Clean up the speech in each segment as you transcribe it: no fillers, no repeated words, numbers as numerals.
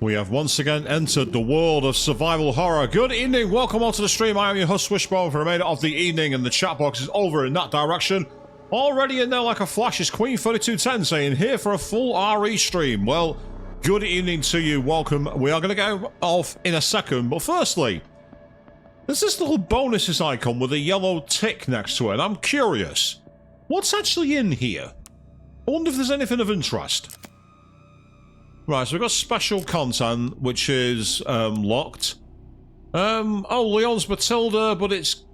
We have once again entered the world of survival horror. Good evening, welcome on to the stream. I am your host Swishbone for the remainder of the evening, and the chat box is over in that direction. Already in there like a flash is Queen3210 saying, here for a full RE stream. Well, good evening to you, welcome. We are going to go off in a second, but firstly, there's this little bonuses icon with a yellow tick next to it, and I'm curious, what's actually in here? I wonder if there's anything of interest. Right, so we've got special content, which is locked. Oh, Leon's Matilda, but it's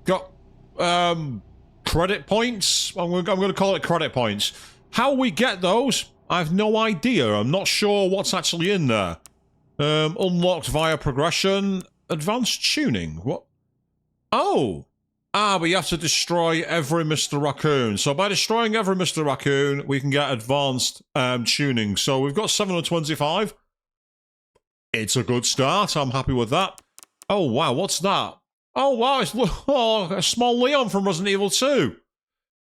got credit points. I'm going to call it credit points. How we get those, I have no idea. I'm not sure what's actually in there. Unlocked via progression, advanced tuning. What? Oh! Ah, but you have to destroy every Mr. Raccoon. So by destroying every Mr. Raccoon, we can get advanced tuning. So we've got 725. It's a good start. I'm happy with that. Oh, wow. What's that? Oh, wow. It's a small Leon from Resident Evil 2.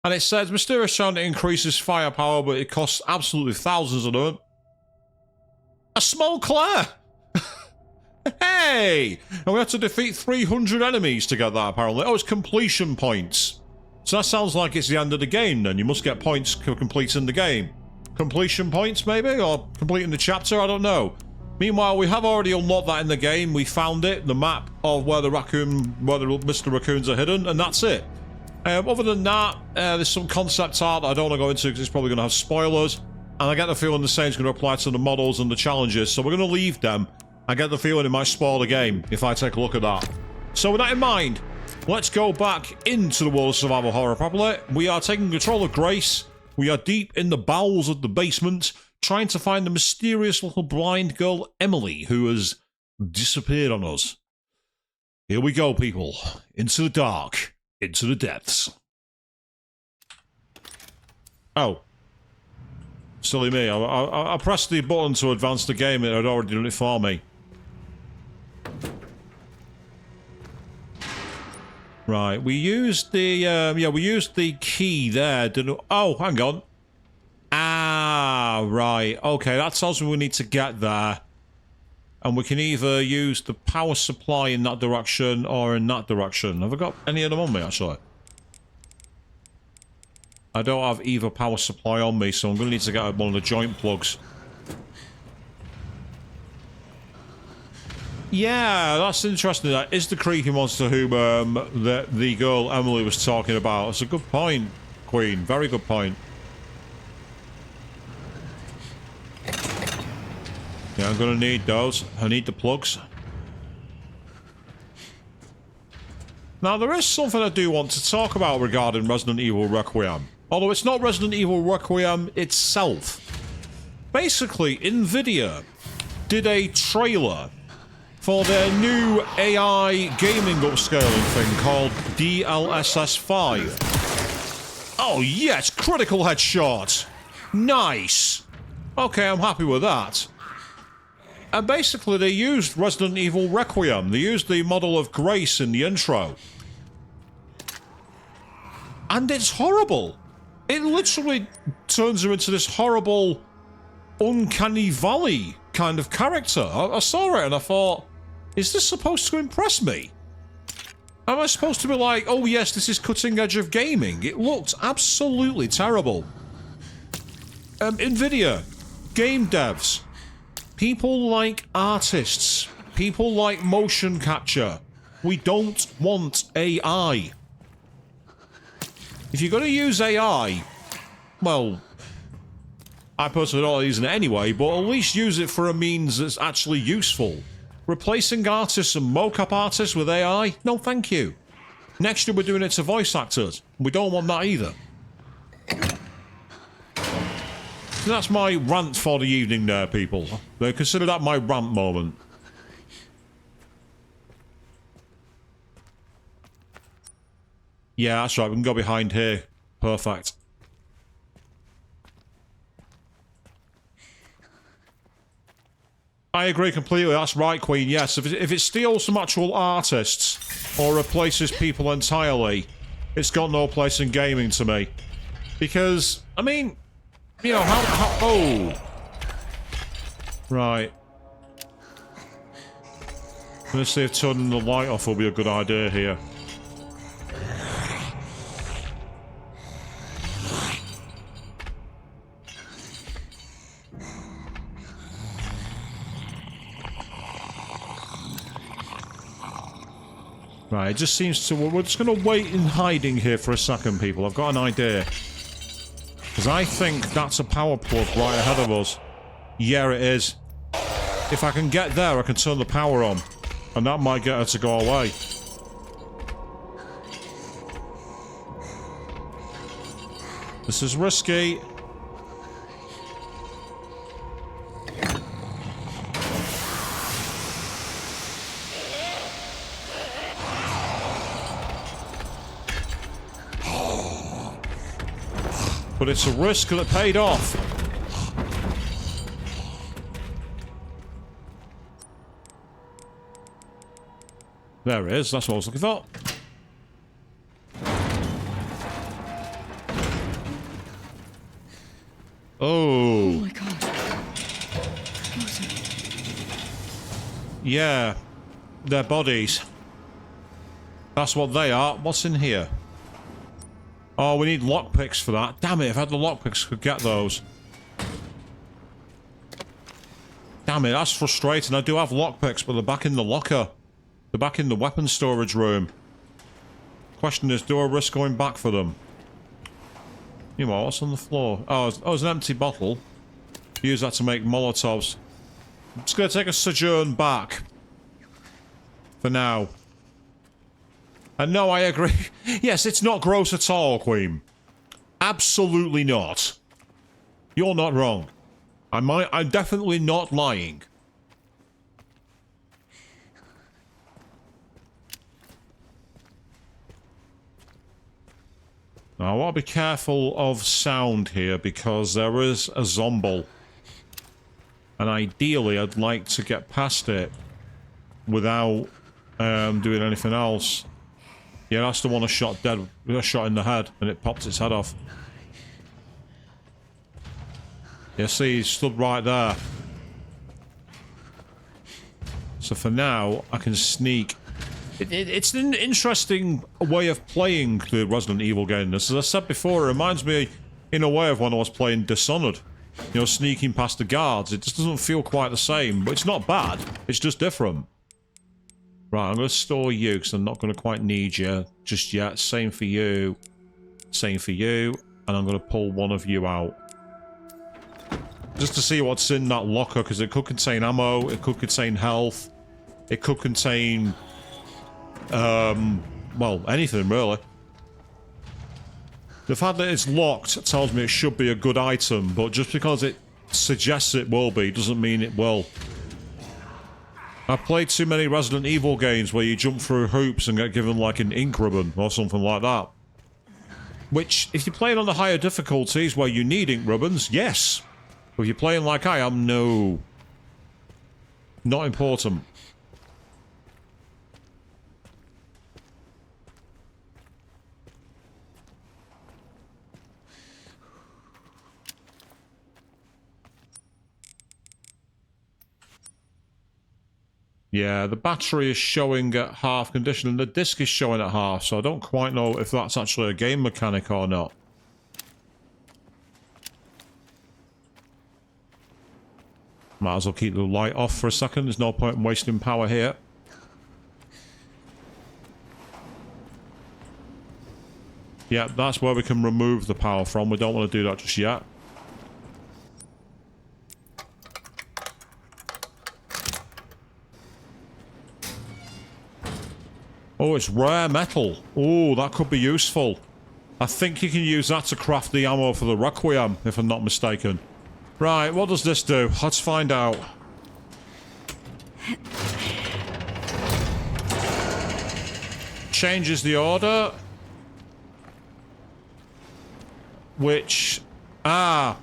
And it says, mysterious sound increases firepower, but it costs absolutely thousands of them. A small Claire! Hey! And we have to defeat 300 enemies to get that, apparently. Oh, it's completion points. So that sounds like it's the end of the game, then. You must get points for completing the game. Completion points, maybe? Or completing the chapter? I don't know. Meanwhile, we have already unlocked that in the game. We found it, the map of where the Mr. Raccoons are hidden, and that's it. Other than that, there's some concept art that I don't want to go into because it's probably going to have spoilers. And I get the feeling the same is going to apply to the models and the challenges, so we're going to leave them. I get the feeling it might spoil the game if I take a look at that. So with that in mind, let's go back into the world of survival horror properly. We are taking control of Grace. We are deep in the bowels of the basement, trying to find the mysterious little blind girl, Emily, who has disappeared on us. Here we go, people. Into the dark. Into the depths. Oh. Silly me. I pressed the button to advance the game. It had already done it for me. Right, we used the, we used the key there, didn't we? Oh, hang on. Ah, right. Okay, that tells me we need to get there. And we can either use the power supply in that direction or in that direction. Have I got any of them on me, actually? I don't have either power supply on me, so I'm going to need to get one of the joint plugs. Yeah, that's interesting. That is the creaky monster who the girl Emily was talking about. It's a good point, Queen. Very good point. Yeah, I'm going to need those. I need the plugs. Now, there is something I do want to talk about regarding Resident Evil Requiem. Although it's not Resident Evil Requiem itself. Basically, NVIDIA did a trailer for their new AI gaming upscaling thing called DLSS 5. Oh yes, critical headshot! Nice! Okay, I'm happy with that. And basically they used Resident Evil Requiem. They used the model of Grace in the intro. And it's horrible. It literally turns her into this horrible, uncanny valley kind of character. I saw it and I thought, is this supposed to impress me? Am I supposed to be like, oh yes, this is cutting edge of gaming? It looked absolutely terrible. NVIDIA, game devs, people like artists, people like motion capture. We don't want AI. If you're going to use AI, well, I personally don't use it anyway, but at least use it for a means that's actually useful. Replacing artists and mocap artists with AI? No, thank you. Next year we're doing it to voice actors. We don't want that either. So that's my rant for the evening there, people. Consider that my rant moment. Yeah, that's right. We can go behind here. Perfect. I agree completely. That's right, Queen. Yes, if it steals some actual artists or replaces people entirely, it's got no place in gaming to me. Because, I mean, you know, how oh. Right. I'm gonna see if turning the light off will be a good idea here. Right, it just seems to... We're just going to wait in hiding here for a second, people. I've got an idea. Because I think that's a power plug right ahead of us. Yeah, it is. If I can get there, I can turn the power on. And that might get her to go away. This is risky. But it's a risk that paid off. There it is, that's what I was looking for. Oh. Oh my god. Yeah. Their bodies. That's what they are. What's in here? Oh, we need lockpicks for that. Damn it, if I had the lockpicks, I could get those. Damn it, that's frustrating. I do have lockpicks, but they're back in the locker. They're back in the weapon storage room. Question is, do I risk going back for them? You know, what's on the floor? Oh, it's an empty bottle. Use that to make Molotovs. I'm just going to take a sojourn back. For now. And no, I agree. Yes, it's not gross at all, Queen. Absolutely not. You're not wrong. I'm definitely not lying. Now, I want to be careful of sound here because there is a zombie. And ideally, I'd like to get past it without doing anything else. Yeah, that's the one I shot dead. I shot in the head, and it popped its head off. Yeah, see, he stood right there. So for now, I can sneak. It's an interesting way of playing the Resident Evil game. As I said before, it reminds me, in a way, of when I was playing Dishonored. You know, sneaking past the guards. It just doesn't feel quite the same, but it's not bad. It's just different. Right, I'm going to store you because I'm not going to quite need you just yet. Same for you. Same for you. And I'm going to pull one of you out. Just to see what's in that locker, because it could contain ammo, it could contain health, it could contain... well, anything, really. The fact that it's locked tells me it should be a good item, but just because it suggests it will be, doesn't mean it will. I've played too many Resident Evil games where you jump through hoops and get given like an ink ribbon or something like that. Which, if you're playing on the higher difficulties where you need ink ribbons, yes. But if you're playing like I am, no. Not important. Yeah, the battery is showing at half condition and the disc is showing at half, so I don't quite know if that's actually a game mechanic or not. Might as well keep the light off for a second, there's no point in wasting power here. Yeah, that's where we can remove the power from, we don't want to do that just yet. Oh, it's rare metal. Oh, that could be useful. I think you can use that to craft the ammo for the Requiem, if I'm not mistaken. Right, what does this do? Let's find out. Changes the order. Which... Ah!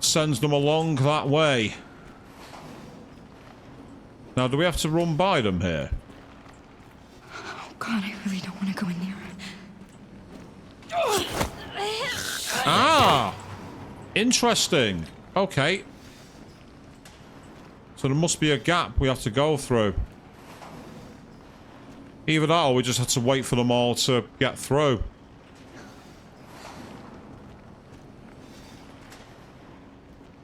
Sends them along that way. Now, do we have to run by them here? God, I really don't want to go in there. Ah! Interesting. Okay. So there must be a gap we have to go through. Either that or we just have to wait for them all to get through.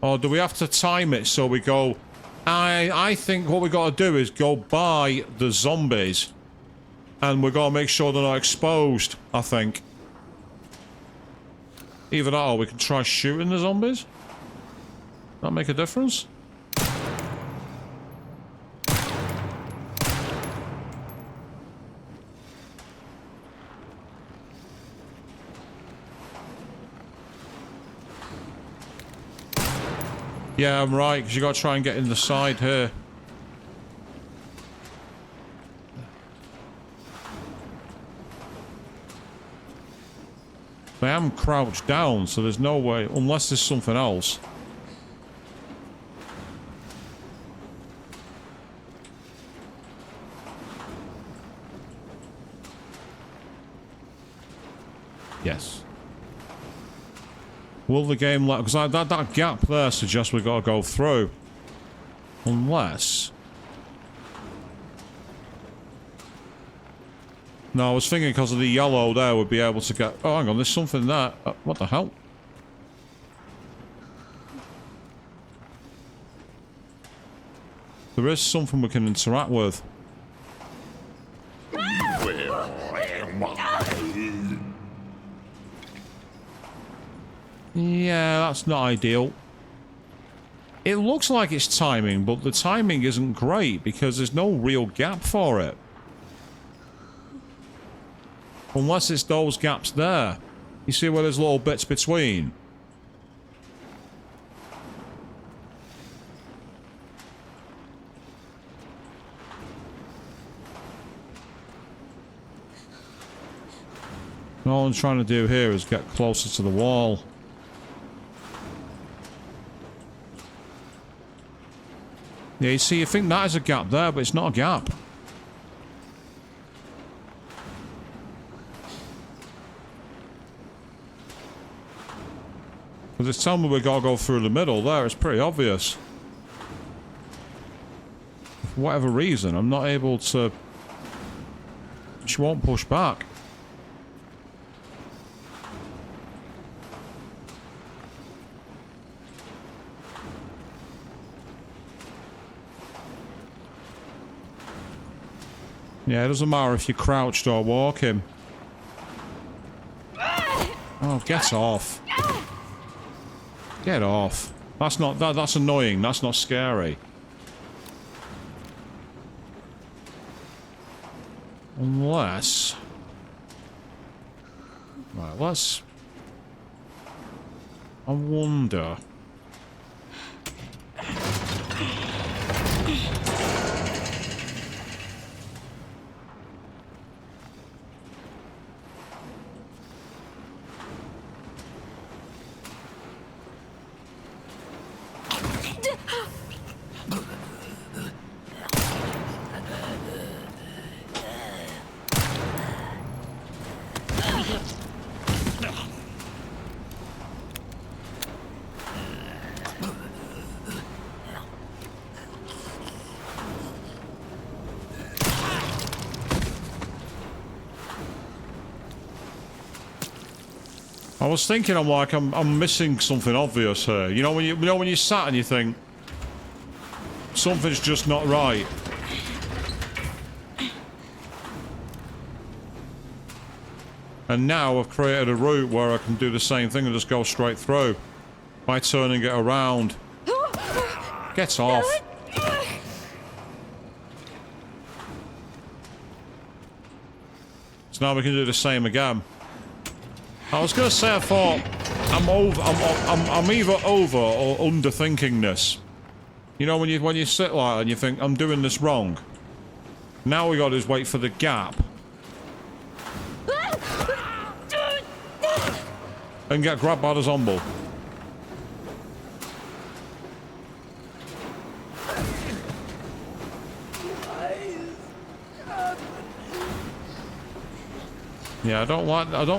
Or do we have to time it so we go... I think what we got to do is go by the zombies. And we're going to make sure they're not exposed, I think. Either that or we can try shooting the zombies. That make a difference? Yeah, I'm right, because you got to try and get in the side here. I am crouched down, so there's no way, unless there's something else. Yes. Will the game let... Because that gap there suggests we've got to go through. Unless... No, I was thinking because of the yellow there we'd be able to get... Oh, hang on, there's something there. What the hell? There is something we can interact with. Yeah, that's not ideal. It looks like it's timing, but the timing isn't great because there's no real gap for it. Unless it's those gaps there. You see where there's little bits between? All I'm trying to do here is get closer to the wall. Yeah, you see, you think that is a gap there, but it's not a gap. Because it's telling me we gotta go through the middle there, it's pretty obvious. For whatever reason, I'm not able to... She won't push back. Yeah, it doesn't matter if you're crouched or walking. Oh, get off. Get off. That's not... that's annoying. That's not scary. Unless... Right, let's... I wonder... I was thinking, I'm missing something obvious here. You know when you sat and you think something's just not right. And now I've created a route where I can do the same thing and just go straight through by turning it around. Get off. So now we can do the same again. I was gonna say I thought I'm either over or underthinking this. You know when you sit like that and you think I'm doing this wrong. Now we gotta just wait for the gap. And get grabbed by the zombie. Yeah, I don't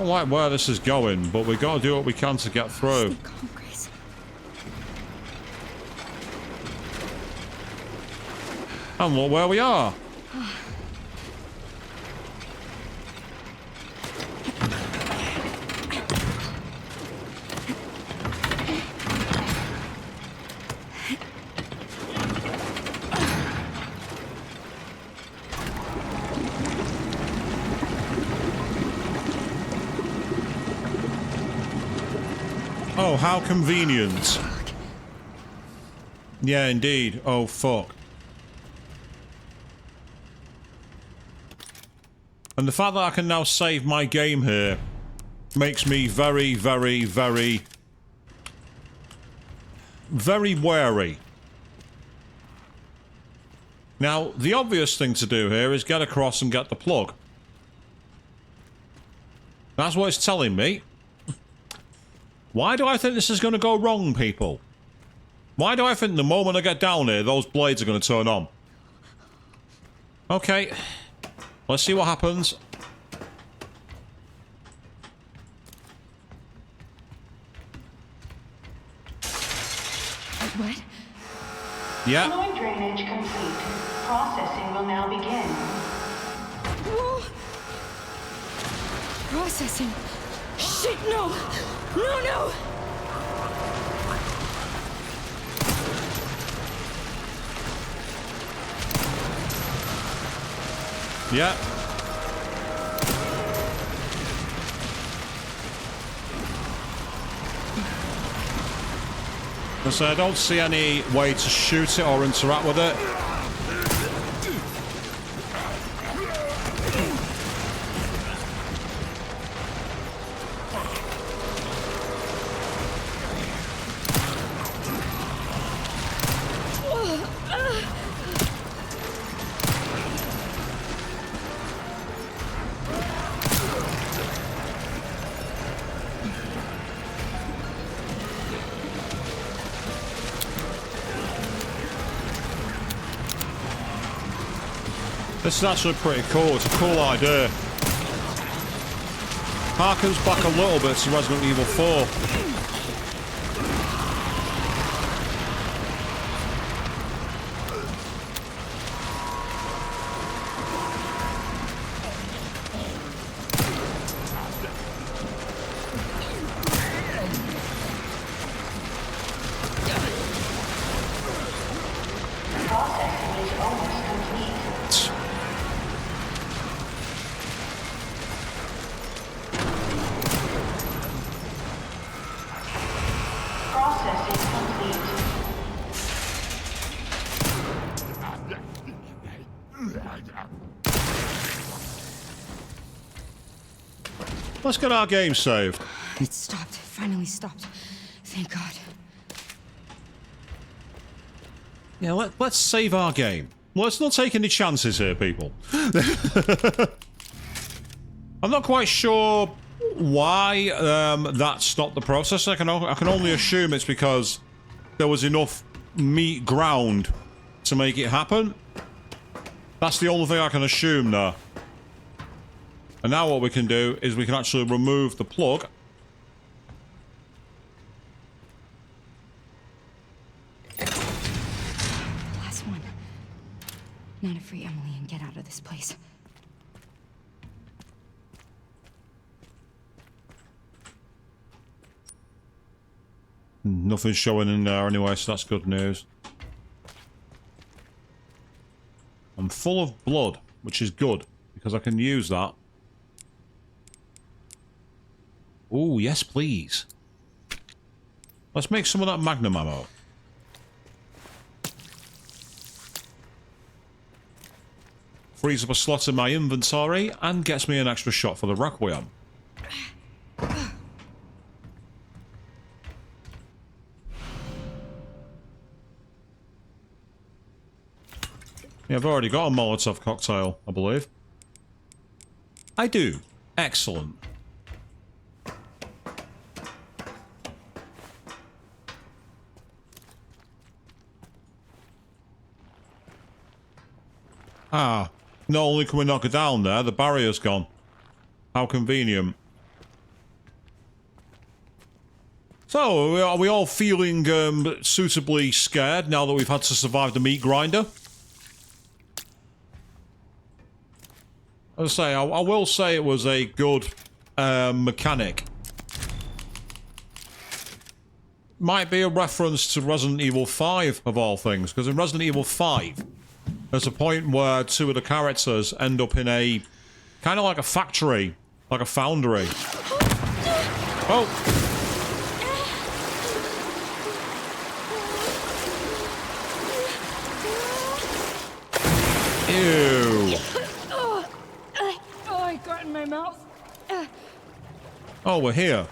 like where this is going, but we gotta do what we can to get through. And look where we are. Oh, how convenient. Yeah, indeed. Oh, fuck. And the fact that I can now save my game here makes me very, very, very, very wary. Now, the obvious thing to do here is get across and get the plug. That's what it's telling me. Why do I think this is going to go wrong, people? Why do I think the moment I get down here, those blades are going to turn on? Okay. Let's see what happens. What? Yeah. Fluid drainage complete. Processing will now begin. Whoa. Processing. Shit, no! No, no! Yeah. So I don't see any way to shoot it or interact with it. This is actually pretty cool. It's a cool idea. Harkens back a little bit to Resident Evil 4. Processing is almost complete. Processing complete. Let's get our game saved. It stopped. It finally stopped. Thank God. Yeah, let's save our game. Let's not take any chances here, people. I'm not quite sure why that stopped the process. I can only assume it's because there was enough meat ground to make it happen. That's the only thing I can assume there. And now what we can do is we can actually remove the plug. Last one. Now to free Emily and get out of this place. Nothing's showing in there anyway, so that's good news. I'm full of blood, which is good, because I can use that. Oh, yes, please. Let's make some of that magnum ammo. Frees up a slot in my inventory and gets me an extra shot for the Requiem. Yeah, I've already got a Molotov cocktail, I believe. I do. Excellent. Ah, not only can we knock it down there, the barrier's gone. How convenient. So, are we all feeling suitably scared now that we've had to survive the meat grinder? As I say, I will say it was a good mechanic. Might be a reference to Resident Evil 5, of all things, because in Resident Evil 5, there's a point where two of the characters end up in a kind of like a factory, like a foundry. Oh! Ew. Oh, I got in my mouth. Oh, we're here.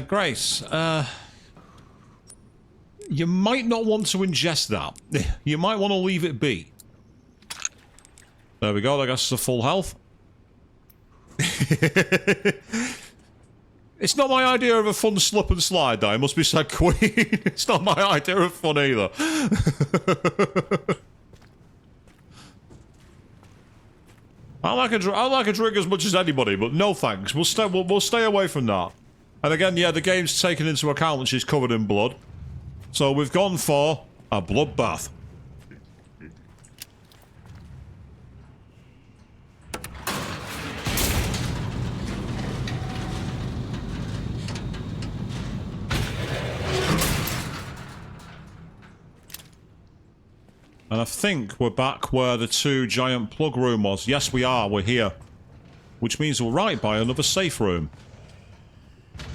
Grace, you might not want to ingest that. You might want to leave it be. There we go, I guess it's a full health. It's not my idea of a fun slip and slide, though. It must be said, Queen. It's not my idea of fun either. I like a drink as much as anybody, but no thanks. We'll stay away from that. And again, yeah, the game's taken into account that she's covered in blood. So we've gone for a bloodbath. And I think we're back where the two giant plug room was. Yes, we are. We're here. Which means we're right by another safe room.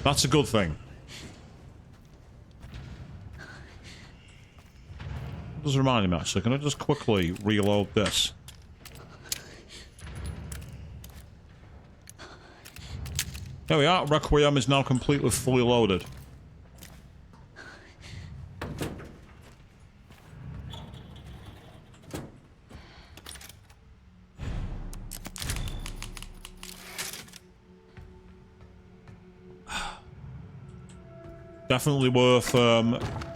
That's a good thing. It does remind me, actually. Can I just quickly reload this? There we are. Requiem is now completely fully loaded. Definitely worth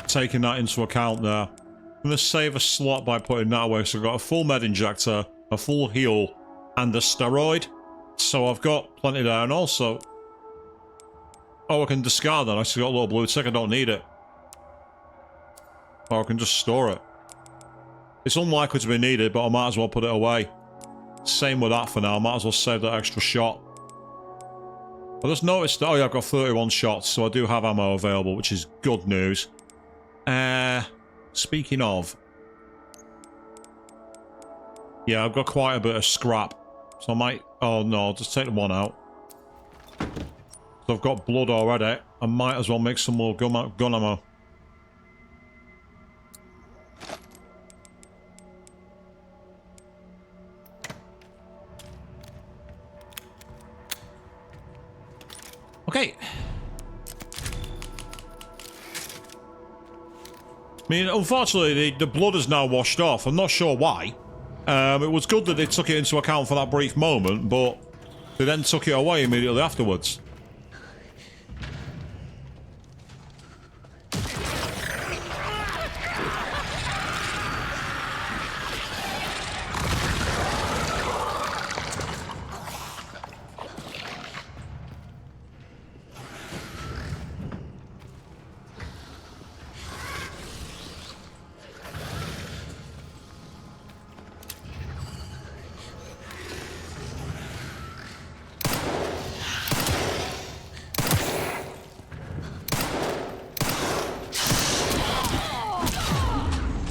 taking that into account there. I'm going to save a slot by putting that away. So I've got a full med injector, a full heal, and a steroid. So I've got plenty there. And also... oh, I can discard that. I still got a little blue tick. I don't need it. Or I can just store it. It's unlikely to be needed, but I might as well put it away. Same with that for now. I might as well save that extra shot. I just noticed that, oh yeah, I've got 31 shots, so I do have ammo available, which is good news. Speaking of... yeah, I've got quite a bit of scrap. So I might... oh no, I'll just take the one out. So I've got blood already. I might as well make some more gun ammo. Okay. I mean, unfortunately, the blood is now washed off. I'm not sure why. It was good that they took it into account for that brief moment, but they then took it away immediately afterwards.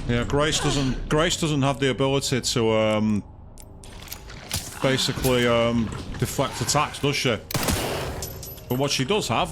Yeah, Grace doesn't have the ability to basically deflect attacks, does she? But what she does have...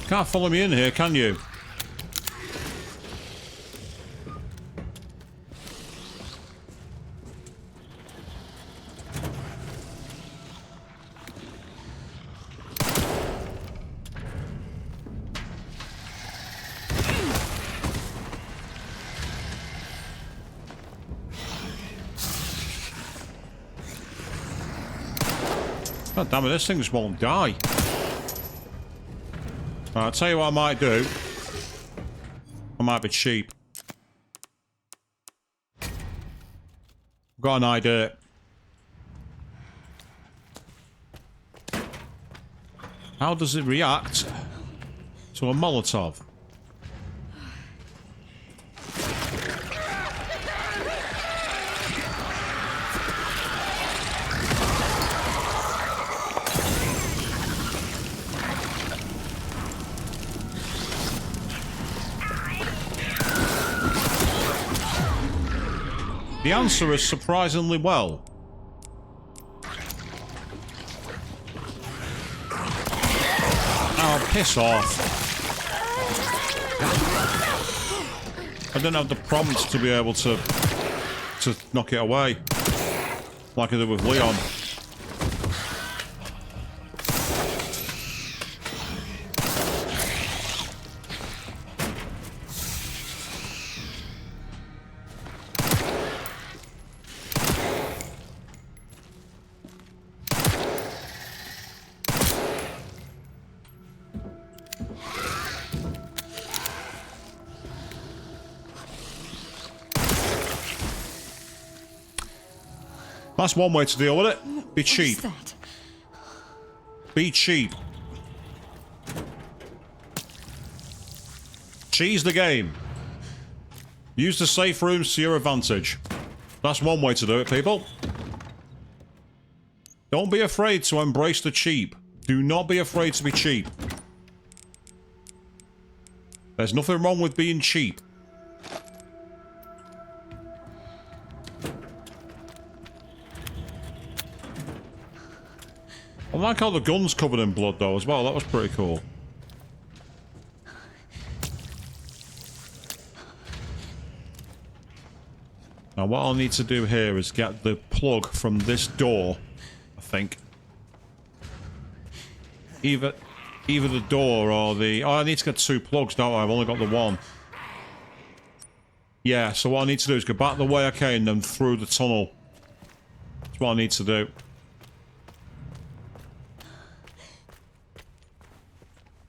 Can't follow me in here, can you? God damn it, this thing just won't die. Right, I'll tell you what I might do. I might be cheap. I've got an idea. How does it react to a Molotov? The answer is surprisingly well. Oh, piss off. I didn't have the prompts to be able to knock it away. Like I did with Leon. That's one way to deal with it. Be cheap. What is that? Be cheap. Cheese the game. Use the safe rooms to your advantage. That's one way to do it, people. Don't be afraid to embrace the cheap. Do not be afraid to be cheap. There's nothing wrong with being cheap. I like how the gun's covered in blood though as well. That was pretty cool. Now what I'll need to do here is get the plug from this door, I think. Either the door or the... Oh, I need to get 2 plugs, don't I? I've only got the 1. Yeah, so what I need to do is go back the way I came and through the tunnel. That's what I need to do.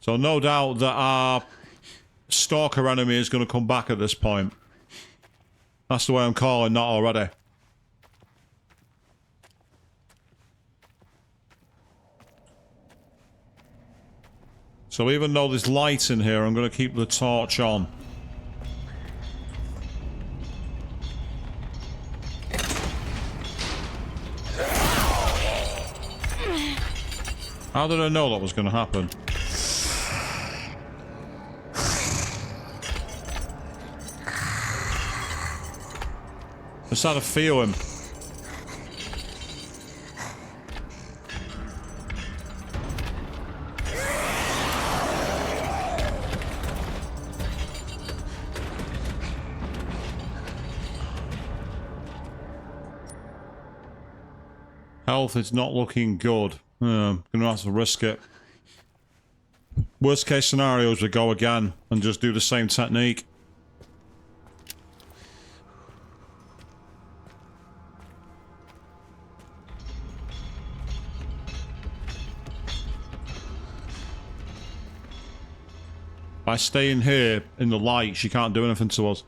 So no doubt that our stalker enemy is going to come back at this point. That's the way I'm calling that already. So even though there's light in here, I'm going to keep the torch on. How did I know that was going to happen? Just had to feel him. Health is not looking good. I'm gonna have to risk it. Worst case scenario is we go again and just do the same technique. By staying here in the light, she can't do anything to us.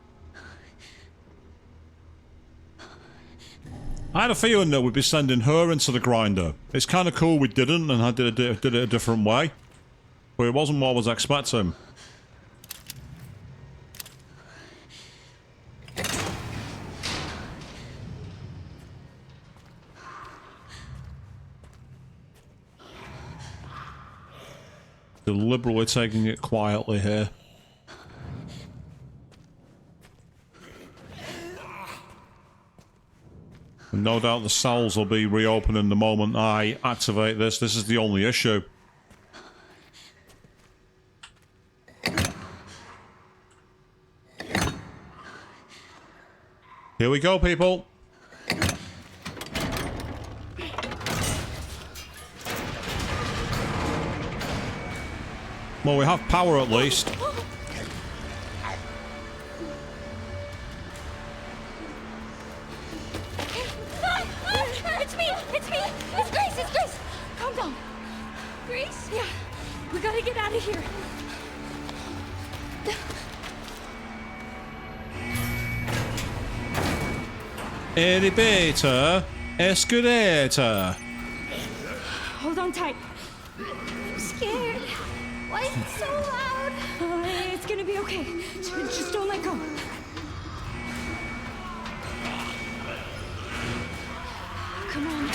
I had a feeling that we'd be sending her into the grinder. It's kind of cool we didn't, and I did it a different way. But it wasn't what I was expecting. Deliberately taking it quietly here. And no doubt the cells will be reopening the moment I activate this. This is the only issue. Here we go, people. Well, we have power at least. It's me! It's me! It's Grace! It's Grace! Come Yeah, we gotta get out of here. Elevator, escalator. Hold on tight. I'm scared. Why is it so loud? It's gonna be okay. Just don't let go. Come on.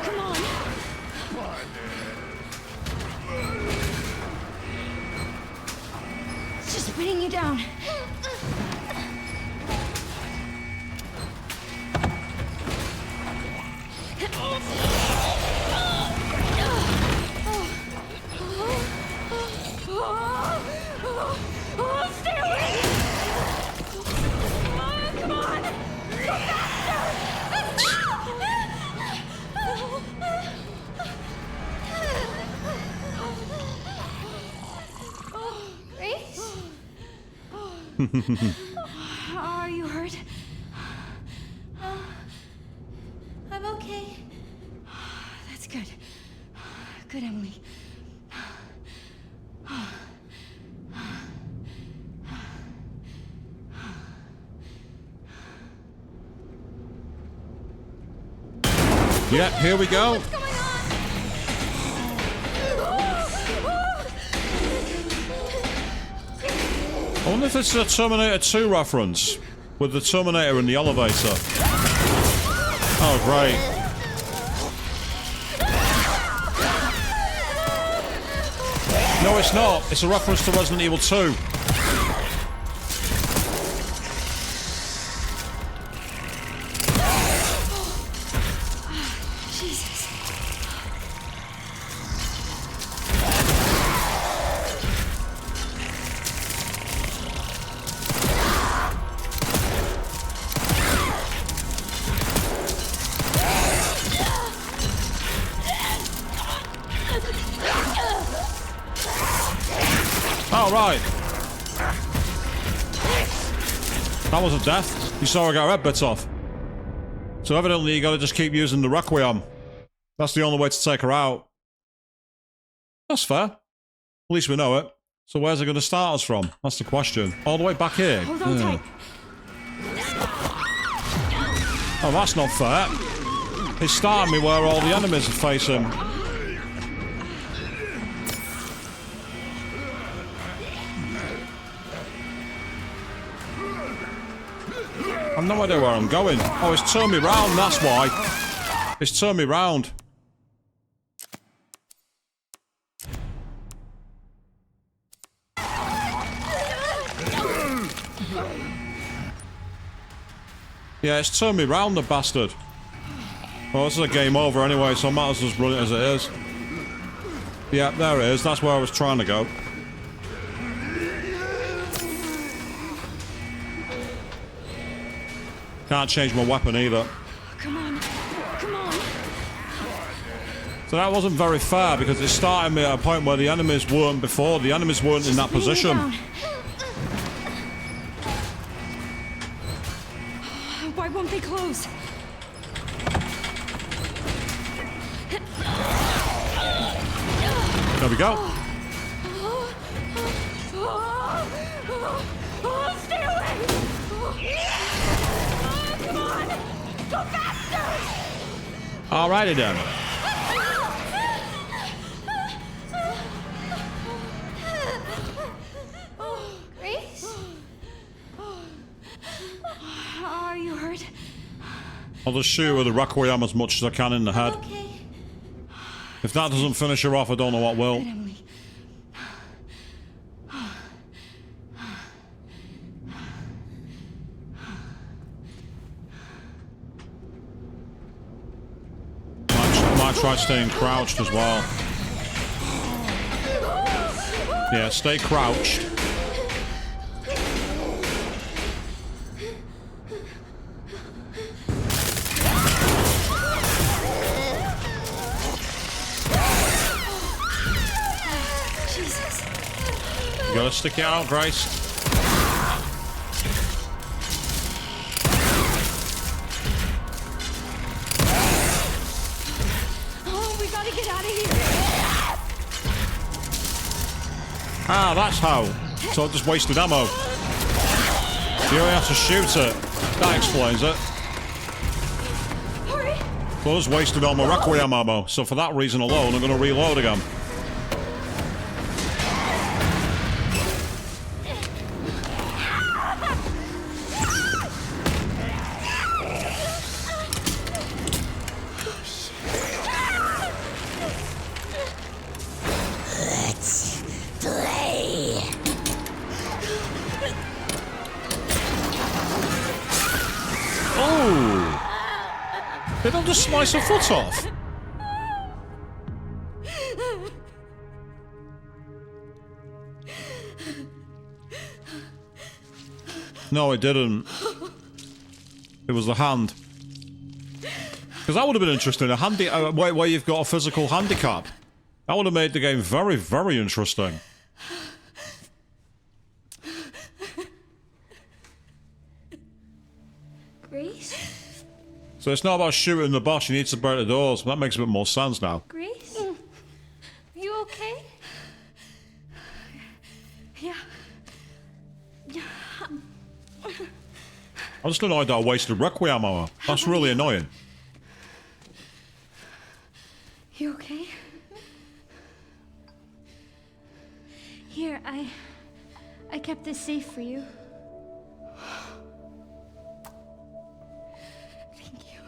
Come on. It's just weighing you down. Stay away! Come on! Go Grace? Are you hurt? I'm okay. That's good. Good, Emily. Yep, here we go. What's going on? I wonder if it's a Terminator 2 reference with the Terminator in the elevator. Oh, great. No, it's not. It's a reference to Resident Evil 2. Jesus. Oh, right. That was a death. You saw her get her head bit off. So evidently you gotta just keep using the Requiem. That's the only way to take her out. That's fair. At least we know it. So where's it gonna start us from? That's the question. All the way back here? Hold on tight. Oh, that's not fair. It's starting me where all the enemies are facing. I've no idea where I'm going. Oh, it's turned me round, that's why. It's turned me round. Yeah, it's turned me round, the bastard. Well, this is a game over anyway, so I might as well just run it as it is. Yeah, there it is. That's where I was trying to go. Can't change my weapon either. Come on. Come on. So that wasn't very fair because it started me at a point where the enemies weren't before. The enemies weren't in that Just weighing you position. down. Why won't they close? There we go. Stay away! Come on! Go faster! Alrighty then. Grace? Are you hurt? I'll just shoot her with the Requiem as much as I can in the head. Okay. If that doesn't finish her off, I don't know what will. Good, Emily. Might try staying crouched as well. Yeah, stay crouched. Jesus. You gotta stick it out, Grace. Oh, we gotta get out of here. Ah, that's how. So I just wasted ammo. You only have to shoot it. That explains it. Hurry! So I just wasted all my Requiem ammo. So for that reason alone, I'm going to reload again. They don't just slice her foot off. No, it didn't. It was the hand. Because that would have been interesting. A handy where you've got a physical handicap. That would have made the game very, very interesting. Grace? So it's not about shooting the boss, you need to break the doors. That makes a bit more sense now. Grace? You okay? Yeah. I'm just annoyed that I wasted Requiem ammo. That's really annoying. You okay? Here, I kept this safe for you. Thank you.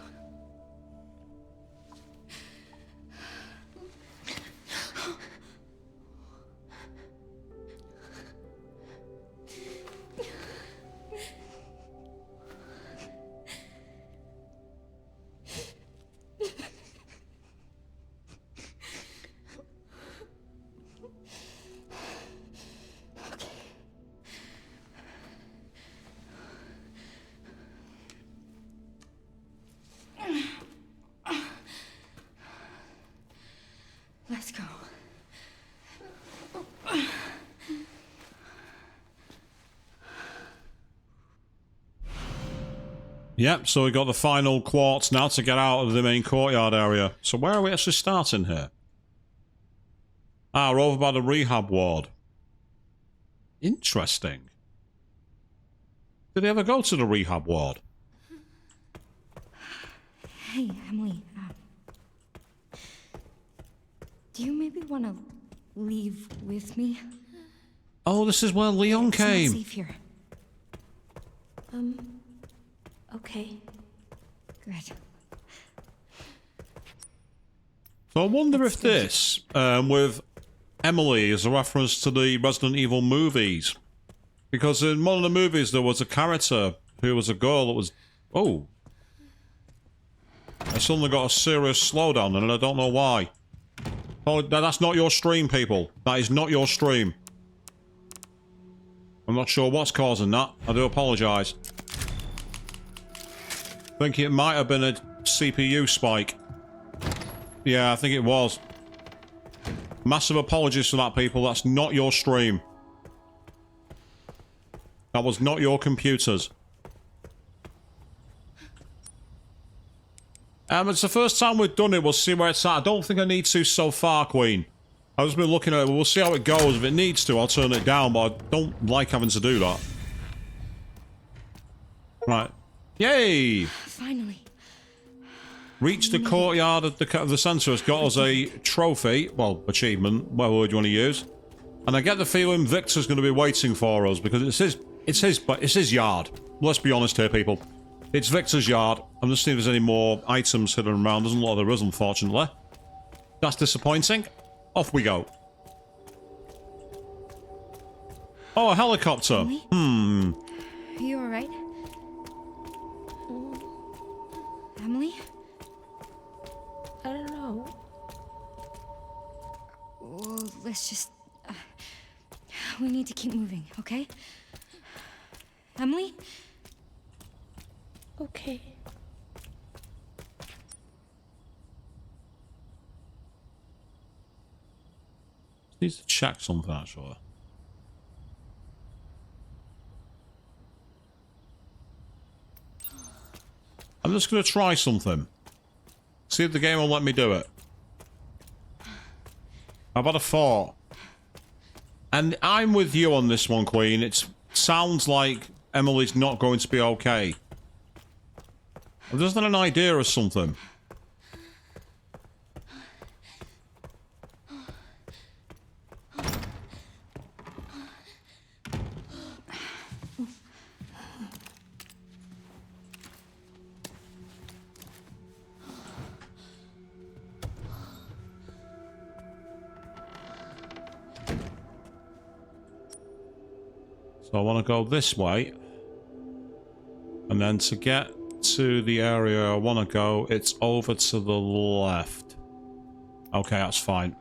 Let's go. Yep, so we got the final quartz now to get out of the main courtyard area. So where are we actually starting here? Ah, we're over by the rehab ward. Interesting. Did they ever go to the rehab ward? Hey, Emily. Do you maybe want to leave with me? Oh, this is where Leon It's not came. safe here. Okay. Good. So I wonder if this, with Emily, is a reference to the Resident Evil movies. Because in one of the movies there was a character who was a girl that was... Oh. I suddenly got a serious slowdown and I don't know why. Oh, that's not your stream, people. That is not your stream. I'm not sure what's causing that. I do apologise. I think it might have been a CPU spike. Yeah, I think it was. Massive apologies for that, people. That's not your stream. That was not your computers. It's the first time we've done it. We'll see where it's at. I don't think I need to so far, Queen. I've just been looking at it. We'll see how it goes. If it needs to, I'll turn it down, but I don't like having to do that. Right. Yay! Finally. Reach the courtyard of the centre has got us a trophy. Well, achievement. What word do you want to use? And I get the feeling Victor's going to be waiting for us because it's his yard. Let's be honest here, people. It's Victor's yard. I'm just seeing if there's any more items hidden around. Doesn't look like there is, unfortunately. That's disappointing. Off we go. Oh, a helicopter. Emily? Are you alright? Emily? I don't know. Well, let's just... we need to keep moving, okay? Emily? Okay. Needs to check something, actually. I'm just going to try something. See if the game will let me do it. I've had a thought. And I'm with you on this one, Queen. It sounds like Emily's not going to be okay. Or just an idea or something. So I want to go this way. And then to get to the area I want to go, it's over to the left. Okay, that's fine.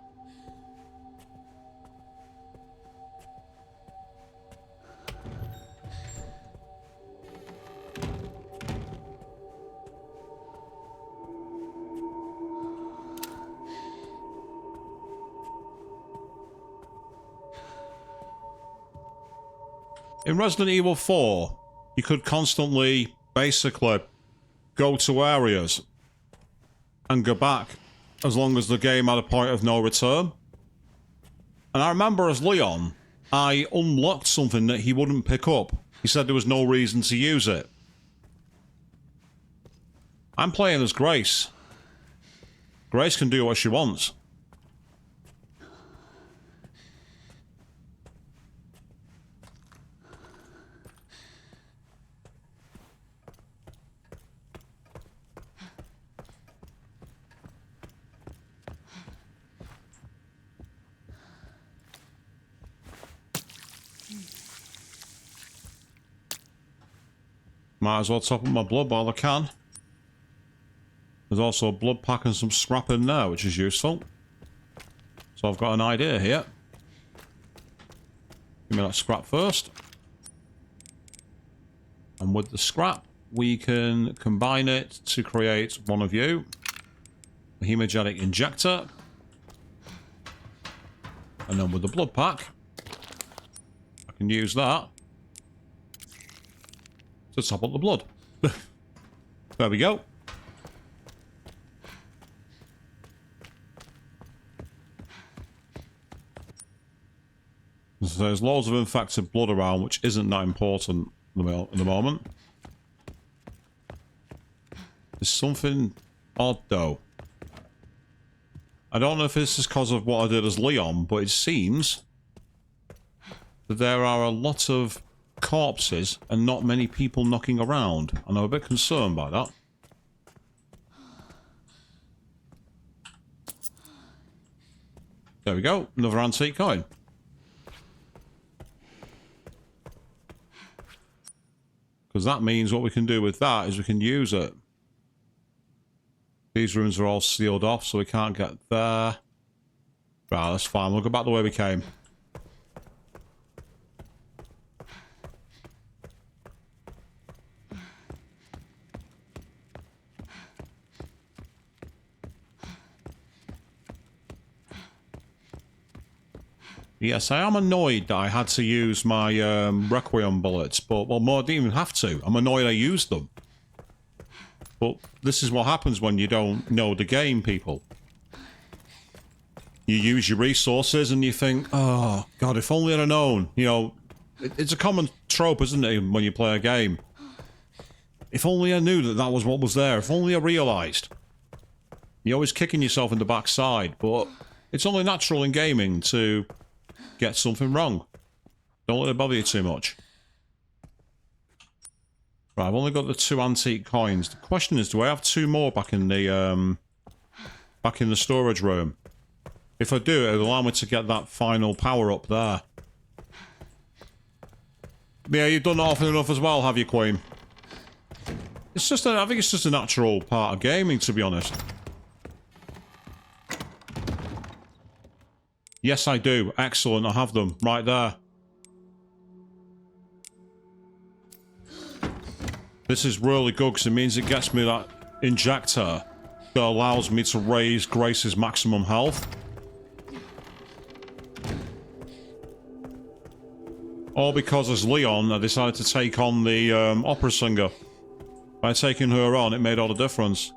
In Resident Evil 4, you could constantly, basically, go to areas and go back as long as the game had a point of no return. And I remember as Leon, I unlocked something that he wouldn't pick up. He said there was no reason to use it. I'm playing as Grace. Grace can do what she wants. Might as well top up my blood while I can. There's also a blood pack and some scrap in there, which is useful. So I've got an idea here. Give me that scrap first. And with the scrap, we can combine it to create one of you. A hemogenic injector. And then with the blood pack, I can use that to top up the blood. There we go. So there's loads of infected blood around, which isn't that important at the moment. There's something odd, though. I don't know if this is because of what I did as Leon, but it seems that there are a lot of corpses and not many people knocking around, and I'm a bit concerned by that. There we go, another antique coin. Because that means what we can do with that is we can use it. These rooms are all sealed off, so we can't get there. Right, that's fine, we'll go back the way we came. Yes, I am annoyed that I had to use my Requiem bullets, but, well, more, I didn't even have to. I'm annoyed I used them. But this is what happens when you don't know the game, people. You use your resources and you think, oh, God, if only I'd have known. You know, it's a common trope, isn't it, when you play a game? If only I knew that that was what was there. If only I realised. You're always kicking yourself in the backside, but it's only natural in gaming to get something wrong. Don't let it bother you too much. Right, I've only got the 2 antique coins. The question is, do I have 2 more back in the storage room? If I do, it'll allow me to get that final power up there. Yeah, you've done that often enough as well, have you, Queen? It's just I think it's just a natural part of gaming, to be honest. Yes, I do. Excellent. I have them right there. This is really good because it means it gets me that injector that allows me to raise Grace's maximum health. All because as Leon, I decided to take on the opera singer. By taking her on, it made all the difference.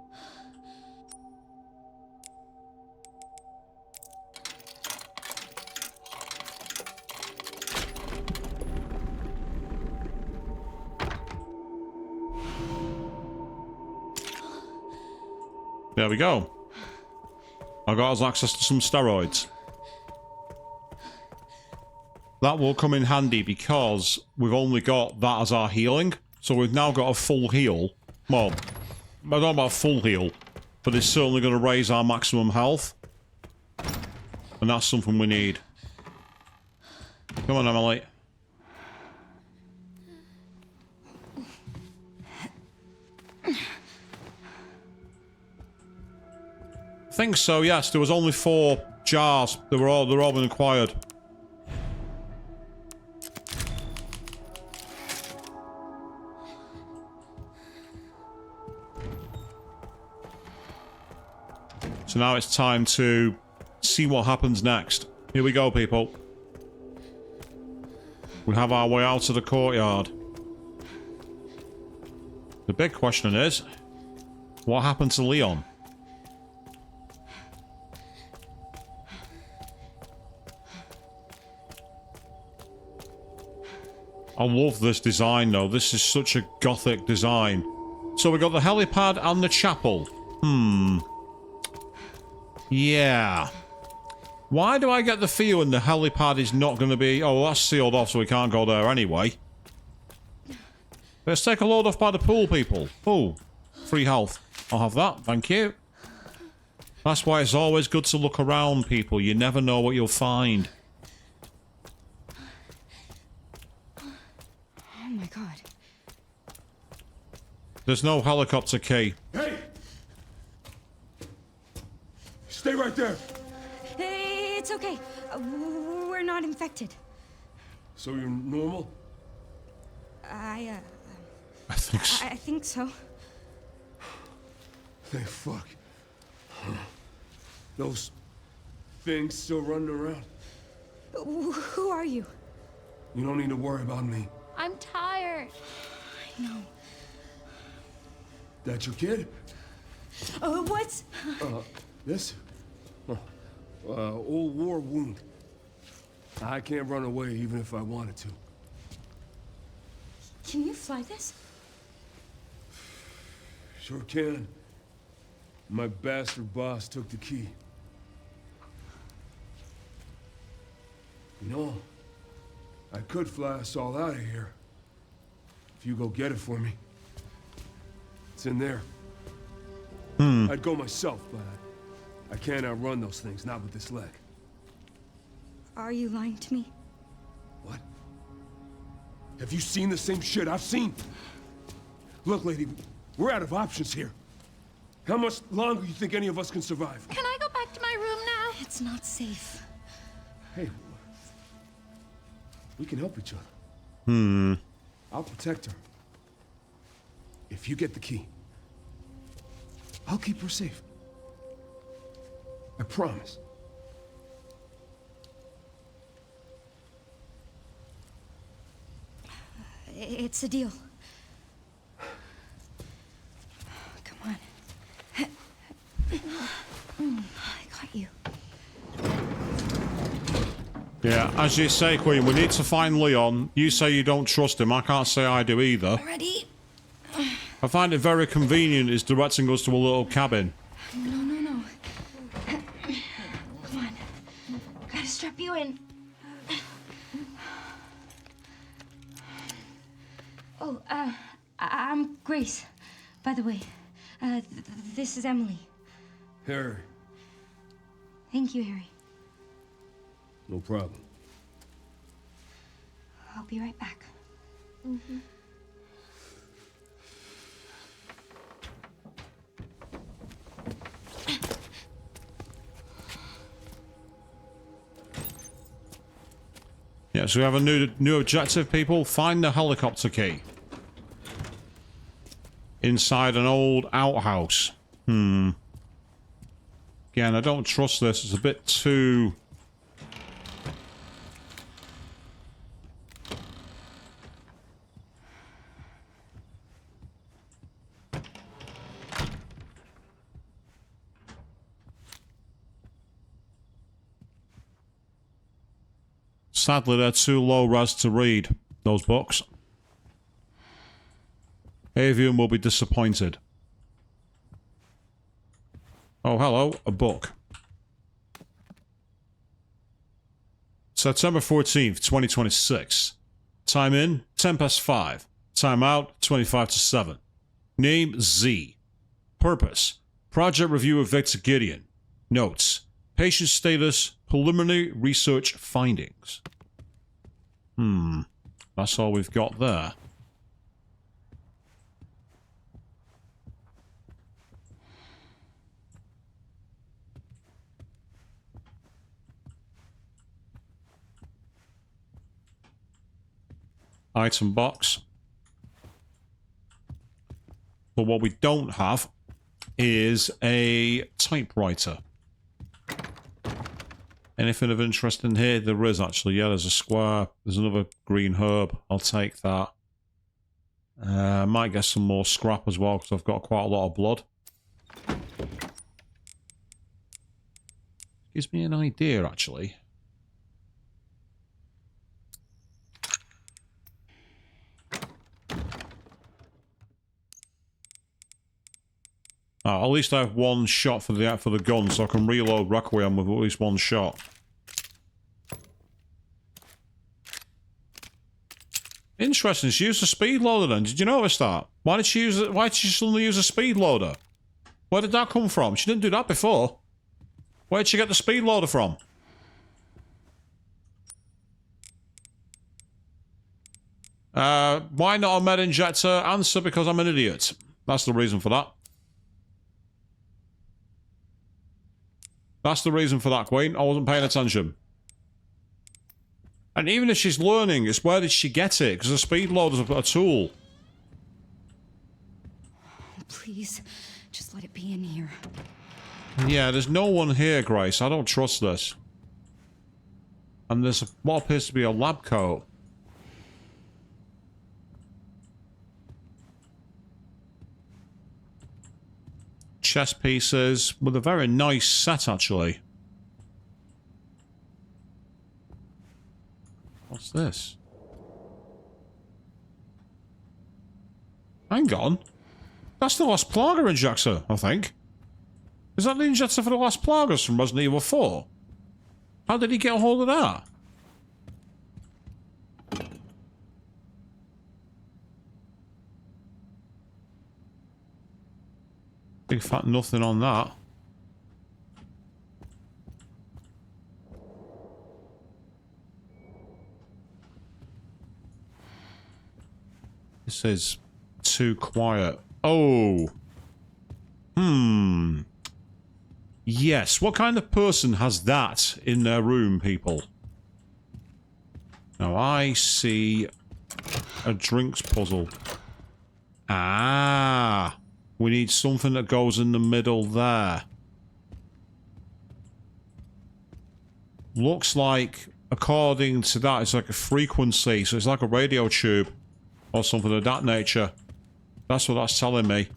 There we go. I got us access to some steroids. That will come in handy because we've only got that as our healing. So we've now got a full heal. Well, I don't know about full heal, but it's certainly going to raise our maximum health. And that's something we need. Come on, Emily. I think so, yes. There was only 4 jars. They're all been acquired. So now it's time to see what happens next. Here we go, people. We have our way out of the courtyard. The big question is, what happened to Leon? I love this design, though. This is such a gothic design. So we got the helipad and the chapel. Yeah. Why do I get the feeling the helipad is not going to be... Oh, well, that's sealed off, so we can't go there anyway. Let's take a load off by the pool, people. Oh, free health. I'll have that, thank you. That's why it's always good to look around, people. You never know what you'll find. Oh my god. There's no helicopter key. Hey! Stay right there! It's okay. We're not infected. So you're normal? I think so. I think so. Thank fuck. Those things still running around? Who are you? You don't need to worry about me. I'm tired. I know. That your kid? What's... This? Old war wound. I can't run away even if I wanted to. Can you fly this? Sure can. My bastard boss took the key. You know, I could fly us all out of here. If you go get it for me. It's in there. I'd go myself, but I can't outrun those things, not with this leg. Are you lying to me? What? Have you seen the same shit I've seen? Look, lady, we're out of options here. How much longer do you think any of us can survive? Can I go back to my room now? It's not safe. Hey, we can help each other. I'll protect her. If you get the key, I'll keep her safe. I promise. It's a deal. Come on. I got you. Yeah, as you say, Queen, we need to find Leon. You say you don't trust him. I can't say I do either. Ready? I find it very convenient he's directing us to a little cabin. No. Come on. Gotta strap you in. Oh, I'm Grace, by the way. This is Emily. Harry, Thank you, Harry. no problem. I'll be right back. Yeah, so we have a new objective, people. Find the helicopter key. Inside an old outhouse. Again, I don't trust this. It's a bit too... Sadly, they're too low res to read, those books. Avian will be disappointed. Oh, hello. A book. September 14th, 2026. Time in, 10 past 5. Time out, 25 to 7. Name, Z. Purpose, project review of Victor Gideon. Notes, patient status, preliminary research findings. That's all we've got there. Item box. But what we don't have is a typewriter. Anything of interest in here? There is actually. Yeah, there's a square. There's another green herb. I'll take that. Might get some more scrap as well because I've got quite a lot of blood. Gives me an idea, actually. Oh, at least I have one shot for the gun, so I can reload Requiem with at least one shot. Interesting. She used a speed loader then. Did you notice that? Why did she use it? Why did she suddenly use a speed loader? Where did that come from? She didn't do that before. Where did she get the speed loader from? Why not a med injector? Answer, because I'm an idiot. That's the reason for that. That's the reason for that, Queen. I wasn't paying attention. And even if she's learning, it's where did she get it? Because a speed loader's a tool. Please, just let it be in here. Yeah, there's no one here, Grace. I don't trust this. And there's what appears to be a lab coat. Chess pieces with a very nice set, actually. What's this? Hang on. That's the last Plaga injector, I think. Is that the injector for the last Plagas from Resident Evil 4? How did he get a hold of that? Big fat nothing on that. This is too quiet. Oh. Yes, what kind of person has that in their room, people? Now I see a drinks puzzle. Ah. We need something that goes in the middle there. Looks like, according to that, it's like a frequency. So it's like a radio tube. Or something of that nature. That's what that's telling me.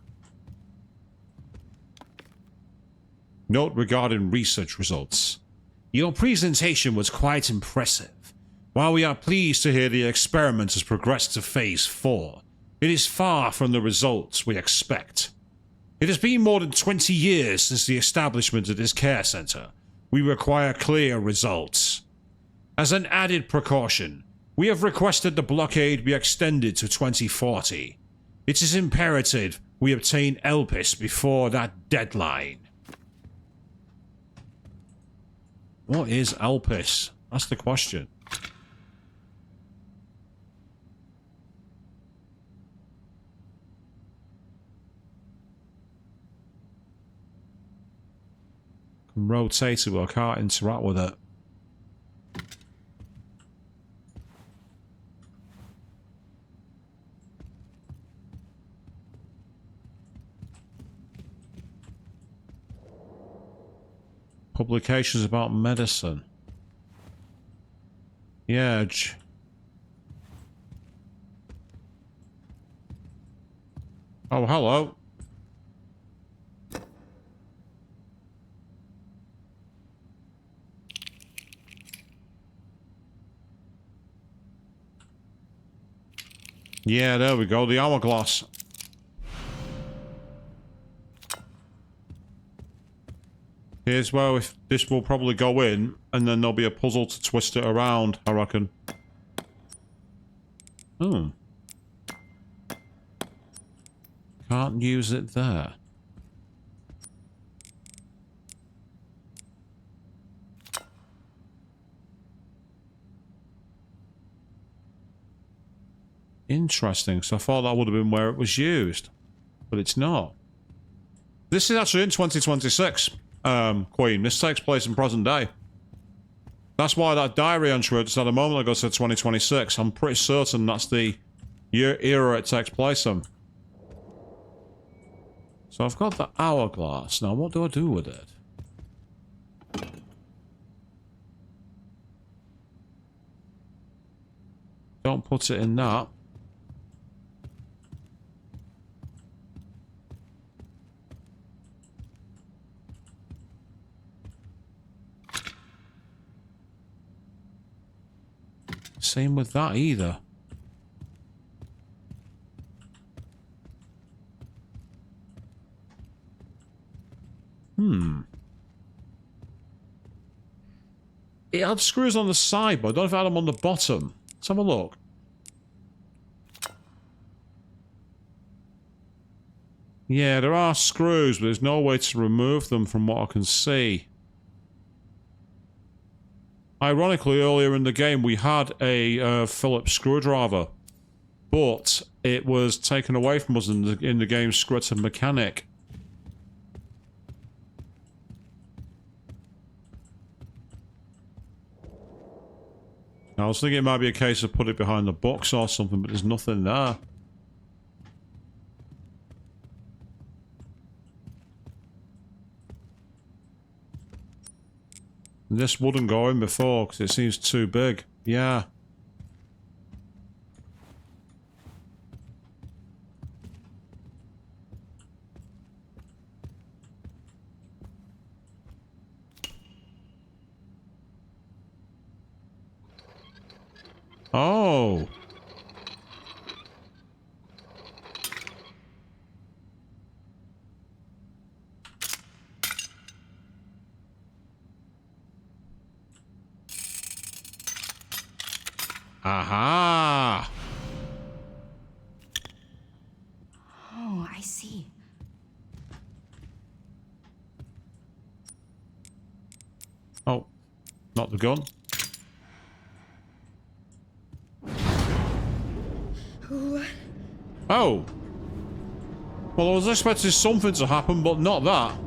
Note regarding research results. Your presentation was quite impressive. While we are pleased to hear the experiment has progressed to phase 4, it is far from the results we expect. It has been more than 20 years since the establishment of this care center. We require clear results. As an added precaution, we have requested the blockade be extended to 2040. It is imperative we obtain Elpis before that deadline. What is Elpis? That's the question. Can rotate it, but I can't interact with it. Publications about medicine. Yeah. Oh, hello. Yeah, there we go. The hourglass. Here's where if this will probably go in, and then there'll be a puzzle to twist it around, I reckon. Hmm. Can't use it there. Interesting, so I thought that would have been where it was used. But it's not. This is actually in 2026, Queen. This takes place in present day. That's why that diary entry I just had a moment ago said 2026. I'm pretty certain that's the era it takes place in. So I've got the hourglass. Now what do I do with it? Don't put it in that. Same with that either. It had screws on the side, but I don't know if I had them on the bottom. Let's have a look. Yeah, there are screws, but there's no way to remove them from what I can see. Ironically, earlier in the game, we had a Phillips screwdriver, but it was taken away from us in the game's script and mechanic. I was thinking it might be a case of put it behind the box or something, but there's nothing there. This wouldn't go in before because it seems too big. Yeah. Oh. Aha! Oh, I see. Oh, not the gun. Oh! Well, I was expecting something to happen, but not that.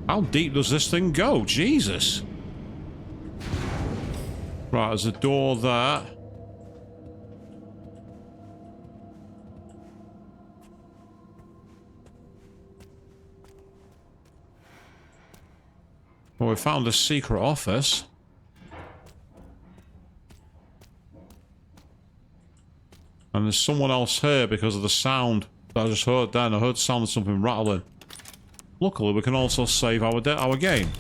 How deep does this thing go? Jesus! Right, there's a door there. Well, we found a secret office. And there's someone else here because of the sound that I just heard then. I heard the sound of something rattling. Luckily, we can also save our game.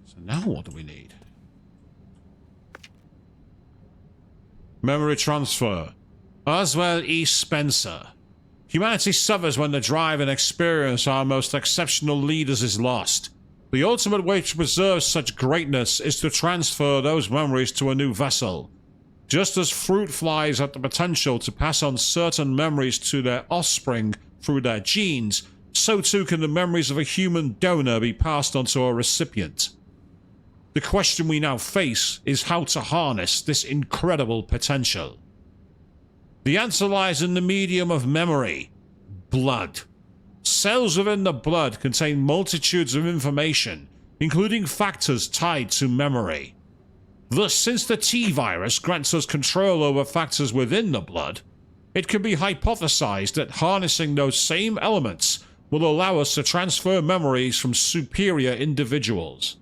So now what do we need? Memory transfer. Oswald E. Spencer. Humanity suffers when the drive and experience of our most exceptional leaders is lost. The ultimate way to preserve such greatness is to transfer those memories to a new vessel. Just as fruit flies have the potential to pass on certain memories to their offspring through their genes, so too can the memories of a human donor be passed on to a recipient. The question we now face is how to harness this incredible potential. The answer lies in the medium of memory, blood. Cells within the blood contain multitudes of information, including factors tied to memory. Thus, since the T-virus grants us control over factors within the blood, it can be hypothesized that harnessing those same elements will allow us to transfer memories from superior individuals.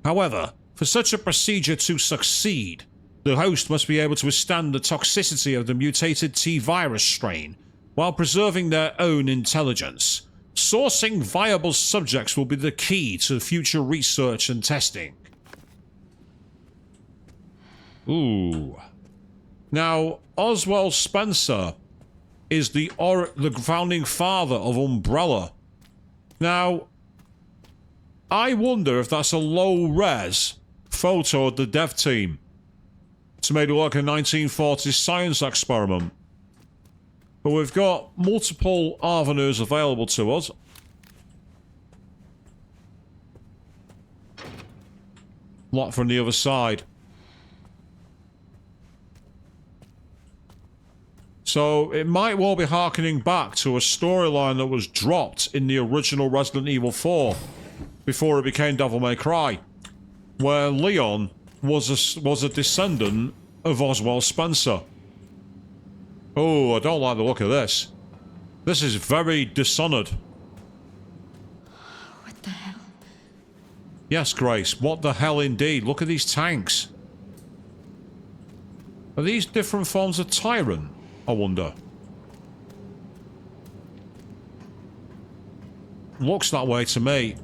However, for such a procedure to succeed, the host must be able to withstand the toxicity of the mutated T-virus strain while preserving their own intelligence, Sourcing viable subjects will be the key to future research and testing. Ooh. Now, Oswald Spencer is the founding father of Umbrella. Now, I wonder if that's a low-res photo of the dev team to make it look like a 1940s science experiment. But we've got multiple avenues available to us. Lot from the other side. So it might well be harkening back to a storyline that was dropped in the original Resident Evil 4 before it became Devil May Cry, where Leon was a descendant of Oswald Spencer. Oh, I don't like the look of this. This is very Dishonored. What the hell? Yes, Grace, what the hell indeed. Look at these tanks. Are these different forms of Tyrant, I wonder? Looks that way to me.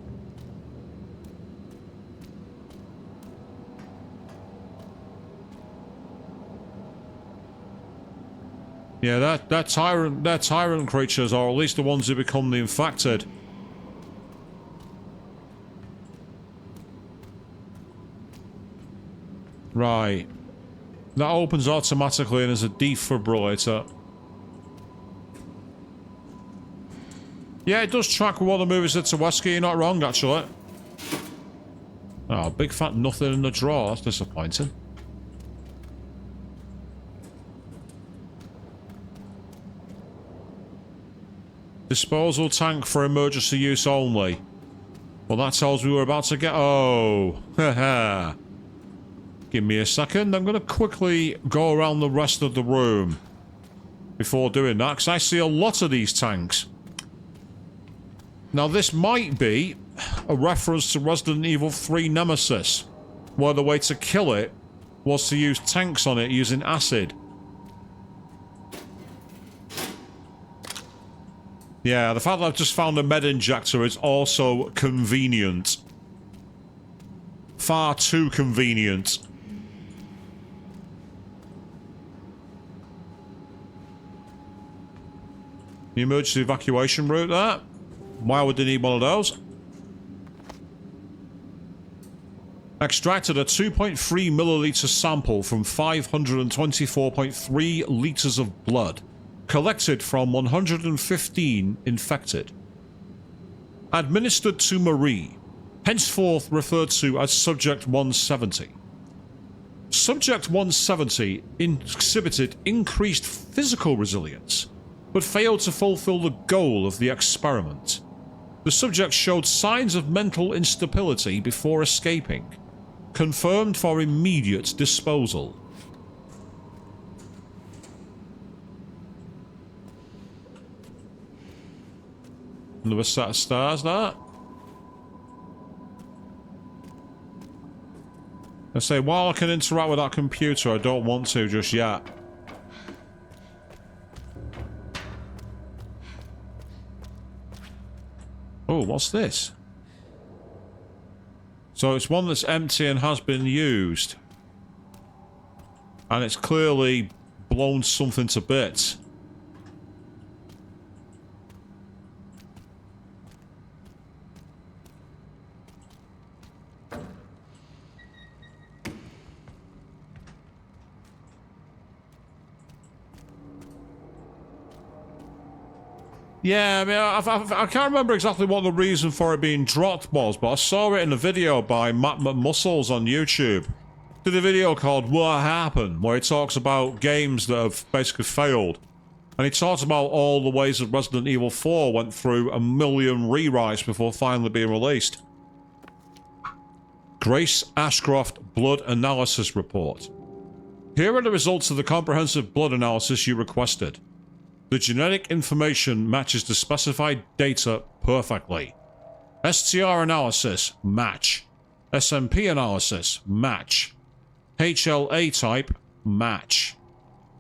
Yeah, they're tyrant creatures, or at least the ones who become the infected. Right. That opens automatically and is a defibrillator. Yeah, it does track what the movies did to Wesker, you're not wrong, actually. Oh, big fat nothing in the drawer, that's disappointing. Disposal tank for emergency use only. Well, that tells me we're about to get... Oh, haha. Give me a second. I'm going to quickly go around the rest of the room before doing that, because I see a lot of these tanks. Now, this might be a reference to Resident Evil 3 Nemesis, where the way to kill it was to use tanks on it using acid. Yeah, the fact that I've just found a med injector is also convenient. Far too convenient. The emergency evacuation route there. Why would they need one of those? Extracted a 2.3 milliliter sample from 524.3 liters of blood. Collected from 115 infected. Administered to Marie, henceforth referred to as Subject 170. Subject 170 exhibited increased physical resilience, but failed to fulfill the goal of the experiment. The subject showed signs of mental instability before escaping, confirmed for immediate disposal. Another set of stars, that. I say, while I can interact with that computer, I don't want to just yet. Oh, what's this? So it's one that's empty and has been used. And it's clearly blown something to bits. Yeah, I mean, I can't remember exactly what the reason for it being dropped was, but I saw it in a video by Matt McMuscles on YouTube. Did a video called What Happened, where he talks about games that have basically failed. And he talks about all the ways that Resident Evil 4 went through a million rewrites before finally being released. Grace Ashcroft Blood Analysis Report. Here are the results of the comprehensive blood analysis you requested. The genetic information matches the specified data perfectly. STR analysis, match. SMP analysis, match. HLA type, match.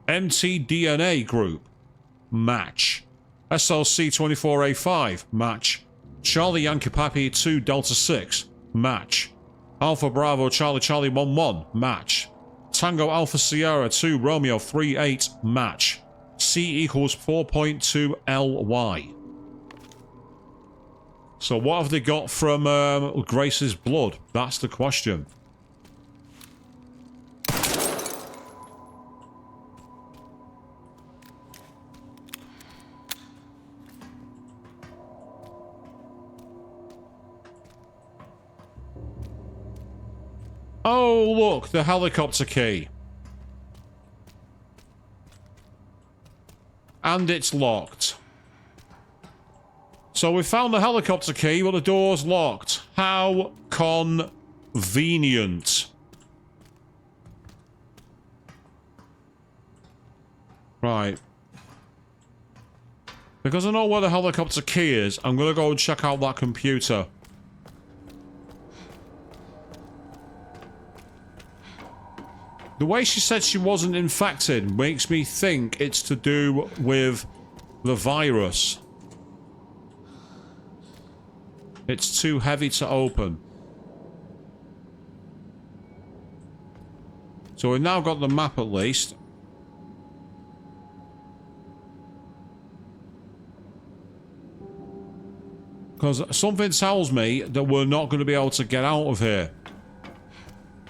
mtDNA group, match. SLC 24A5, match. Charlie Yankee Papi 2 Delta 6, match. Alpha Bravo Charlie Charlie 11, match. Tango Alpha Sierra 2 Romeo 38, match. C equals 4.2 LY. So what have they got from Grace's blood? That's the question. Oh, look, the helicopter key. And it's locked. So we found the helicopter key, but the door's locked. How convenient. Right. Because I know where the helicopter key is, I'm going to go and check out that computer. The way she said she wasn't infected makes me think it's to do with the virus. It's too heavy to open. So we've now got the map at least. Because something tells me that we're not going to be able to get out of here.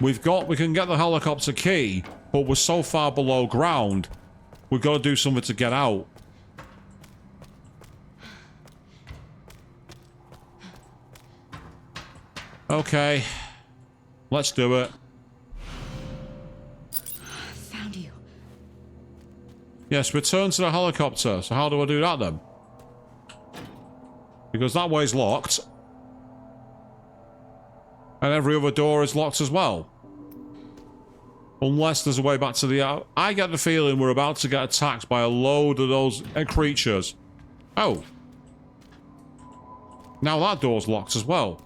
We can get the helicopter key, but we're so far below ground, we've got to do something to get out. Okay. Let's do it. Found you. Yes, return to the helicopter. So how do I do that then? Because that way's locked. And every other door is locked as well. Unless there's a way back to the... I get the feeling we're about to get attacked by a load of those creatures. Oh. Now that door's locked as well.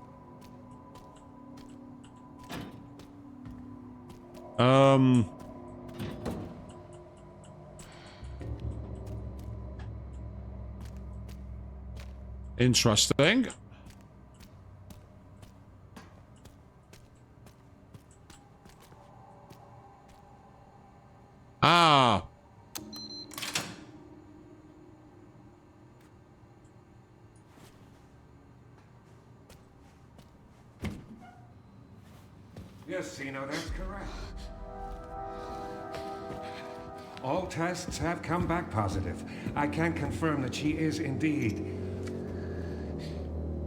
Interesting. Ah. Yes, Sino, that's correct. All tests have come back positive. I can confirm that she is indeed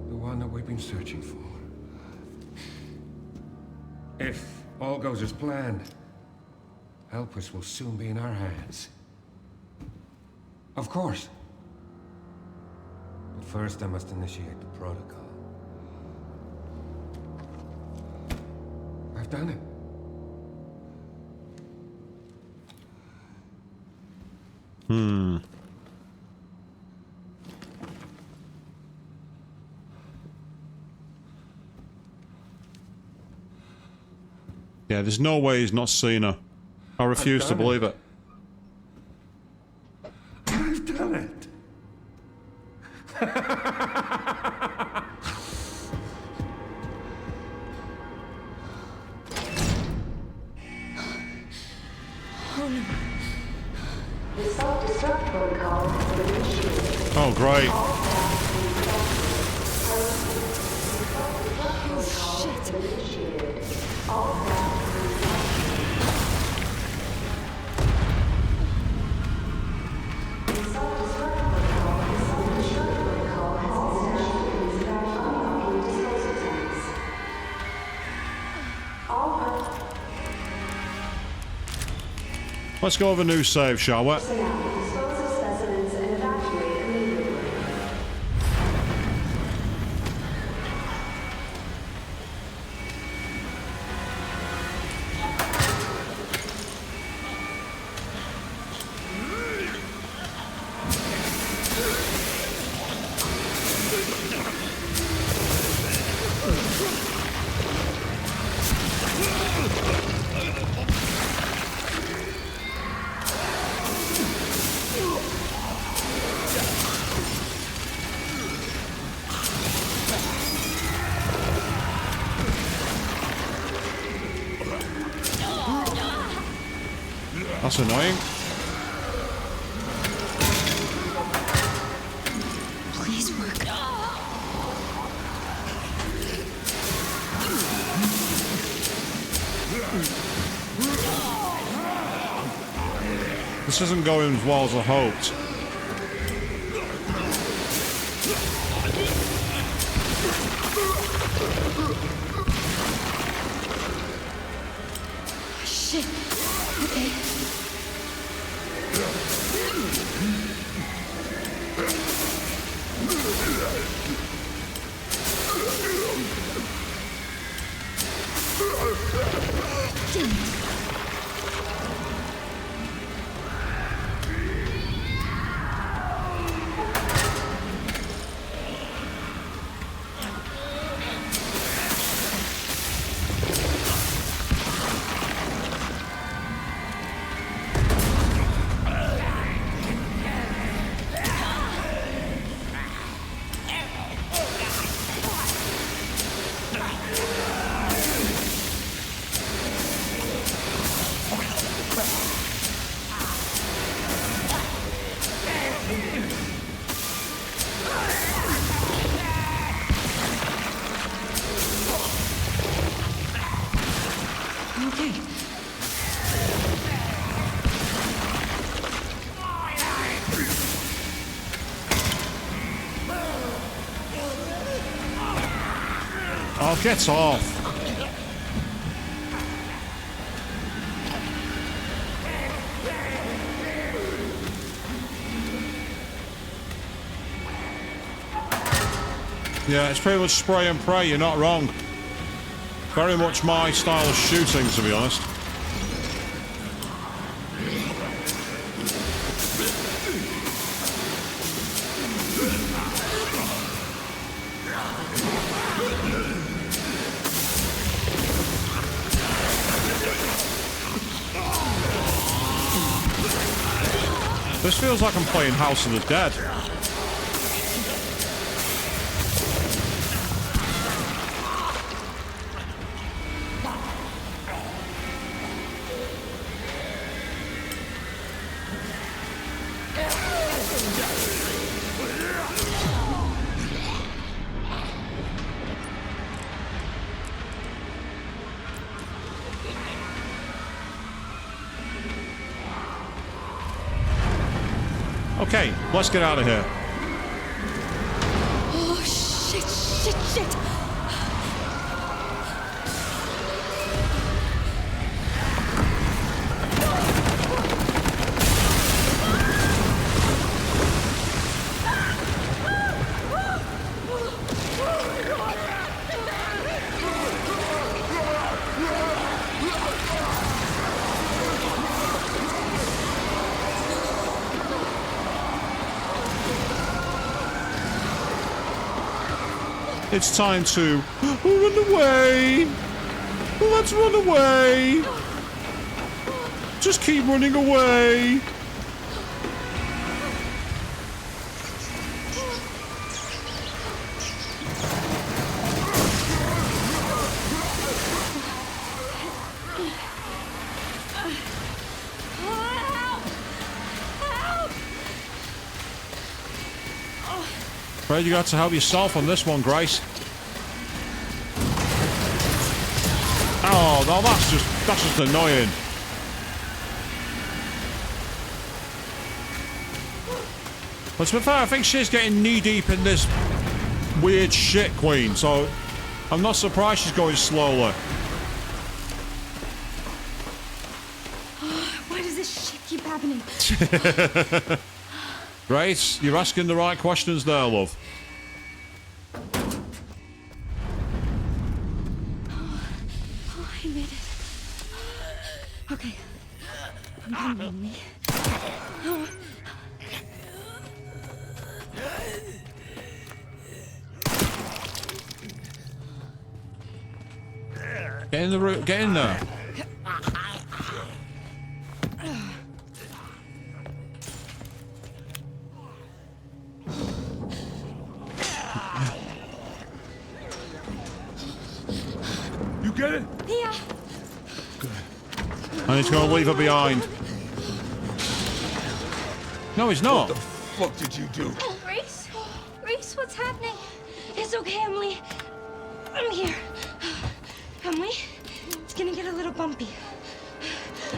the one that we've been searching for. If all goes as planned, Elpis will soon be in our hands. Of course. But first I must initiate the protocol. I've done it. Yeah, there's no way he's not seen her. I refuse to believe it. I've done it. The self-destruct protocol has been initiated. Oh, great. Let's go with a new save, shall we? Dispose of specimens and evacuate immediately. That's annoying. Please work. This isn't going as well as I hoped. Shit. Okay. Damn it. Okay. Oh, get off. Yeah, it's pretty much spray and pray, you're not wrong. Very much my style of shooting, to be honest. This feels like I'm playing House of the Dead. Okay, let's get out of here. Oh, shit. It's time to run away. Let's run away. Just keep running away. Afraid you got to help yourself on this one, Grace. Oh, no, that's just annoying. But to be fair, I think she's getting knee-deep in this weird shit, Queen, so I'm not surprised she's going slowly. Why does this shit keep happening? Grace, you're asking the right questions there, love. Oh, I made it. Okay. I'm coming, me. Oh. Get in the room. Get in there. You get it? Yeah. And he's going to leave her behind. No, he's What not. the fuck did you do? Grace? Grace, what's happening? It's okay, Emily. I'm here. Emily, it's gonna get a little bumpy.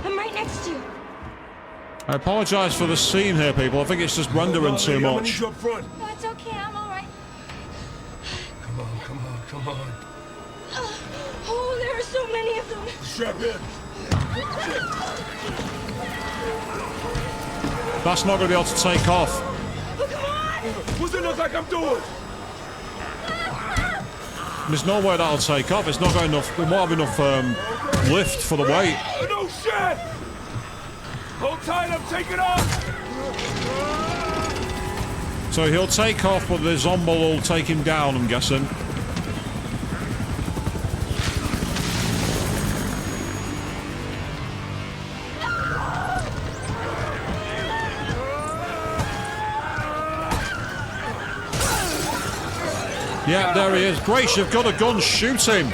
I'm right next to you. I apologise for the scene here, people. I think it's just rendering too I'm gonna need much. you up front. No, it's okay. I'm all right. Come on, come on, come on. Oh, there are so many of them. Strap in. That's not going to be able to take off. Oh, come on! What's it look like I'm doing? There's no way that'll take off. It's not got enough. It won't have enough lift for the weight. No shit! Hold tight, I'm taking off! So he'll take off, but the zombie will take him down, I'm guessing. Yeah, there he is. Grace, you've got a gun. Shoot him.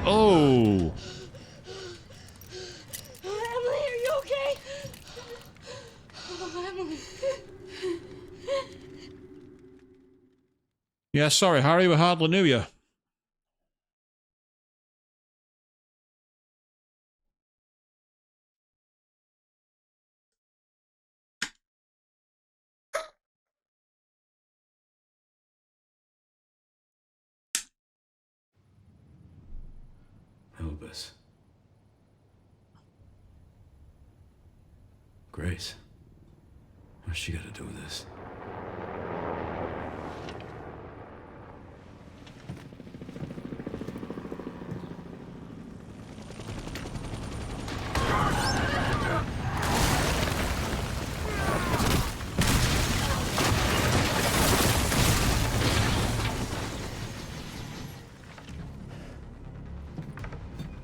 Oh. Emily, are you okay? Oh, Emily. Yeah, sorry, Harry, we hardly knew you. Elvis. Grace. What's she got to do with this?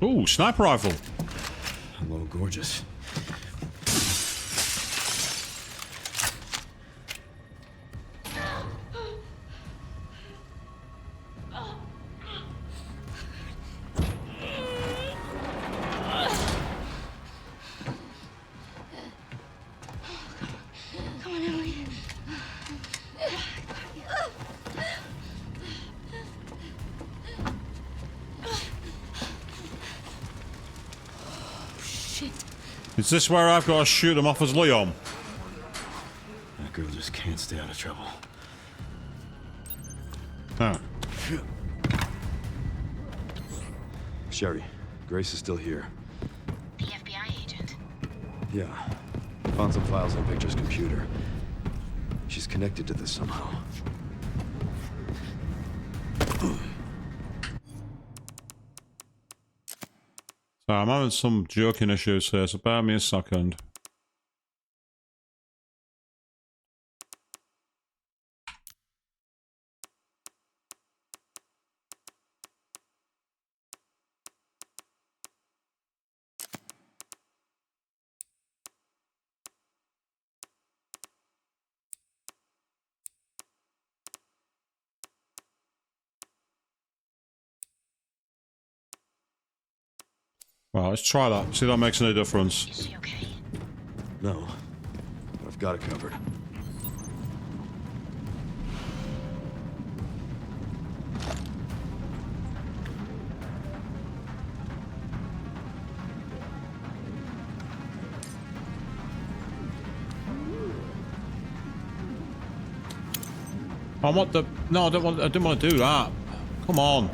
Ooh, sniper rifle. Hello, gorgeous. Come on, Emily. Shit. Is this where I've got to shoot him off as Leon? That girl just can't stay out of trouble. Oh. Sherry, Grace is still here. The FBI agent. Yeah. Found some files on Victor's computer. She's connected to this somehow. So I'm having some joking issues here, so bear me a second. Right, let's try that. See if that makes any difference. Is she okay? No, but I've got it covered. I want the... No, I didn't want to do that. Come on.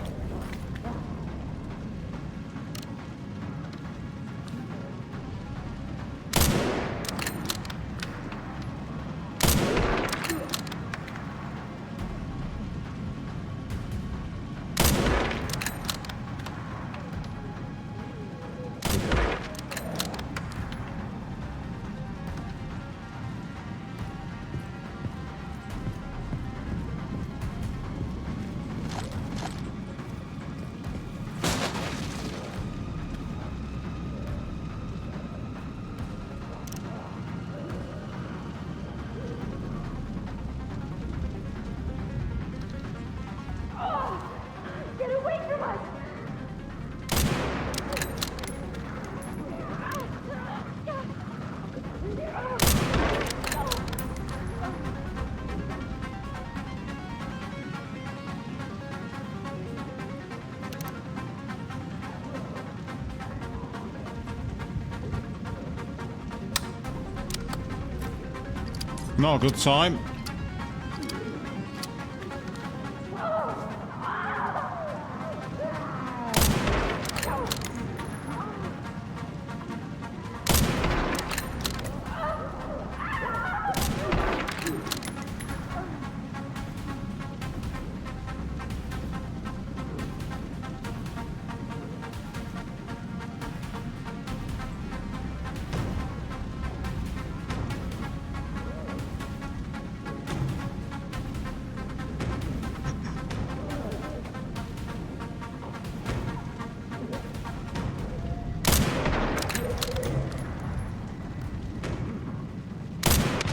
Not a good time.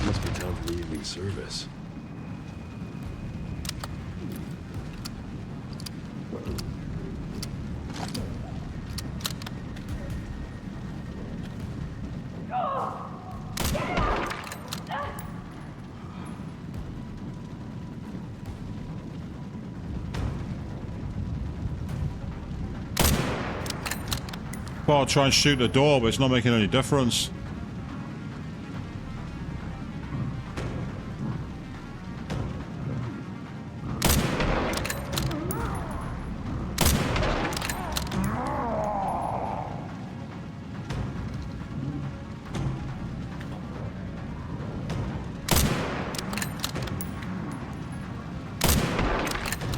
Must be time for the evening service. Well, I'll try and shoot the door, but it's not making any difference.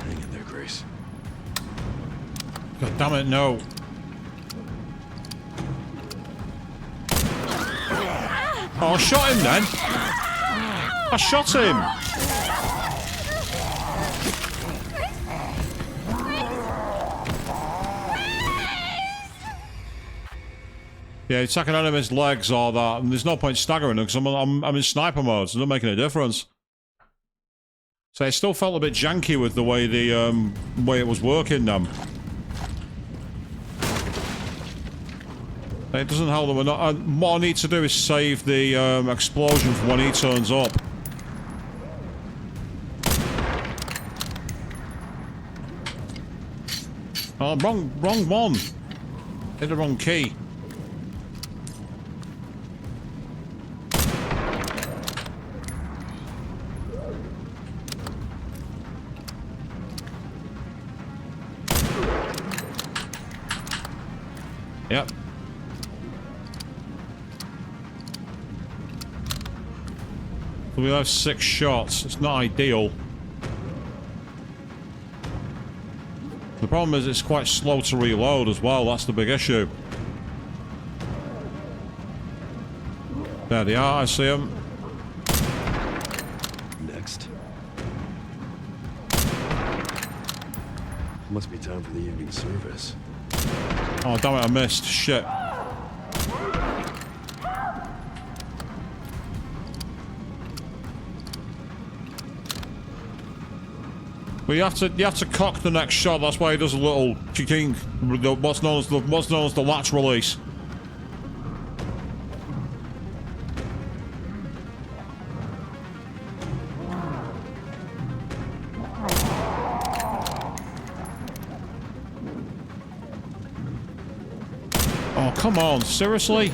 Hang in there, Grace. God damn it, no. Oh, I shot him then. I shot him. Yeah, attacking enemies' legs or that, and there's no point staggering them because I'm in sniper mode, so it doesn't make any difference. So it still felt a bit janky with the way the way it was working then. It doesn't help that we're not. What I need to do is save the explosion for when he turns up. Oh, wrong one. Hit the wrong key. Yep. We have 6 shots. It's not ideal. The problem is it's quite slow to reload as well. That's the big issue. There they are. I see them. Next. Must be time for the evening service. Oh, damn it. I missed. Shit. Well, you have to cock the next shot. That's why he does a little kicking, what's known as the latch release. Oh, come on, seriously?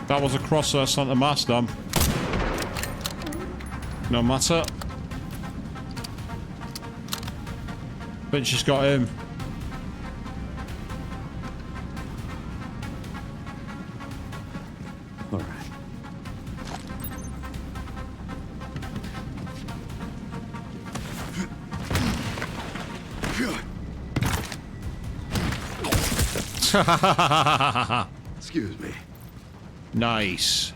That was across Santa Mass, damn. No matter. Finch has got him. All right. Excuse me. Nice.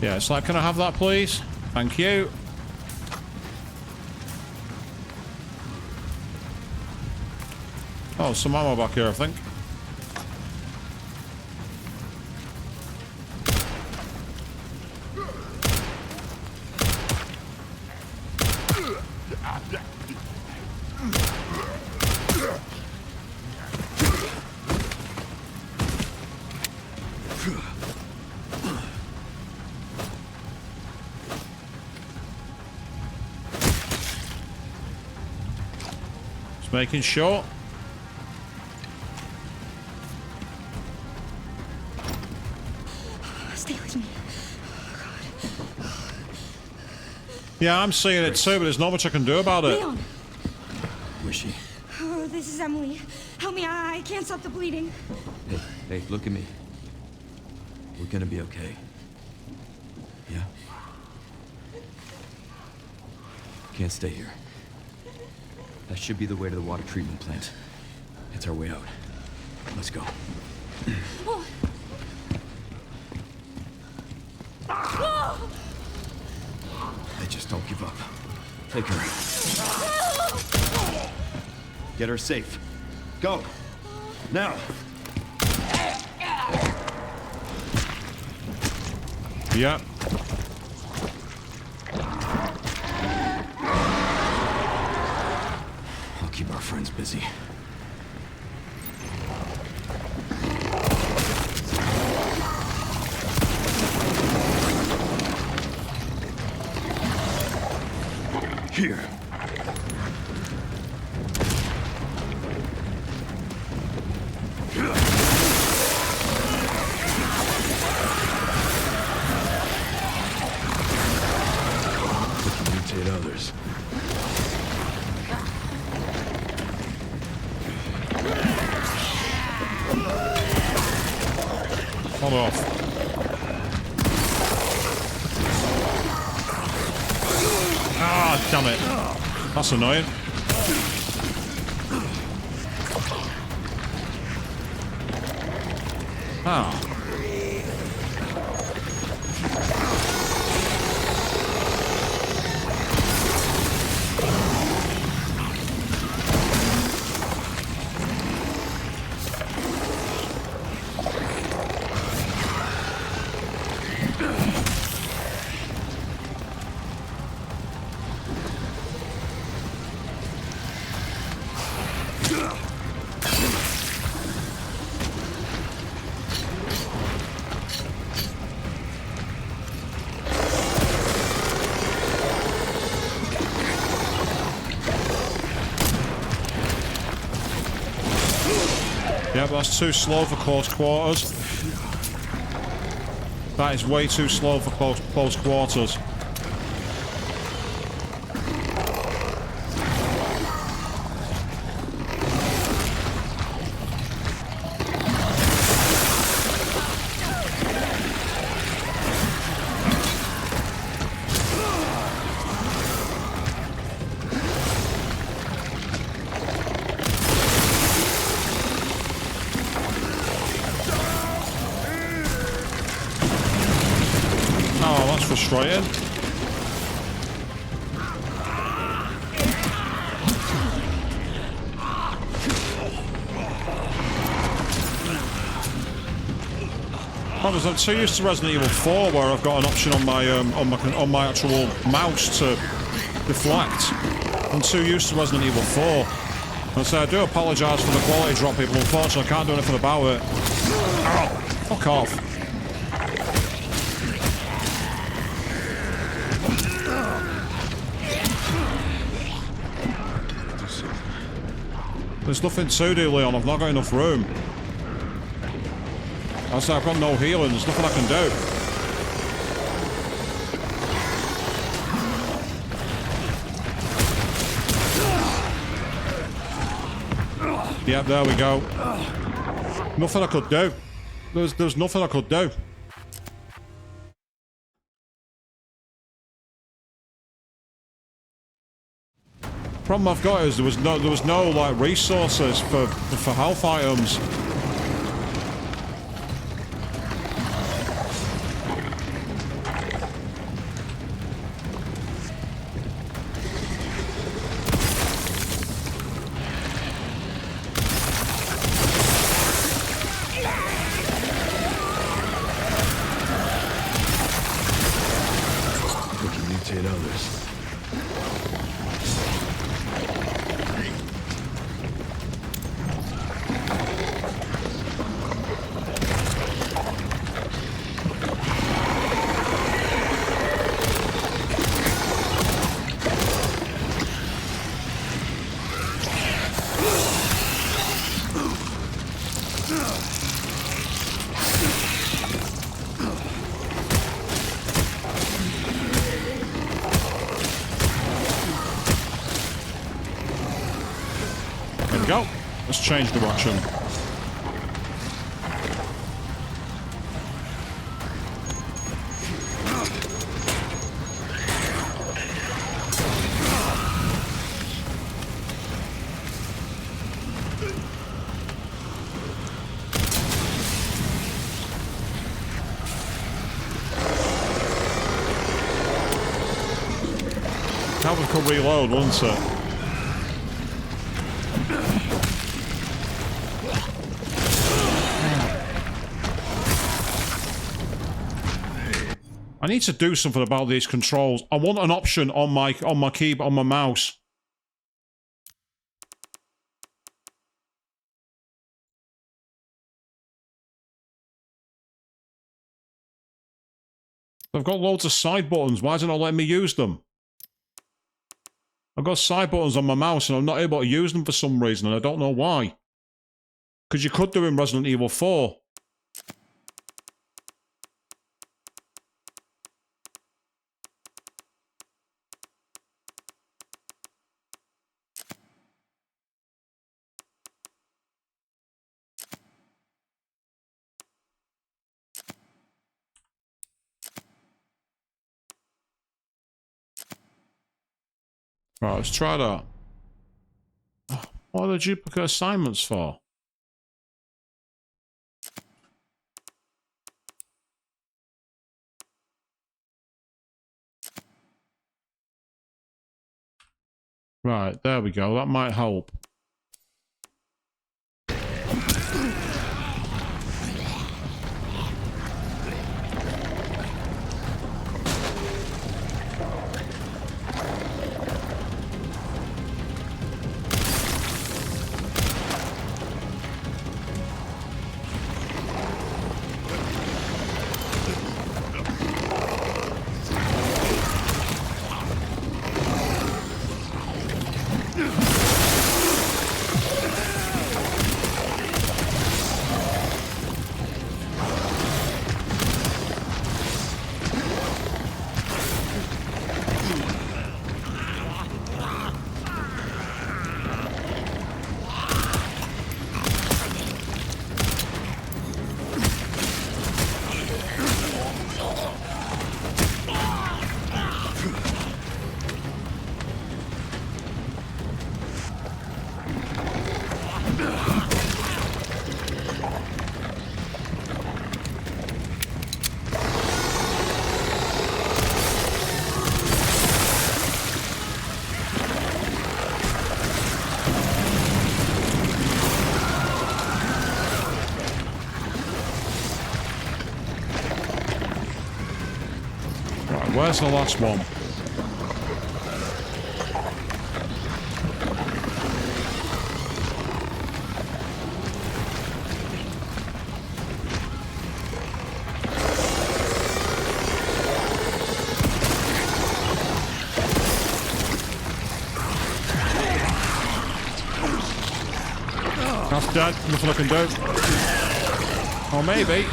Yeah, it's like, can I have that, please? Thank you. Oh, some ammo back here, I think. Just making sure. Stay with me. Yeah, I'm seeing it too, but there's not much I can do about it. Leon! Where's she? Oh, this is Emily. Help me, I can't stop the bleeding. Hey, look at me. We're gonna be okay. Yeah? Can't stay here. That should be the way to the water treatment plant. It's our way out. Let's go. Oh. Oh. Hey, just don't give up. Take her. Get her safe. Go! Now! Yeah. I'll keep our friends busy. Here. Imitate others. Hold off. Ah, damn it. That's annoying. Ah. Yeah, but that's too slow for close quarters. That is way too slow for close quarters. Oh, that's frustrating. I'm so used to Resident Evil 4, where I've got an option on my actual mouse to deflect. I'm too used to Resident Evil 4. And so I do apologise for the quality drop, people. Unfortunately, I can't do anything about it. Oh, fuck off. There's nothing to do, Leon. I've not got enough room. I say I've got no healing. There's nothing I can do. Yep, there we go. Nothing I could do. There's nothing I could do. Problem I've got is there was no like resources for health items. go. Let's change direction. Calvin could reload, wouldn't it? I need to do something about these controls. I want an option on my keyboard, on my mouse. I've got loads of side buttons. Why is it not letting me use them? I've got side buttons on my mouse and I'm not able to use them for some reason, and I don't know why. Because you could do in Resident Evil 4. Right, let's try that. What are the duplicate assignments for? Right, there we go. That might help. Where's the last one? That's dead. Nothing I can do. Or maybe.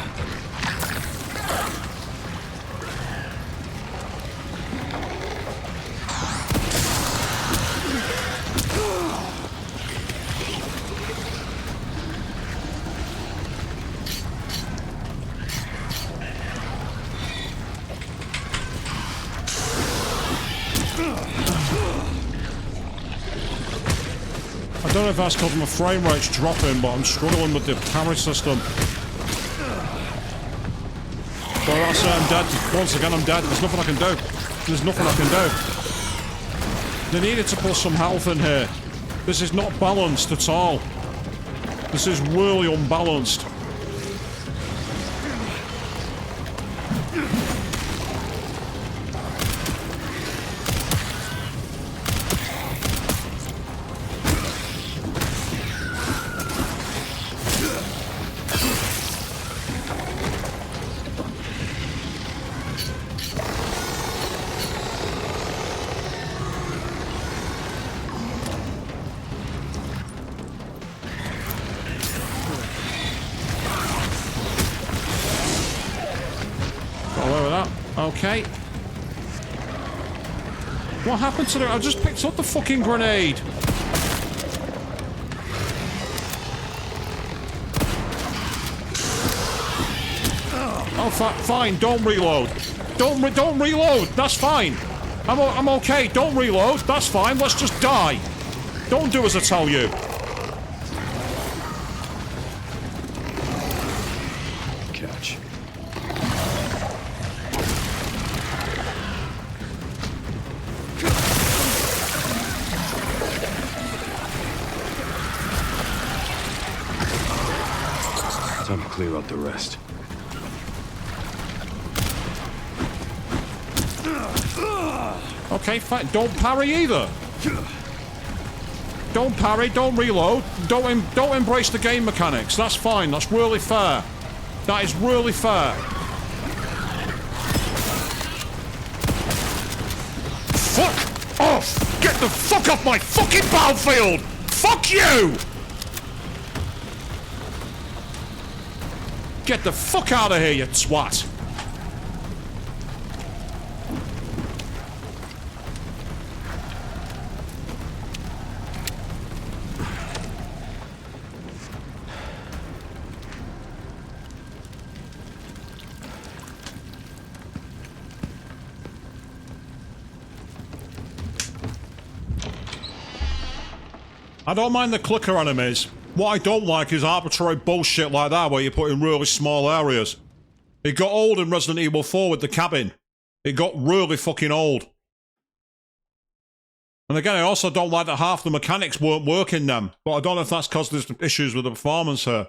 I don't know if that's because my frame rate's dropping, but I'm struggling with the camera system. So that's it, I'm dead. Once again, I'm dead. There's nothing I can do. There's nothing I can do. They needed to put some health in here. This is not balanced at all. This is really unbalanced. Okay. What happened to the... I just picked up the fucking grenade. Oh, fine. Don't reload. Don't reload. That's fine. I'm okay. Don't reload. That's fine. Let's just die. Don't do as I tell you. Catch. Time to clear out the rest. Okay, fine. Don't parry either. Don't parry, don't reload, don't embrace the game mechanics. That's fine, that's really fair. That is really fair. Fuck off! Get the fuck off my fucking battlefield! Fuck you! Get the fuck out of here, you twat! I don't mind the clicker enemies. What I don't like is arbitrary bullshit like that where you put in really small areas. It got old in Resident Evil 4 with the cabin. It got really fucking old. And again, I also don't like that half the mechanics weren't working them. But I don't know if that's because there's issues with the performance here.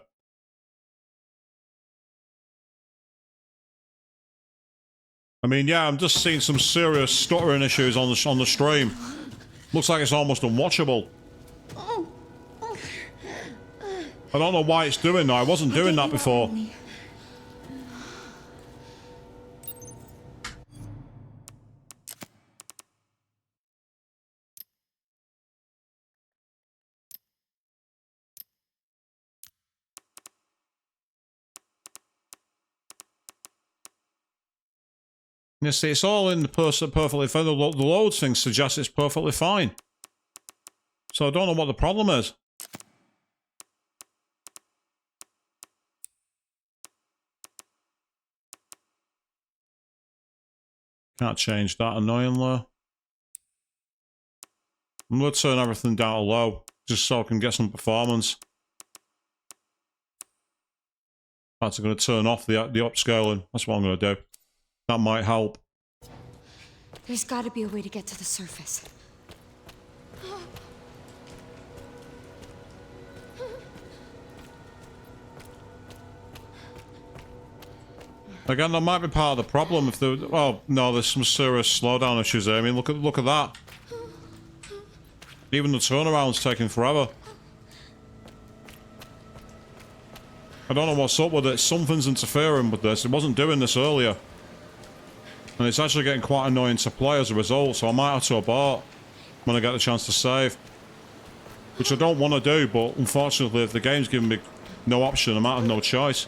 I mean, yeah, I'm just seeing some serious stuttering issues on the stream. Looks like it's almost unwatchable. I don't know why it's doing that. I wasn't doing that before. You see, it's all in the perfectly fine. The loads thing suggests it's perfectly fine. So I don't know what the problem is. Can't change that, annoyingly. I'm going to turn everything down to low, just so I can get some performance. In fact, I'm going to turn off the upscaling. That's what I'm going to do. That might help. There's got to be a way to get to the surface. Again, that might be part of the problem if there... Oh, no, there's some serious slowdown issues there. I mean, look at that. Even the turnaround's taking forever. I don't know what's up with it. Something's interfering with this. It wasn't doing this earlier. And it's actually getting quite annoying to play as a result, so I might have to abort when I get the chance to save. Which I don't want to do, but unfortunately, if the game's giving me no option, I might have no choice.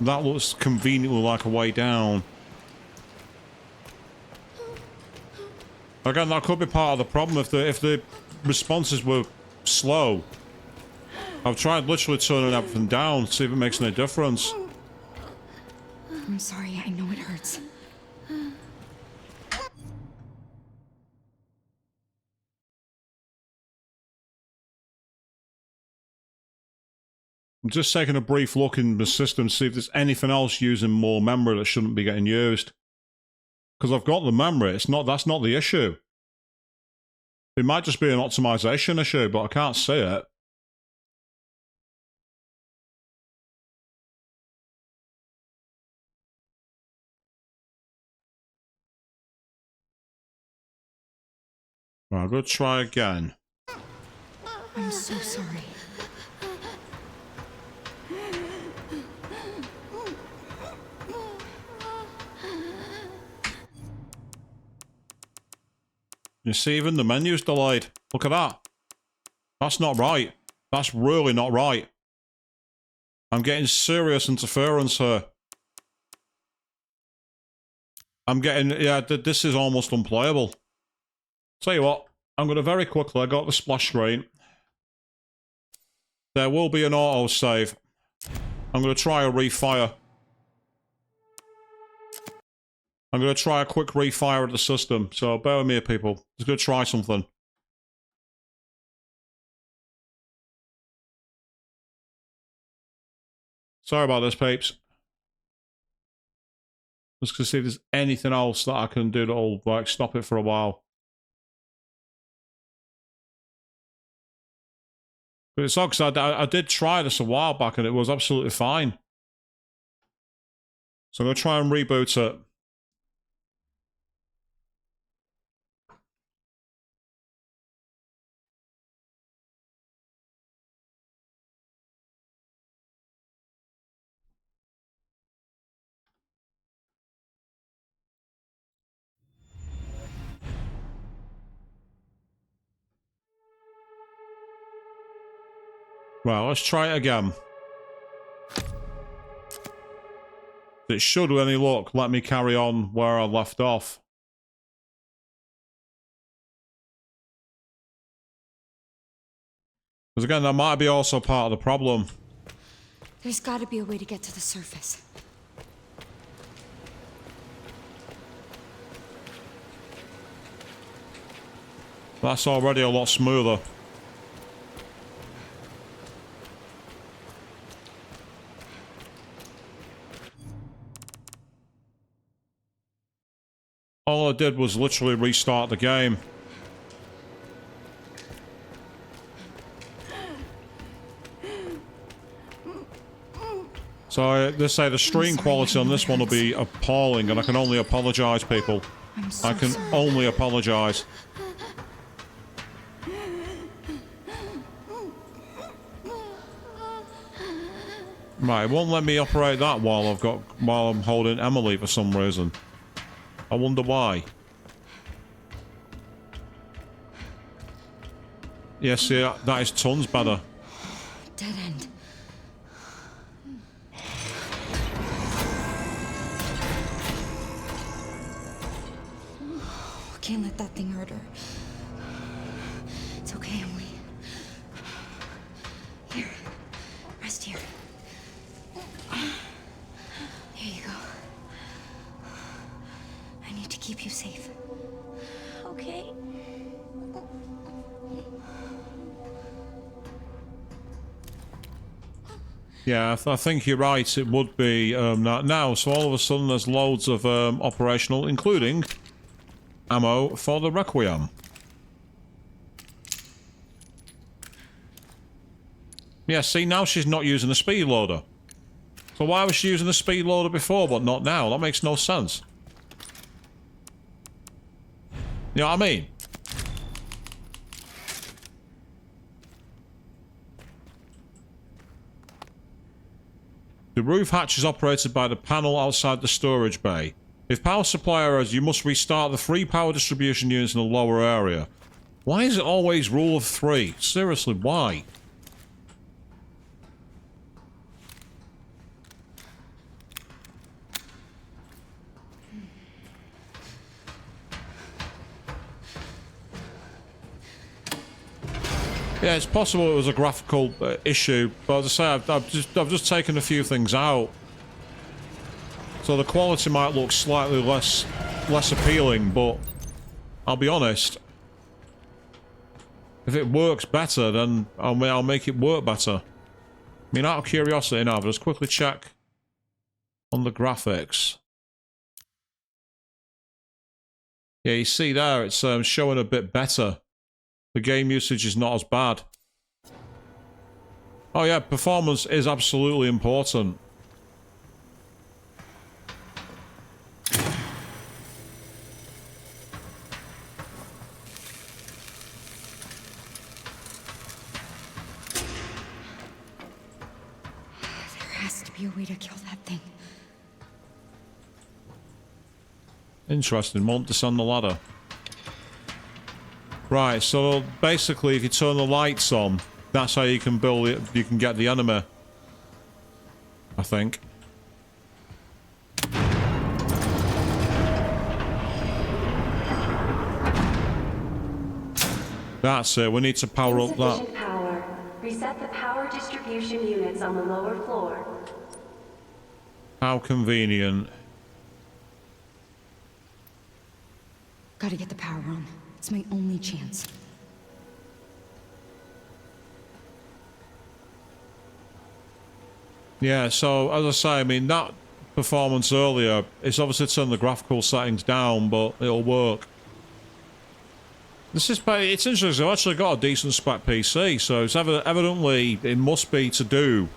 That looks conveniently like a way down. Again, that could be part of the problem if the responses were slow. I've tried literally turning everything down to see if it makes any difference. I'm sorry, I know it hurts. I'm just taking a brief look in the system to see if there's anything else using more memory that shouldn't be getting used. Because I've got the memory, that's not the issue. It might just be an optimization issue, but I can't see it. Right, I'm going to try again. I'm so sorry. You see, even the menu's delayed. Look at that. That's not right. That's really not right. I'm getting serious interference here. I'm getting... Yeah, this is almost unplayable. Tell you what, I'm going to very quickly... I got the splash screen. There will be an autosave. I'm going to try a refire. I'm going to try a quick refire of the system. So bear with me, people. Just going to try something. Sorry about this, peeps. Just to see if there's anything else that I can do that'll like stop it for a while. But it's odd because I did try this a while back and it was absolutely fine. So I'm going to try and reboot it. Well, let's try it again. It should, with any luck, let me carry on where I left off. Because again, that might be also part of the problem. There's got to be a way to get to the surface. That's already a lot smoother. All I did was literally restart the game. So they say the stream quality on this one will be appalling, and I can only apologise, people. I can only apologise. Right, it won't let me operate that while I'm holding Emily for some reason. I wonder why. Yeah, see, that is tons better. Dead end. Can't let that thing hurt her. It's okay, Emily. Here, rest here. There you go. I need to keep you safe. Okay. Yeah, I think you're right. It would be now. So all of a sudden, there's loads of operational, including ammo for the Requiem. Yeah, see, now she's not using the speed loader. So why was she using the speed loader before, but not now? That makes no sense. You know what I mean? The roof hatch is operated by the panel outside the storage bay. If power supply errors, you must restart the 3 power distribution units in the lower area. Why is it always rule of 3? Seriously, why? Yeah, it's possible it was a graphical issue, but as I say, I've just taken a few things out. So the quality might look slightly less appealing, but I'll be honest. If it works better, then I'll make it work better. I mean, out of curiosity now, but let's quickly check on the graphics. Yeah, you see there, it's showing a bit better. The game usage is not as bad. Oh yeah, performance is absolutely important. There has to be a way to kill that thing. Interesting, won't descend the ladder. Right, so basically if you turn the lights on, that's how you can build it, you can get the enemy. I think. That's it, we need to power up that. Insufficient power. Reset the power distribution units on the lower floor. How convenient. Gotta get the power on. It's my only chance. Yeah, so as I say, I mean, that performance earlier, it's obviously turned the graphical settings down, but it'll work. This is, it's interesting, I've actually got a decent spec PC, so it's evidently, it must be to do,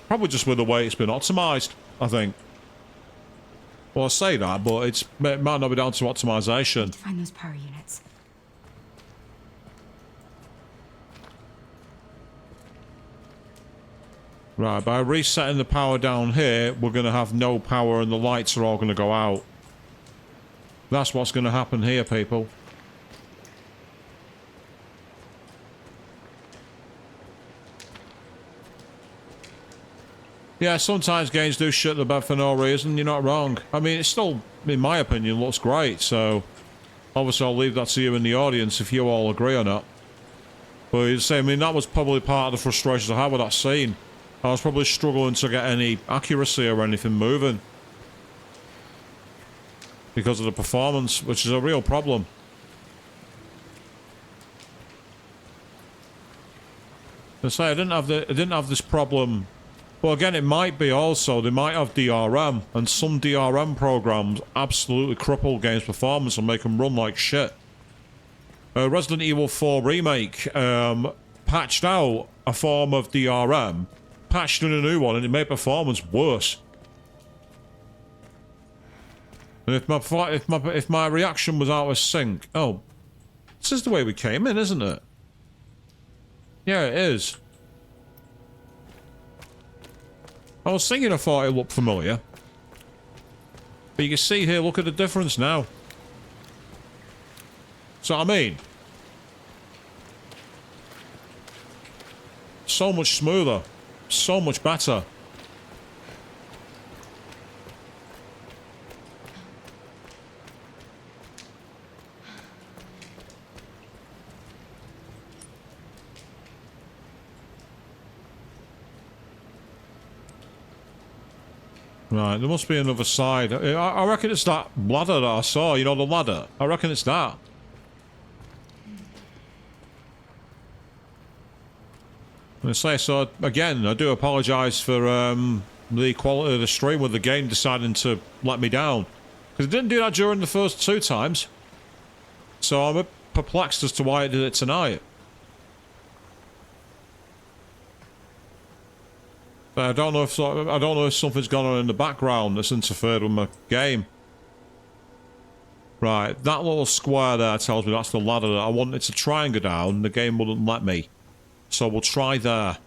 probably just with the way it's been optimised, I think. Well, I say that, but it might not be down to optimisation. To find those power units. Right, by resetting the power down here, we're going to have no power and the lights are all going to go out. That's what's going to happen here, people. Yeah, sometimes games do shit the bed for no reason, you're not wrong. I mean, it still, in my opinion, looks great, so... Obviously, I'll leave that to you in the audience if you all agree or not. But you say, I mean, that was probably part of the frustrations I had with that scene. I was probably struggling to get any accuracy or anything moving. Because of the performance, which is a real problem. I say, I didn't have this problem. Well, again, it might be also, they might have DRM, and some DRM programs absolutely cripple games' performance and make them run like shit. Resident Evil 4 Remake patched out a form of DRM, patched in a new one, and it made performance worse. And if my reaction was out of sync, oh, this is the way we came in, isn't it? Yeah, it is. I was thinking I thought it looked familiar. But you can see here, look at the difference now. So I mean, so much smoother, so much better. Right, there must be another side. I reckon it's that ladder that I saw, you know, the ladder. I reckon it's that. I say, so again, I do apologise for the quality of the stream with the game deciding to let me down. Because it didn't do that during the first 2 times. So I'm a bit perplexed as to why it did it tonight. But I don't know if something's gone on in the background that's interfered with my game. Right, that little square there tells me that's the ladder that I wanted to try and go down. The game wouldn't let me. So we'll try there.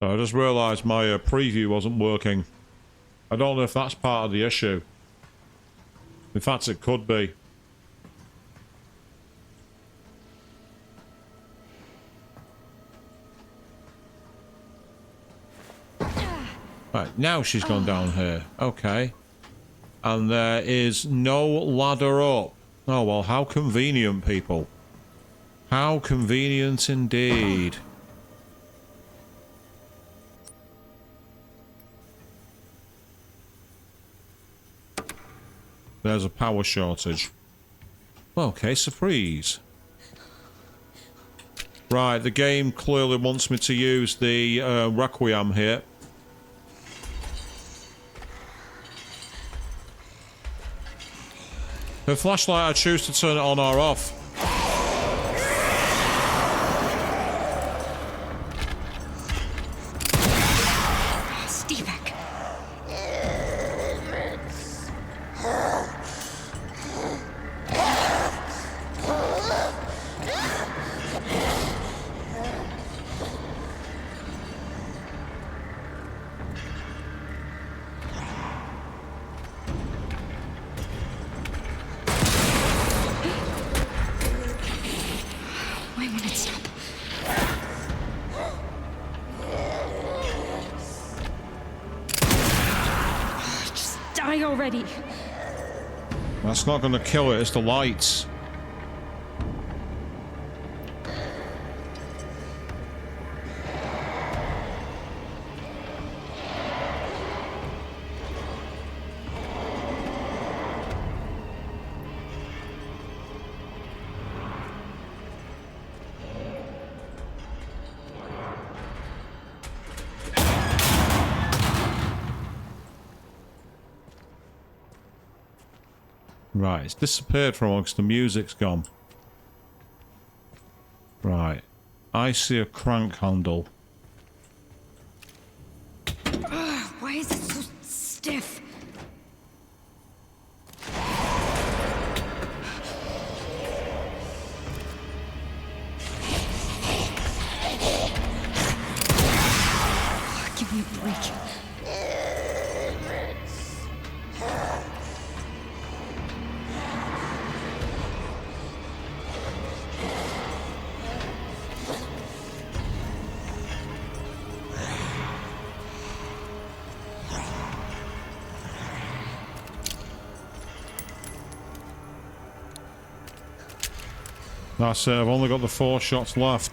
So I just realised my preview wasn't working. I don't know if that's part of the issue. In fact, it could be. Right, now she's gone down here. Okay. And there is no ladder up. Oh, well, how convenient, people. How convenient indeed. There's a power shortage. Okay, surprise. Right, the game clearly wants me to use the Requiem here. The flashlight, I choose to turn it on or off. die already. That's not gonna kill it, it's the lights. Right, it's disappeared from amongst the music's gone. Right. I see a crank handle. Why is it so stiff? Give me a break. That's it, I've only got the 4 shots left.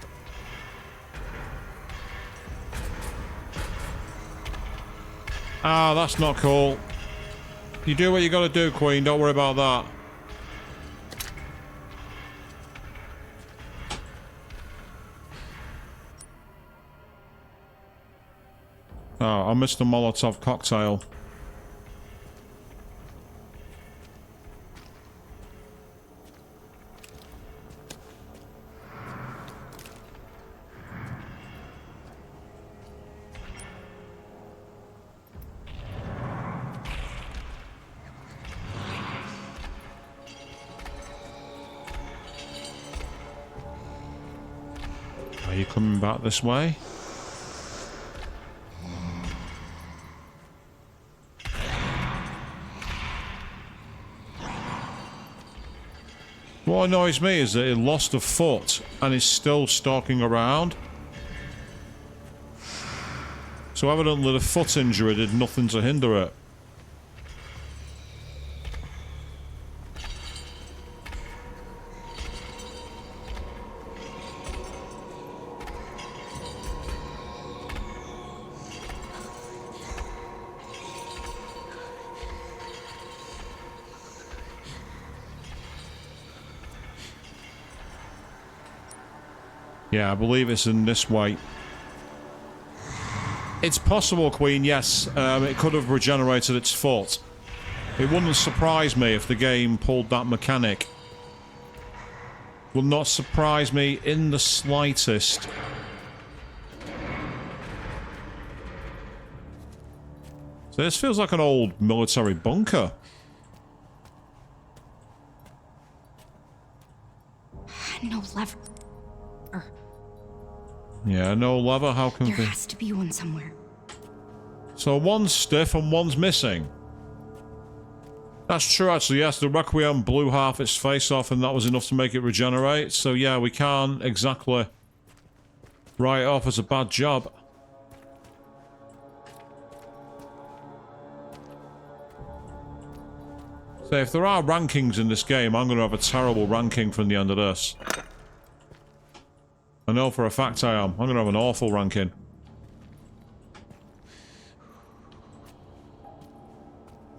Ah, that's not cool. You do what you gotta do, Queen, don't worry about that. Oh, I missed the Molotov cocktail. Are you coming back this way? What annoys me is that it lost a foot and is still stalking around. So evidently the foot injury did nothing to hinder it. Yeah, I believe it's in this way. It's possible, Queen, yes. It could have regenerated its foot. It wouldn't surprise me if the game pulled that mechanic. Will not surprise me in the slightest. So this feels like an old military bunker. No lever. Yeah, no lever, how can There has to be one somewhere. So one's stiff and one's missing. That's true, actually, yes. The Requiem blew half its face off and that was enough to make it regenerate. So yeah, we can't exactly write it off as a bad job. So if there are rankings in this game, I'm going to have a terrible ranking from the end of this. I know for a fact I am. I'm going to have an awful ranking.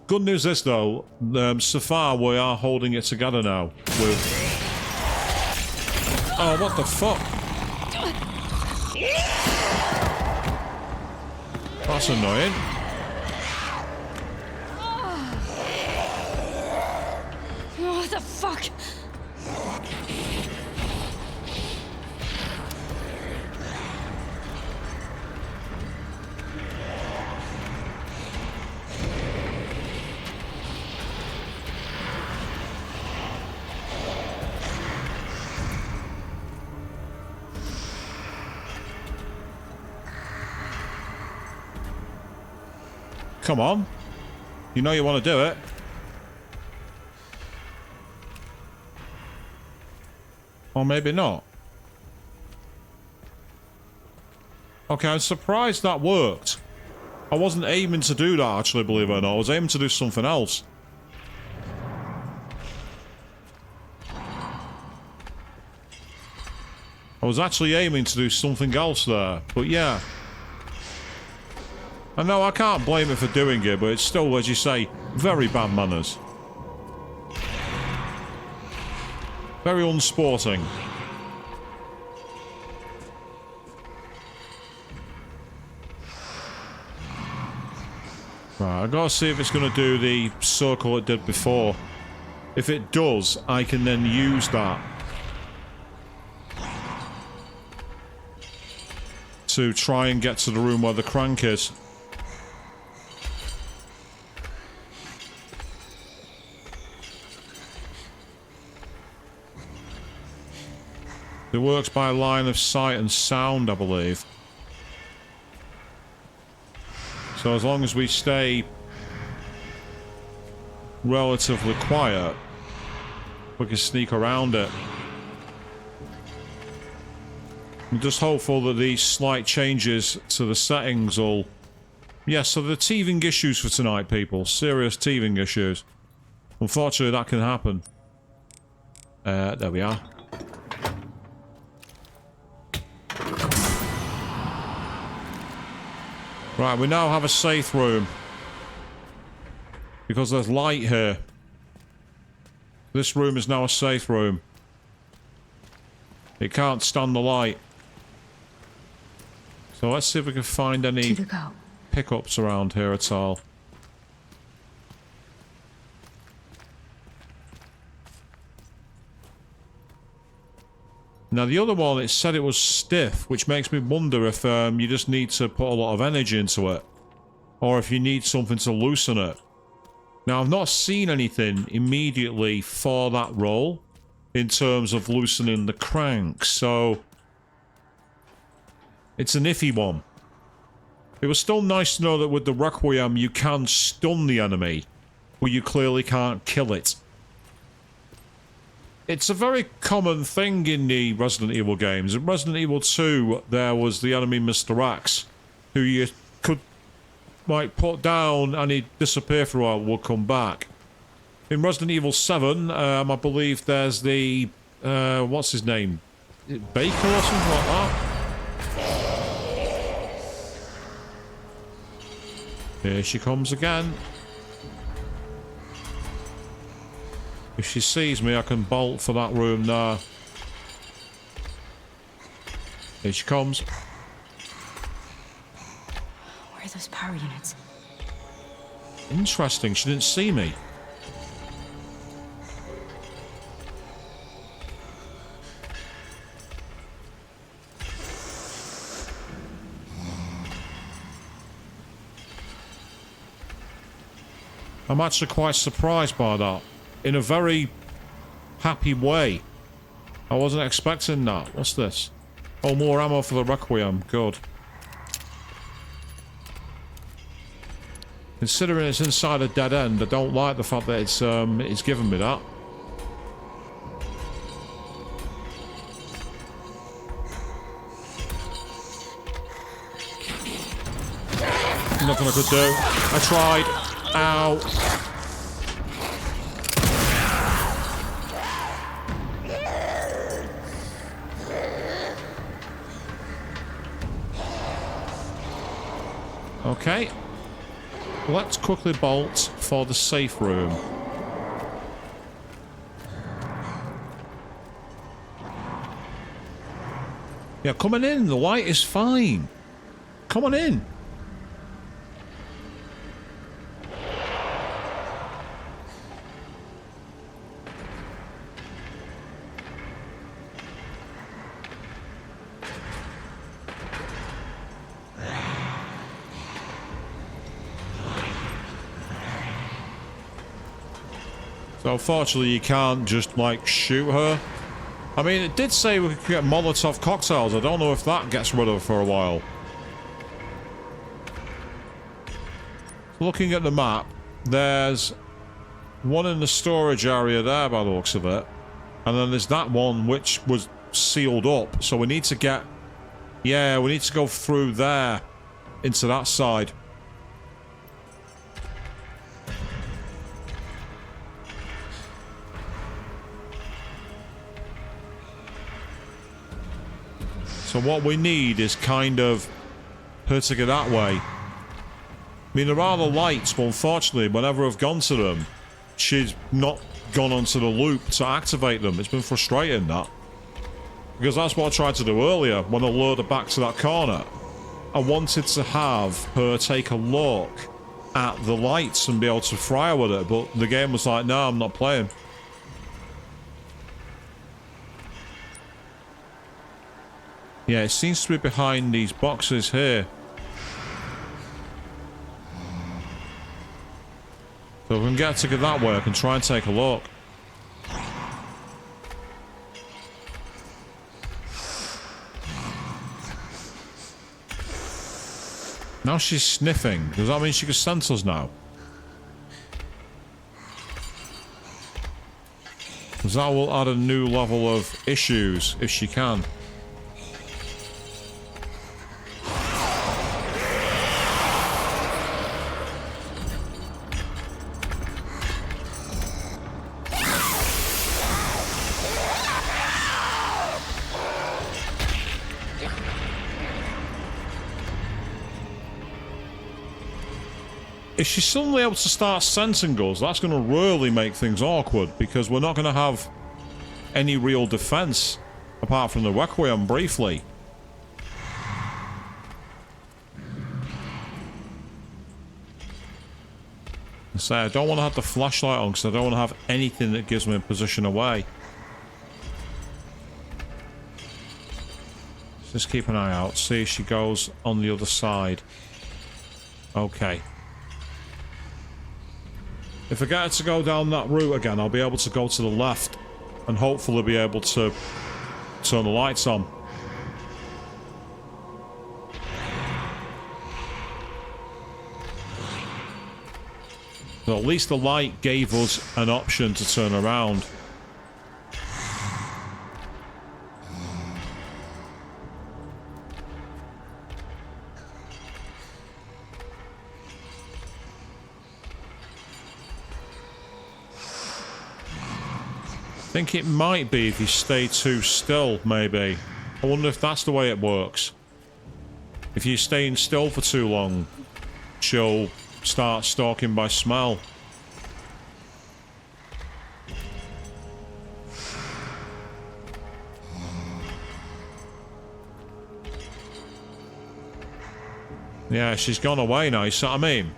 Good news is, though, so far we are holding it together now. With... Oh, what the fuck? That's annoying. What the fuck? Come on. You know you want to do it. Or maybe not. Okay, I'm surprised that worked. I wasn't aiming to do that, actually, believe it or not. I was aiming to do something else. I was actually aiming to do something else there, but yeah. I know I can't blame it for doing it, but it's still, as you say, very bad manners. Very unsporting. Right, I gotta see if it's gonna do the circle it did before. If it does, I can then use that to try and get to the room where the crank is. It works by line of sight and sound, I believe. So as long as we stay relatively quiet, we can sneak around it. I'm just hopeful that these slight changes to the settings will... Yeah, so the teething issues for tonight, people. Serious teething issues. Unfortunately, that can happen. There we are. Right, we now have a safe room. Because there's light here. This room is now a safe room. It can't stand the light. So let's see if we can find any pickups around here at all. Now the other one, it said it was stiff, which makes me wonder if you just need to put a lot of energy into it. Or if you need something to loosen it. Now I've not seen anything immediately for that role in terms of loosening the crank, so it's an iffy one. It was still nice to know that with the Requiem you can stun the enemy, but you clearly can't kill it. It's a very common thing in the Resident Evil games. In Resident Evil 2, there was the enemy Mr. X, who you could, like, put down and he'd disappear for a while, would come back. In Resident Evil 7, I believe there's the, what's his name? Baker or something like that? Here she comes again. If she sees me, I can bolt for that room there. Here she comes. Where are those power units? Interesting, she didn't see me. I'm actually quite surprised by that. In a very happy way. I wasn't expecting that. What's this? Oh, more ammo for the Requiem. Good. Considering it's inside a dead end, I don't like the fact that it's given me that. Nothing I could do. I tried. Ow. Okay. Let's quickly bolt for the safe room. Yeah, coming in. The light is fine. Come on in. So unfortunately you can't just like shoot her. I mean, it did say we could get Molotov cocktails. I don't know if that gets rid of her for a while. Looking at the map, there's one in the storage area there by the looks of it. And then there's that one which was sealed up. So we need to get... Yeah, we need to go through there into that side. So what we need is kind of her to go that way. I mean, there are the lights, but unfortunately, whenever I've gone to them, she's not gone onto the loop to activate them. It's been frustrating, that. Because that's what I tried to do earlier when I lured her back to that corner. I wanted to have her take a look at the lights and be able to fry her with it, but the game was like, no, I'm not playing. Yeah, it seems to be behind these boxes here. So if we can get to get that way, I can try and take a look. Now she's sniffing. Does that mean she can sense us now? Because that will add a new level of issues if she can. If she's suddenly able to start sensing us, that's going to really make things awkward, because we're not going to have any real defense apart from the Requiem briefly. So I don't want to have the flashlight on because I don't want to have anything that gives me a position away. Just keep an eye out, see if she goes on the other side. Okay. If I get her to go down that route again, I'll be able to go to the left and hopefully be able to turn the lights on. So at least the light gave us an option to turn around. I think it might be if you stay too still, maybe. I wonder if that's the way it works. If you're staying still for too long, she'll start stalking by smell. Yeah, she's gone away now, you see what I mean?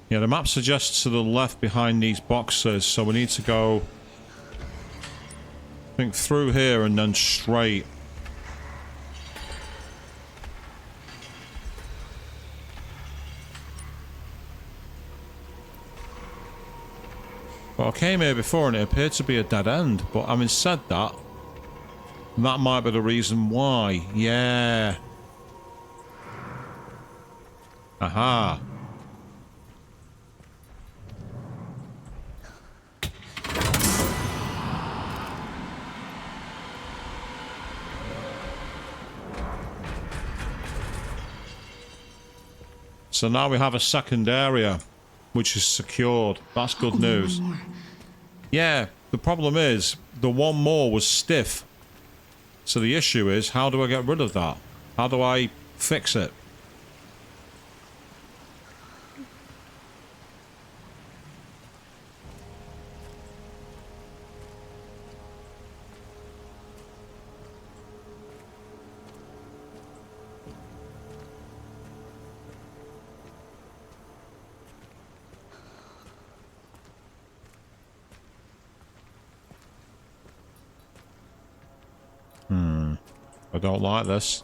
Yeah, the map suggests to the left behind these boxes, so we need to go, I think, through here and then straight. Well, I came here before and it appeared to be a dead end, but having said that, that might be the reason why. Yeah. Aha. So now we have a second area, which is secured. That's good news. Yeah, the problem is, the one more was stiff. So the issue is, how do I get rid of that? How do I fix it? I don't like this.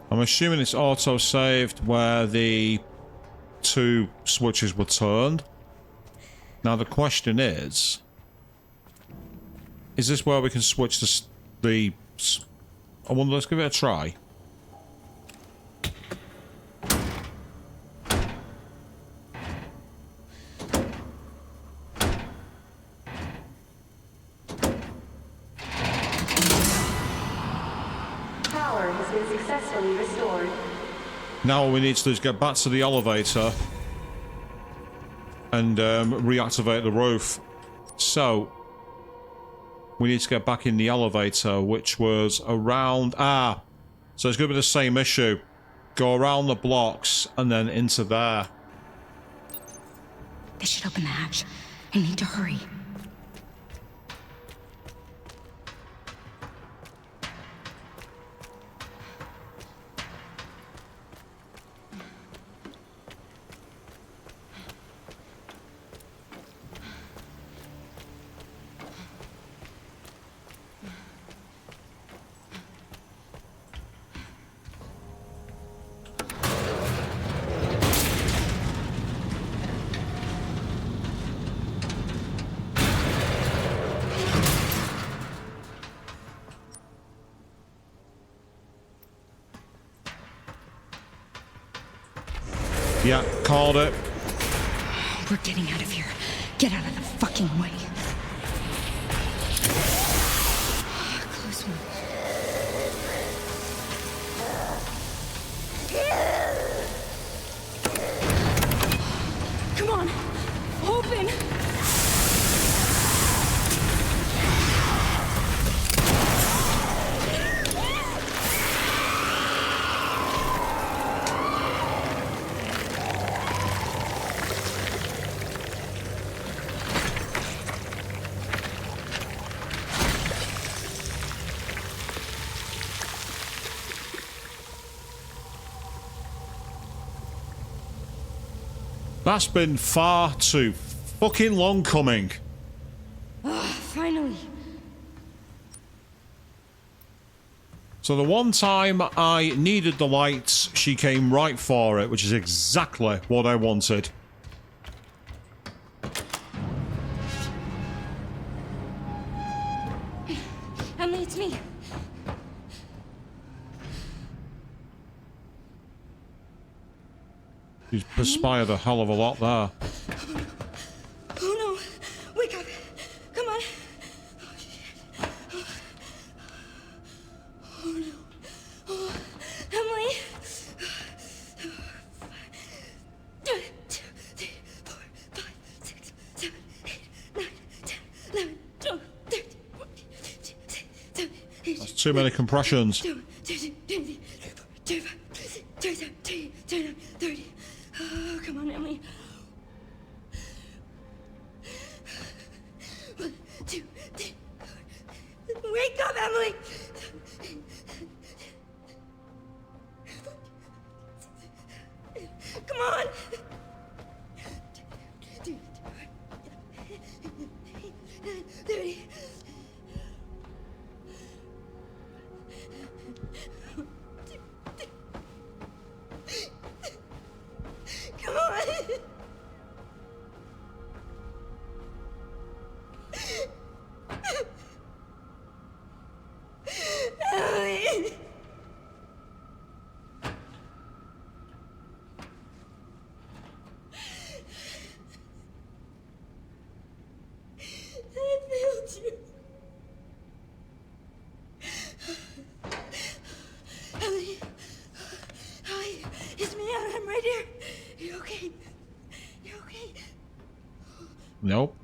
I'm assuming it's auto-saved where the two switches were turned. Now the question is this where we can switch the I wonder, let's give it a try. been successfully restored. Now all we need to do is get back to the elevator and reactivate the roof. So we need to get back in the elevator, which was around... so it's going to be the same issue. Go around the blocks and then into there. They should open the hatch. I need to hurry. Yeah, called it. We're getting out of here. Get out of the fucking way. Close one. Come on. Open. That's been far too fucking long coming. Finally. So the one time I needed the lights, she came right for it, which is exactly what I wanted. Emily, it's me. She's perspired a hell of a lot there. Oh no. Wake up. Come on. Oh, shit. Oh no. Oh, Emily. 1, 2, 3, 4, 5, 6, 7, 8, 9, 10, 11, 12, 13, 14, 15, 16, 17, 18, That's too many compressions. 22, 25, 27, 29, 30. Oh, come on, Emily. 1, 2, 3, 4. Wake up, Emily! Come on! 30. Come on! Emily! I failed you. Emily! Hi, it's me. I'm right here. You okay? You okay? Nope.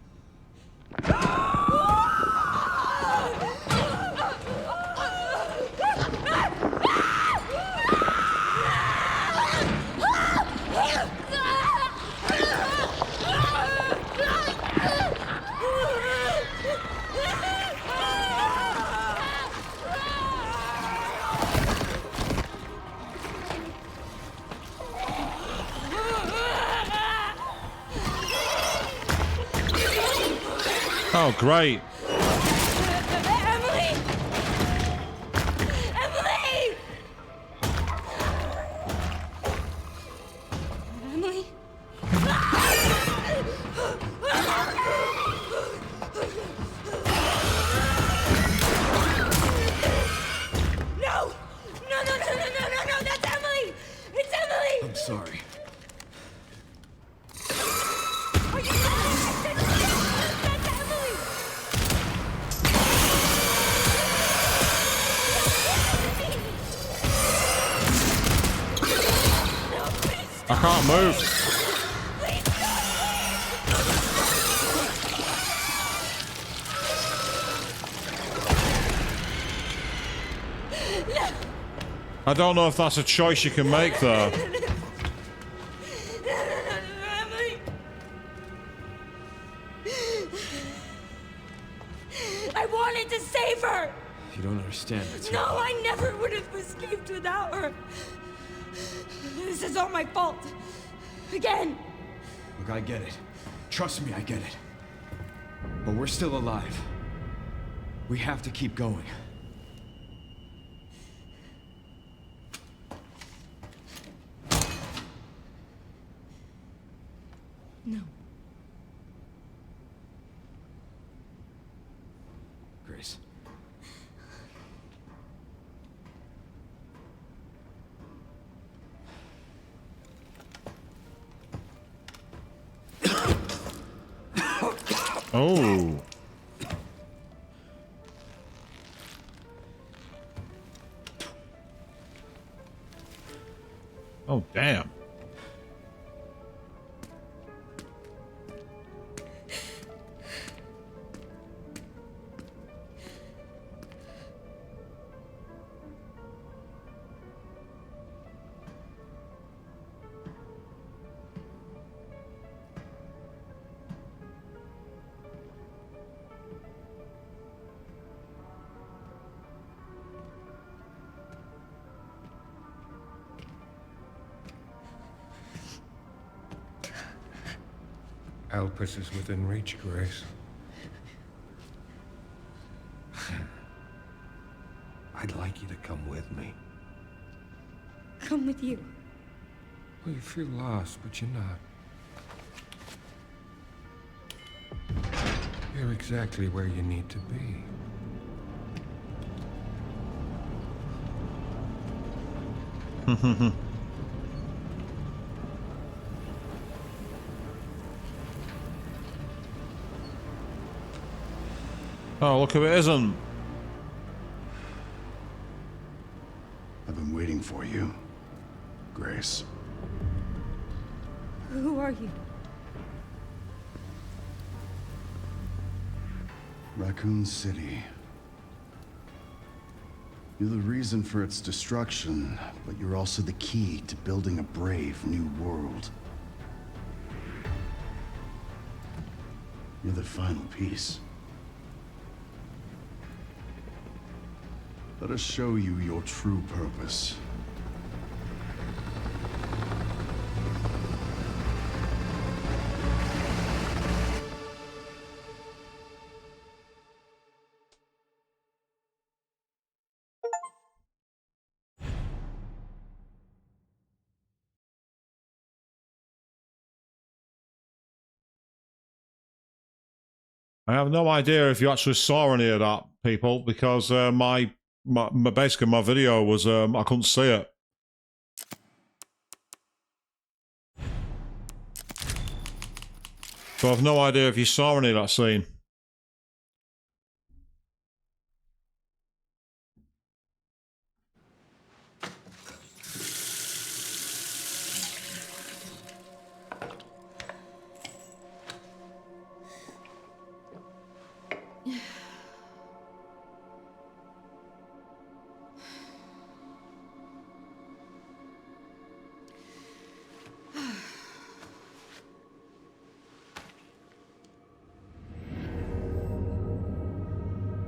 Oh, great. Emily! Emily! Emily? No! No, that's Emily! It's Emily! I'm sorry. Are you serious? That's Emily! I can't move. I don't know if that's a choice you can make there. Emily. I wanted to save her. You don't understand. It's No, I never would have escaped without her. This is all my fault. Again. Look, I get it. Trust me, I get it. But we're still alive. We have to keep going. No. Grace. Oh. Oh, damn. Elpis is within reach, Grace. I'd like you to come with me. Come with you. Well, you feel lost, but you're not. You're exactly where you need to be. Oh, look who it isn't. I've been waiting for you, Grace. Who are you? Raccoon City. You're the reason for its destruction, but you're also the key to building a brave new world. You're the final piece. Let us show you your true purpose. I have no idea if you actually saw any of that, people, because my basically my video was I couldn't see it. So I've no idea if you saw any of that scene.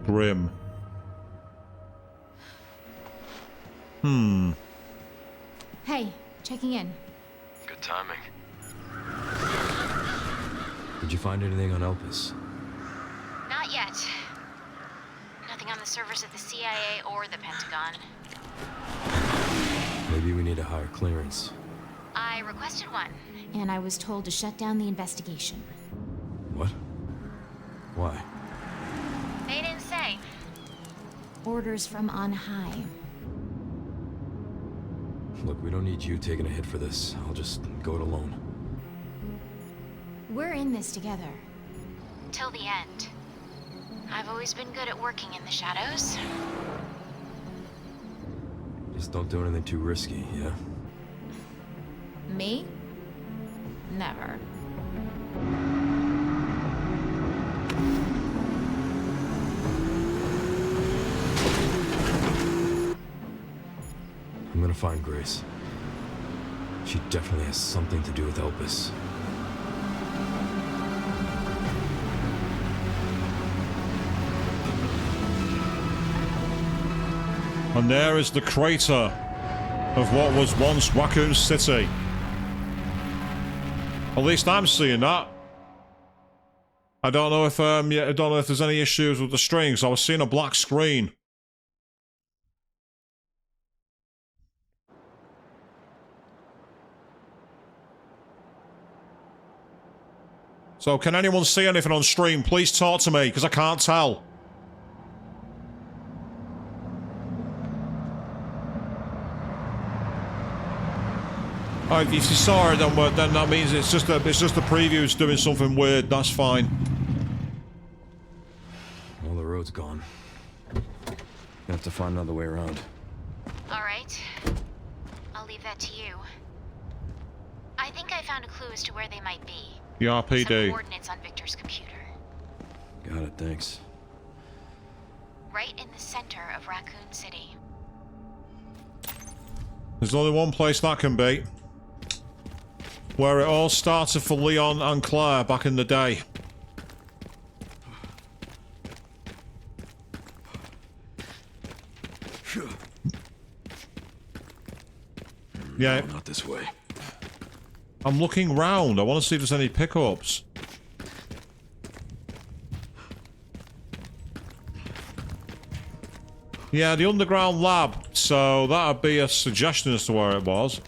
Grim. Hey, checking in. Good timing. Did you find anything on Elpis? Not yet. Nothing on the servers of the CIA or the Pentagon. Maybe we need a higher clearance. I requested one, and I was told to shut down the investigation. What? Why? They didn't say. Orders from on high. Look, we don't need you taking a hit for this. I'll just go it alone. We're in this together. Till the end. I've always been good at working in the shadows. Just don't do anything too risky, yeah? Me? Never. I'm gonna find Grace. She definitely has something to do with Elpis. And there is the crater of what was once Raccoon City. At least I'm seeing that. I don't know if I don't know if there's any issues with the strings. I was seeing a black screen. So can anyone see anything on stream? Please talk to me, because I can't tell. Alright, if you saw it, then that means it's just the preview's doing something weird. That's fine. Well, the road's gone. Gonna have to find another way around. All right. I'll leave that to you. I think I found a clue as to where they might be. The RPD. Some coordinates on Victor's computer. Got it, thanks. Right in the center of Raccoon City. There's only one place that can be. Where it all started for Leon and Claire back in the day. Yeah. No, not this way. I'm looking round. I want to see if there's any pickups. Yeah, the underground lab. So that'd be a suggestion as to where it was.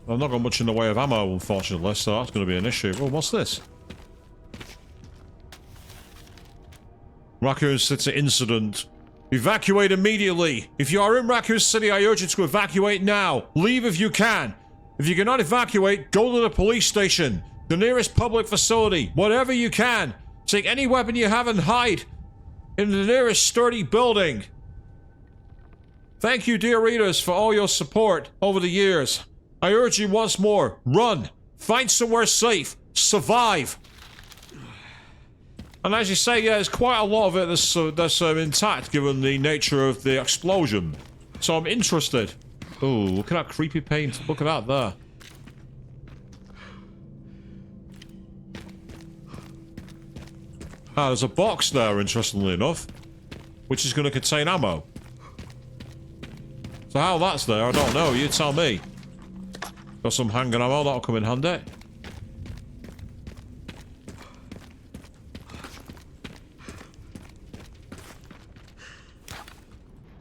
I've not got much in the way of ammo, unfortunately, so that's going to be an issue. Oh, what's this? Raccoon City incident. Evacuate immediately. If you are in Raccoon City, I urge you to evacuate now. Leave if you can. If you cannot evacuate, go to the police station, the nearest public facility, whatever you can. Take any weapon you have and hide in the nearest sturdy building. Thank you, dear readers, for all your support over the years. I urge you once more, run, find somewhere safe, survive. And as you say, yeah, there's quite a lot of it that's intact given the nature of the explosion. So I'm interested. Oh, look at that creepy paint. Look at that there. Ah, there's a box there, interestingly enough, which is going to contain ammo. So how that's there, I don't know. You tell me. Got some handgun ammo, that'll come in handy.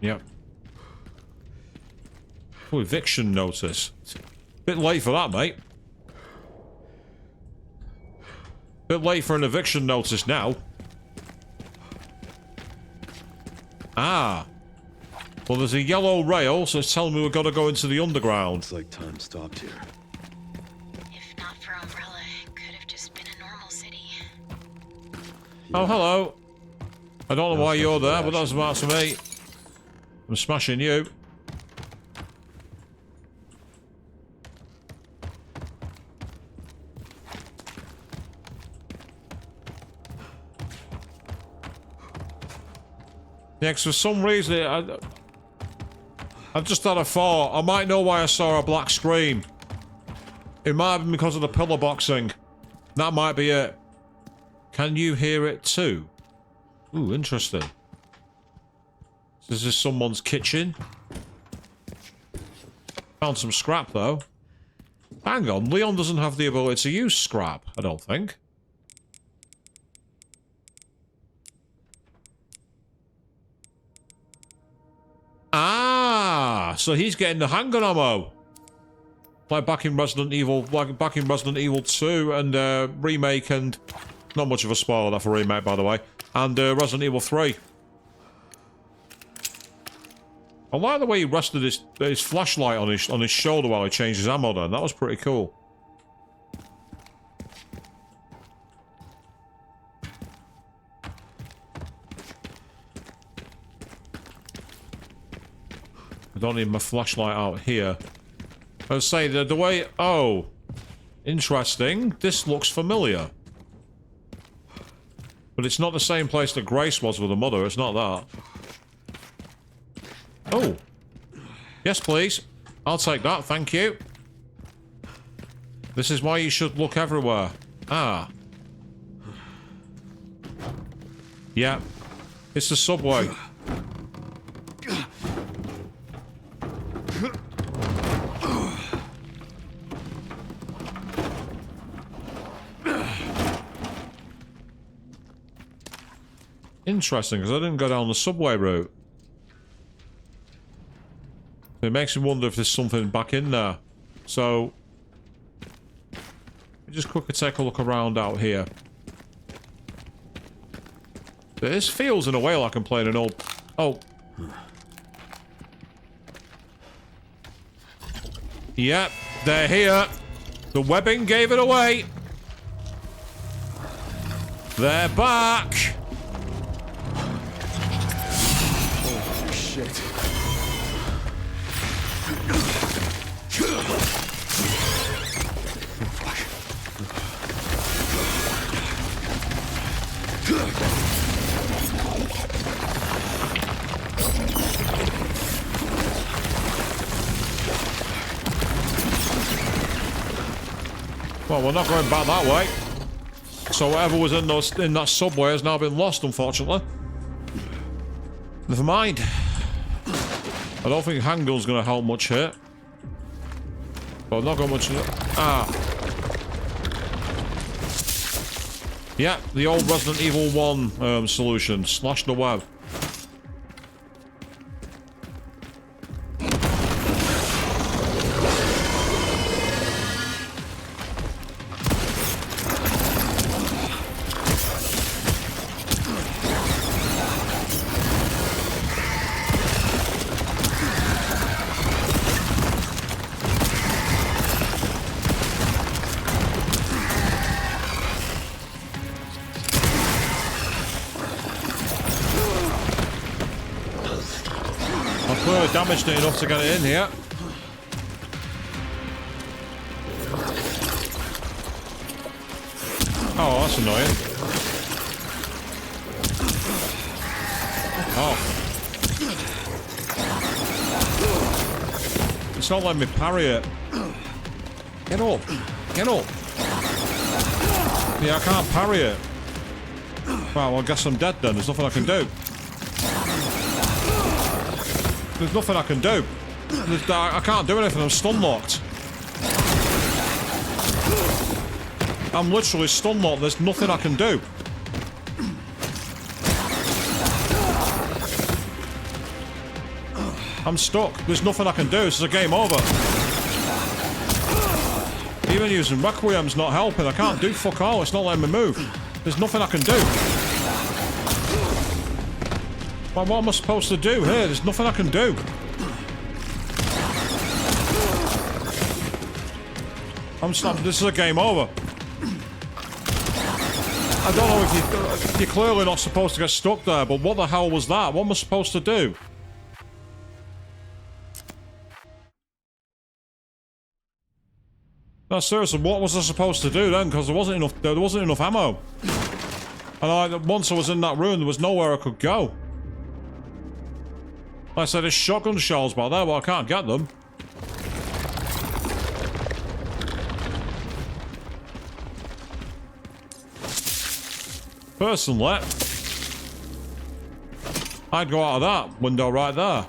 Yep. Oh, eviction notice. Bit late for that, mate. Bit late for an eviction notice now. Ah. Well, there's a yellow rail, so it's telling me we've got to go into the underground. It's like time stopped here. If not for Umbrella, it could have just been a normal city. Yeah. Oh, hello. I don't know why you're there, but that's about to me. I'm smashing you. Yeah, 'cause for some reason, I just had a thought. I might know why I saw a black screen. It might have been because of the pillar boxing. That might be it. Can you hear it too? Ooh, interesting. This is someone's kitchen. Found some scrap, though. Hang on, Leon doesn't have the ability to use scrap, I don't think. Ah, so he's getting the handgun ammo. Like back in Resident Evil, 2 and remake, and not much of a spoiler that for remake, by the way, and Resident Evil 3. I like the way he rested his flashlight on his shoulder while he changed his ammo. Then that was pretty cool. I don't need my flashlight out here. I was saying the way. Oh, Interesting. This looks familiar. But it's not the same place that Grace was with her mother. It's not that. Oh. Yes, please. I'll take that. Thank you. This is why you should look everywhere. Ah. Yeah. It's the subway. Interesting, because I didn't go down the subway route. It makes me wonder if there's something back in there. So, just quickly take a look around out here. This feels in a way like I'm playing an old... Oh. Yep, they're here. The webbing gave it away. They're back. Oh, shit. Well, we're not going back that way. So whatever was in that subway has now been lost, unfortunately. Never mind. I don't think handgun's going to help much here. But not got much... Ah. Yeah, the old Resident Evil 1 solution. Slash the web. Damaged it enough to get it in here. Oh, that's annoying. Oh. It's not letting me parry it. Get up. Get up. Yeah, I can't parry it. Well, I guess I'm dead then. There's nothing I can do. There's nothing I can do. I can't do anything. I'm stun locked. I'm literally stun locked. There's nothing I can do. I'm stuck. There's nothing I can do. This is a game over. Even using Requiem's not helping. I can't do fuck all. It's not letting me move. There's nothing I can do. Well, what am I supposed to do here? There's nothing I can do. I'm stopped. This is a game over. I don't know if you're clearly not supposed to get stuck there, but what the hell was that? What am I supposed to do? No, seriously, what was I supposed to do then? Because there wasn't enough ammo. And once I was in that room, there was nowhere I could go. Like I said, there's shotgun shells back there, but I can't get them. Personally, I'd go out of that window right there.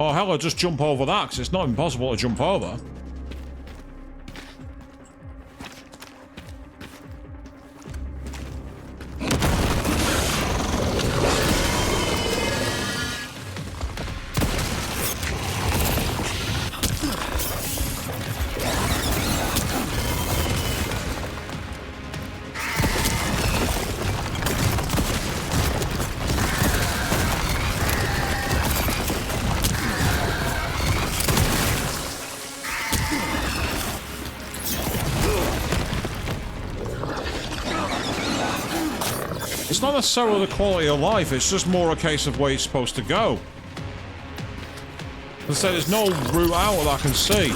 Or hell, I'd just jump over that, because it's not impossible to jump over. It's not necessarily the quality of life, it's just more a case of where you're supposed to go. As I said, there's no route out that I can see.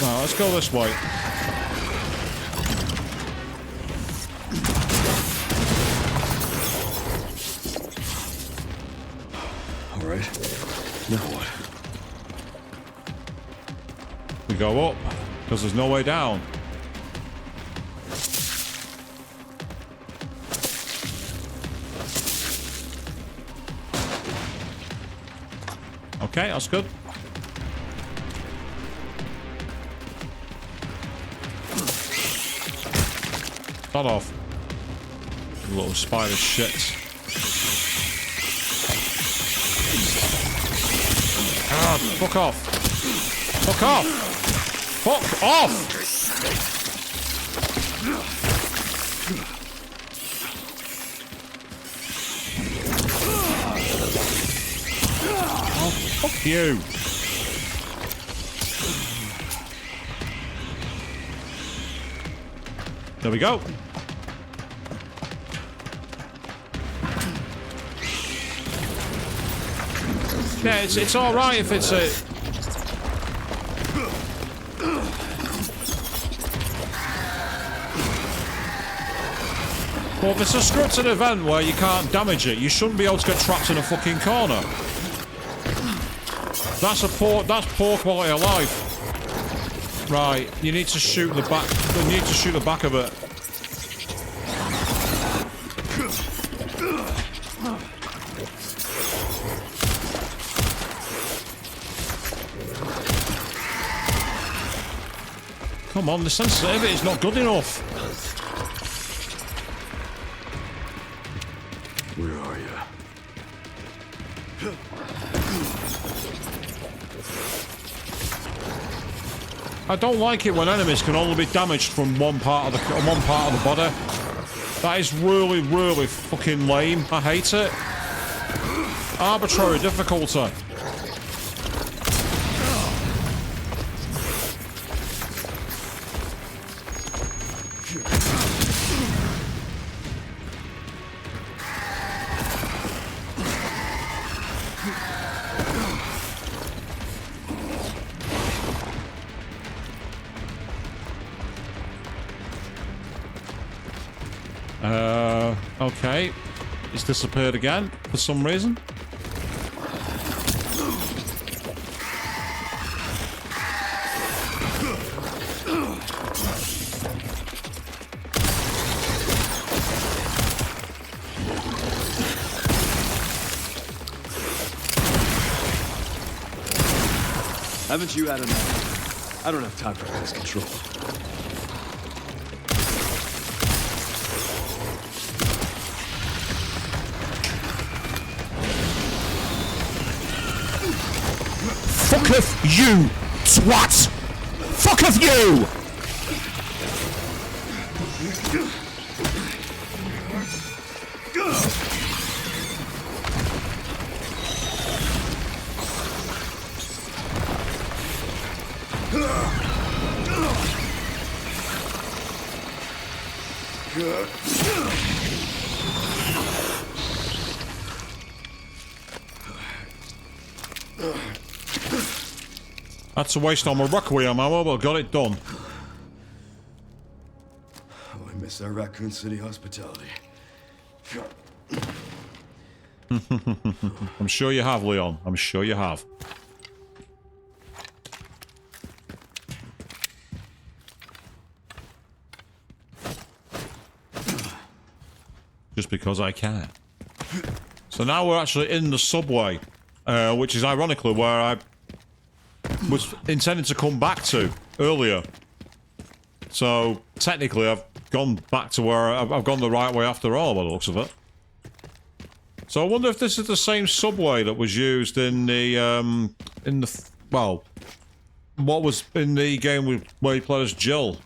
Right, let's go this way. All right. Now what? We go up, because there's no way down. Okay, that's good. Start off. Little spider shit. Ah, fuck off. Fuck off. Fuck off. Oh, fuck you. There we go. Yeah, it's all right if it's a. Well, if it's a scripted event where you can't damage it, you shouldn't be able to get trapped in a fucking corner. That's poor quality of life. Right, you need to shoot the back. You need to shoot the back of it. Come on, the sensitivity is not good enough. Where are you? I don't like it when enemies can only be damaged from one part of the body. That is really, really fucking lame. I hate it. Arbitrary difficulty. Okay. It's disappeared again for some reason. Haven't you had enough? I don't have time for pest control. Fucketh you, twat! Fucketh you! That's a waste on my Requiem ammo, but got it done. Oh, I miss our Raccoon City hospitality. I'm sure you have, Leon. I'm sure you have. Just because I can. So now we're actually in the subway, which is ironically where I was intending to come back to earlier. So technically I've gone back to where I've gone the right way after all by the looks of it. So I wonder if this is the same subway that was used in the well, what was in the game where you played as Jill.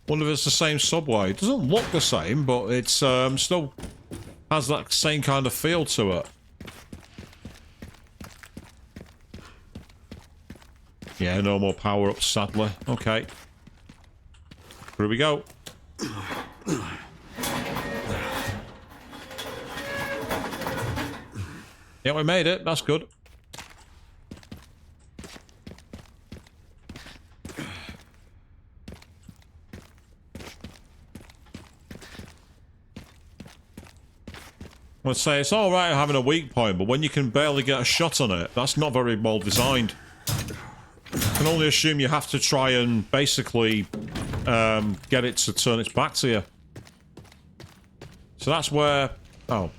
Wonder if it's the same subway. It doesn't look the same, but it's still has that same kind of feel to it. Yeah, no more power-ups, sadly. Okay. Here we go. Yeah, we made it. That's good. I'd say it's alright having a weak point, but when you can barely get a shot on it, that's not very well designed. I can only assume you have to try and basically get it to turn its back to you. So that's where... Oh.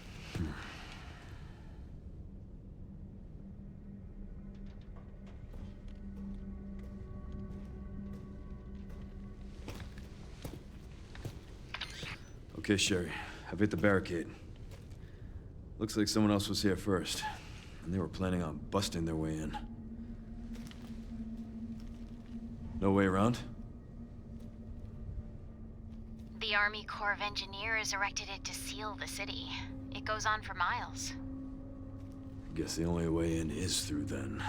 Okay, Sherry. I've hit the barricade. Looks like someone else was here first, and they were planning on busting their way in. No way around? The Army Corps of Engineers erected it to seal the city. It goes on for miles. I guess the only way in is through then.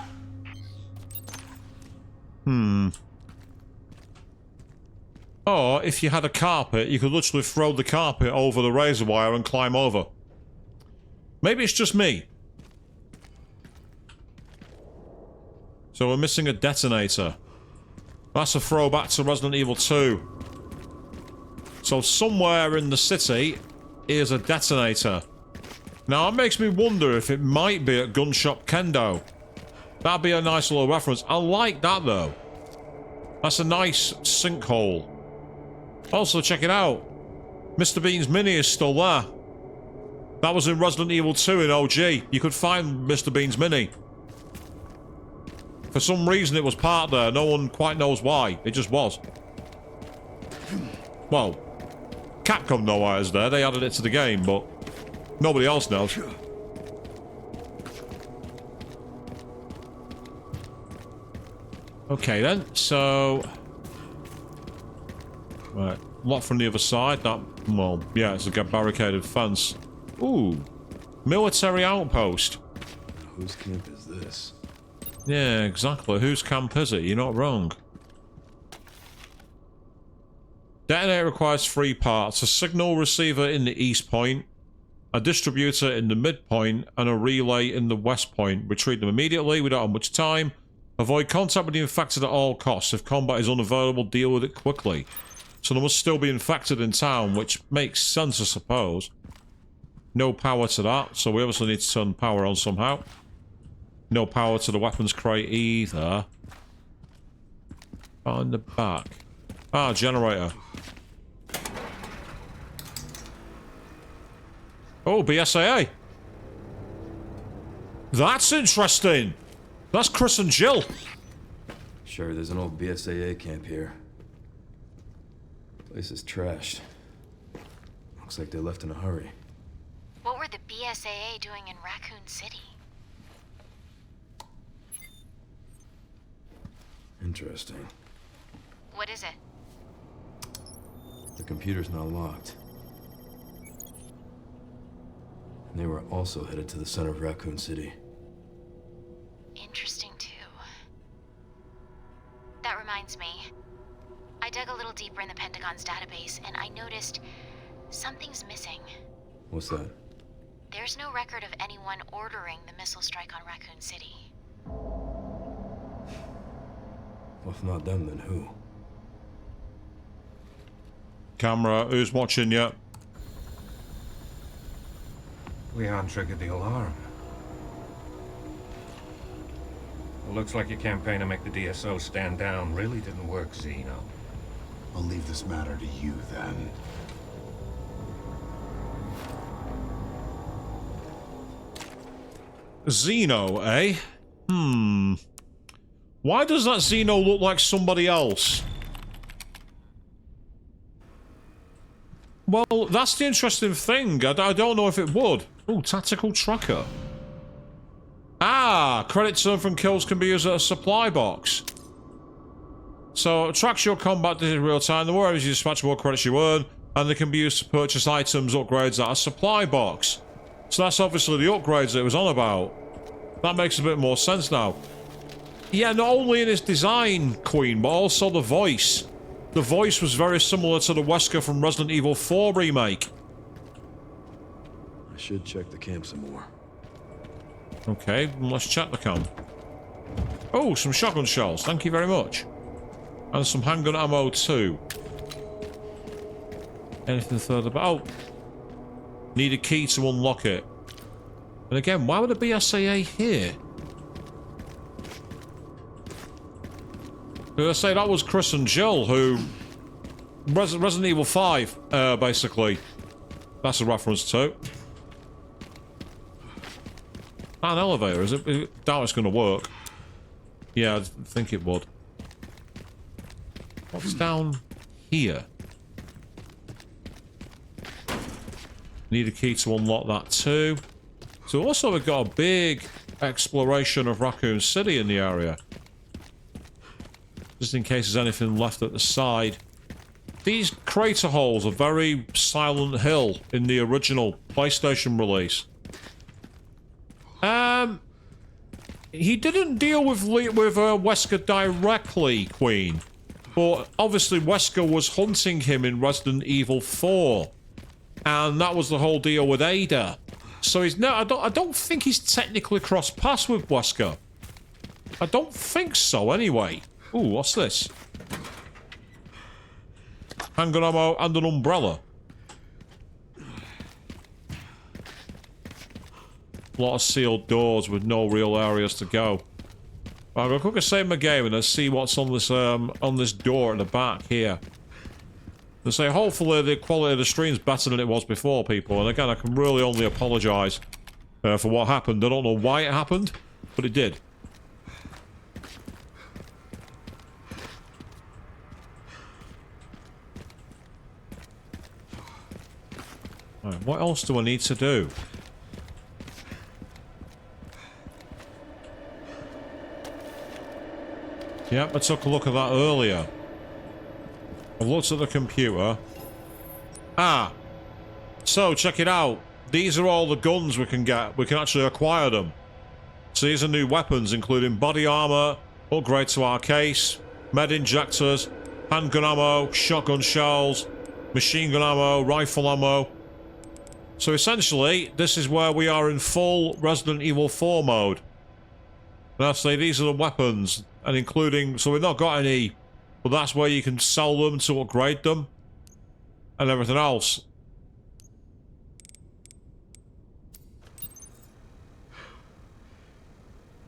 Or, if you had a carpet, you could literally throw the carpet over the razor wire and climb over. Maybe it's just me. So we're missing a detonator. That's a throwback to Resident Evil 2. So somewhere in the city is a detonator. Now, that makes me wonder if it might be at Gun Shop Kendo. That'd be a nice little reference. I like that, though. That's a nice sinkhole. Also, check it out. Mr. Bean's Mini is still there. That was in Resident Evil 2 in OG. You could find Mr. Bean's Mini. For some reason, it was part there. No one quite knows why. It just was. Well, Capcom know why it's there. They added it to the game, but nobody else knows. Okay, then. So... Right, lock from the other side. That, well, yeah, it's a barricaded fence. Ooh, military outpost. Whose camp is this? Yeah, exactly. Whose camp is it? You're not wrong. Detonator requires 3 parts. A signal receiver in the east point, a distributor in the midpoint, and a relay in the west point. Retrieve them immediately. We don't have much time. Avoid contact with the infected at all costs. If combat is unavailable, deal with it quickly. So there must still be infected in town, which makes sense, I suppose. No power to that, so we obviously need to turn power on somehow. No power to the weapons crate either. On the back. Ah, generator. Oh, BSAA. That's interesting. That's Chris and Jill. Sure, there's an old BSAA camp here. Place is trashed. Looks like they left in a hurry. What were the BSAA doing in Raccoon City? Interesting. What is it? The computer's not locked. And they were also headed to the center of Raccoon City. Interesting, too. That reminds me. I dug a little deeper in the Pentagon's database, and I noticed something's missing. What's that? There's no record of anyone ordering the missile strike on Raccoon City. Well, if not them, then who? Camera, who's watching you? Leon triggered the alarm. It looks like your campaign to make the DSO stand down really didn't work, Zeno. I'll leave this matter to you, then. Zeno, eh? Why does that Zeno look like somebody else? Well, that's the interesting thing. I don't know if it would. Ooh, tactical tracker. Ah, credit earned from kills can be used as a supply box. So, it tracks your combat in real time. The more areas you dispatch, the more credits you earn, and they can be used to purchase items, upgrades at a supply box. So that's obviously the upgrades that it was on about. That makes a bit more sense now. Yeah, not only in its design, Queen, but also the voice. The voice was very similar to the Wesker from Resident Evil 4 remake. I should check the camp some more. Okay, let's check the camp. Oh, some shotgun shells. Thank you very much. And some handgun ammo too. Anything further? Oh. Need a key to unlock it. And again, why would there be SAA here? Did I say that was Chris and Jill who... Resident Evil 5, basically. That's a reference to. An elevator, is it? I doubt it's going to work. Yeah, I think it would. What's down here? Need a key to unlock that too. So also we've got a big exploration of Raccoon City in the area. Just in case there's anything left at the side. These crater holes are very Silent Hill in the original PlayStation release. He didn't deal with Wesker directly, Queen. But obviously Wesker was hunting him in Resident Evil 4. And that was the whole deal with Ada. So he's no, I don't think he's technically crossed paths with Wesker. I don't think so anyway. Ooh, what's this? Handgun ammo and an umbrella. A lot of sealed doors with no real areas to go. I'll go quickly save my game and let's see what's on this door at the back here. They say hopefully the quality of the stream's better than it was before, people. And again, I can really only apologise for what happened. I don't know why it happened, but it did. Right, what else do I need to do? Yep, I took a look at that earlier. I've looked at the computer. Ah! So, check it out. These are all the guns we can get. We can actually acquire them. So these are new weapons, including body armor, upgrade to our case, med injectors, handgun ammo, shotgun shells, machine gun ammo, rifle ammo. So essentially, this is where we are in full Resident Evil 4 mode. And I say these are the weapons, and including, so we've not got any, but that's where you can sell them to upgrade them, and everything else.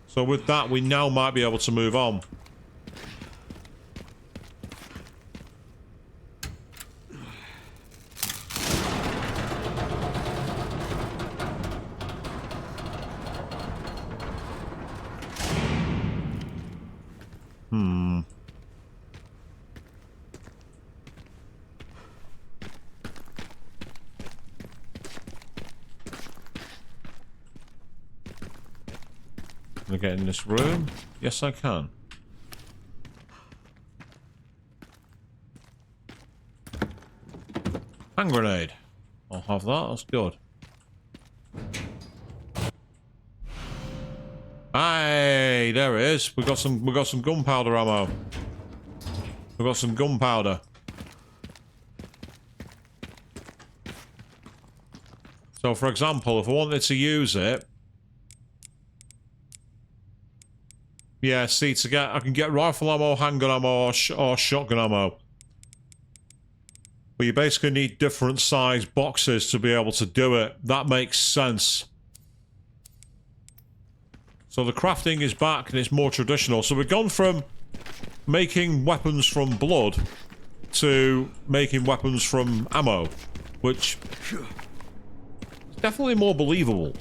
So with that, we now might be able to move on. Can I get in this room? Yes, I can. Hand grenade. I'll have that. That's good. Hey, there it is. We got some gunpowder ammo. We got some gunpowder. So, for example, if I wanted to use it. Yeah, see, I can get rifle ammo, handgun ammo, or shotgun ammo. But you basically need different size boxes to be able to do it. That makes sense. So the crafting is back and it's more traditional. So we've gone from making weapons from blood to making weapons from ammo, which is definitely more believable.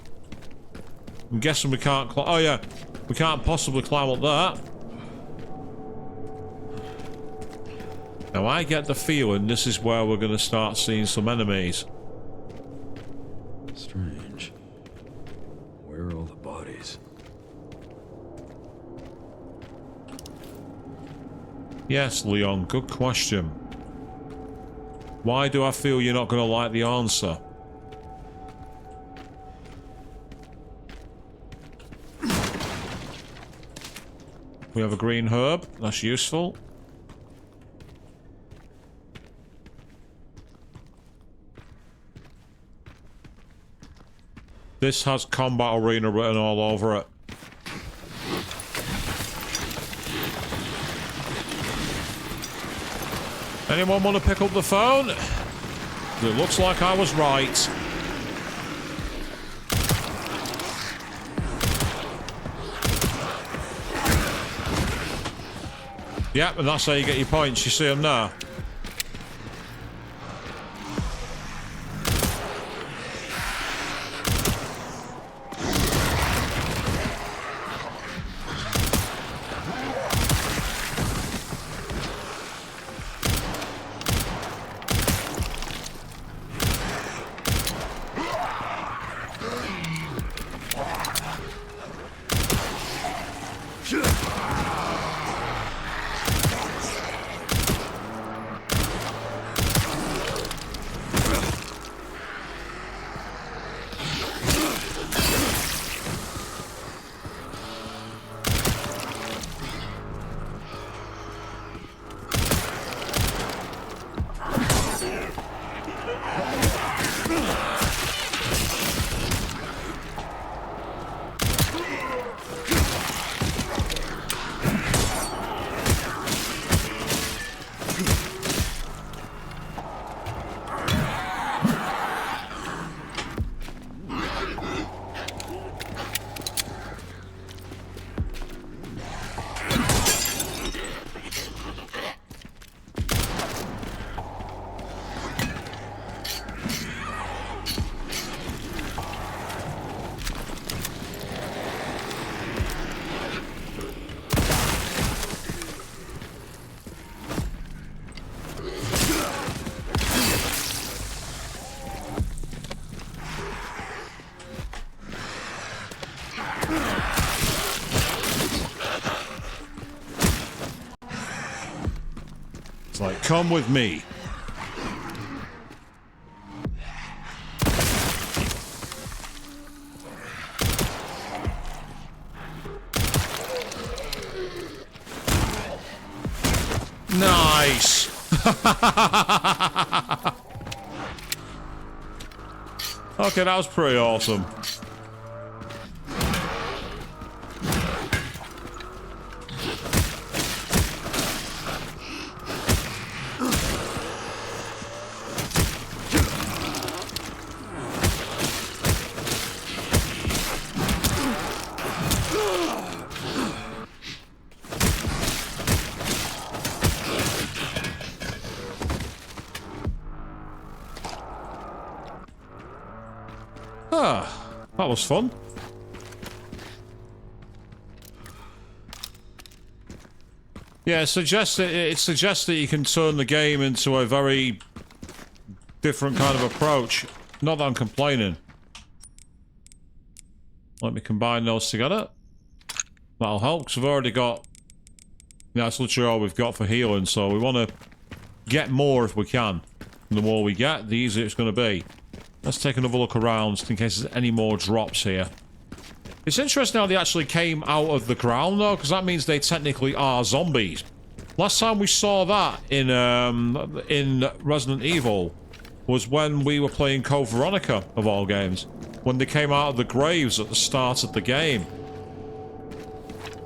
I'm guessing we can't oh yeah. We can't possibly climb up that. Now I get the feeling this is where we're going to start seeing some enemies. Strange. Where are all the bodies? Yes, Leon, good question. Why do I feel you're not going to like the answer? We have a green herb. That's useful. This has combat arena written all over it. Anyone want to pick up the phone? It looks like I was right. Yep, and that's how you get your points. You see them now. It's like, come with me. Nice. Okay, that was pretty awesome. That was fun. Yeah, it suggests that you can turn the game into a very different kind of approach. Not that I'm complaining. Let me combine those together. That'll help, because we've already got... Yeah, that's literally all we've got for healing, so we want to get more if we can. And the more we get, the easier it's going to be. Let's take another look around, just in case there's any more drops here. It's interesting how they actually came out of the ground, though, because that means they technically are zombies. Last time we saw that in Resident Evil was when we were playing Code Veronica, of all games. When they came out of the graves at the start of the game.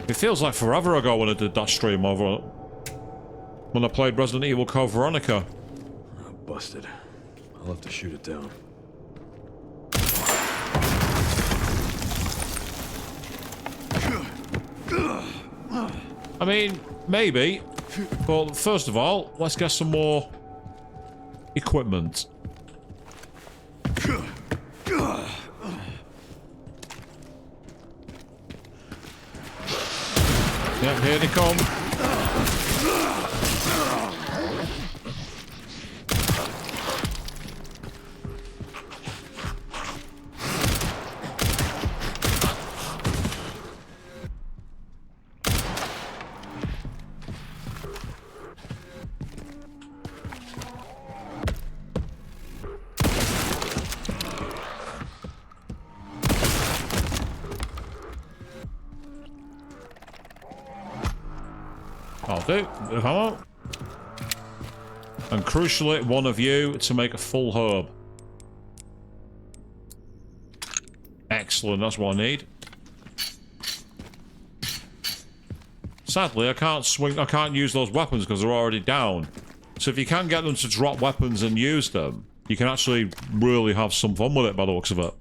It feels like forever ago when I did that stream over... when I played Resident Evil Code Veronica. Oh, busted. I'll have to shoot it down. I mean, maybe. But first of all, let's get some more equipment. Yep, here they come. I'll do. Come on. And crucially, one of you to make a full herb. Excellent, that's what I need. Sadly, I can't use those weapons because they're already down. So if you can get them to drop weapons and use them, you can actually really have some fun with it by the looks of it.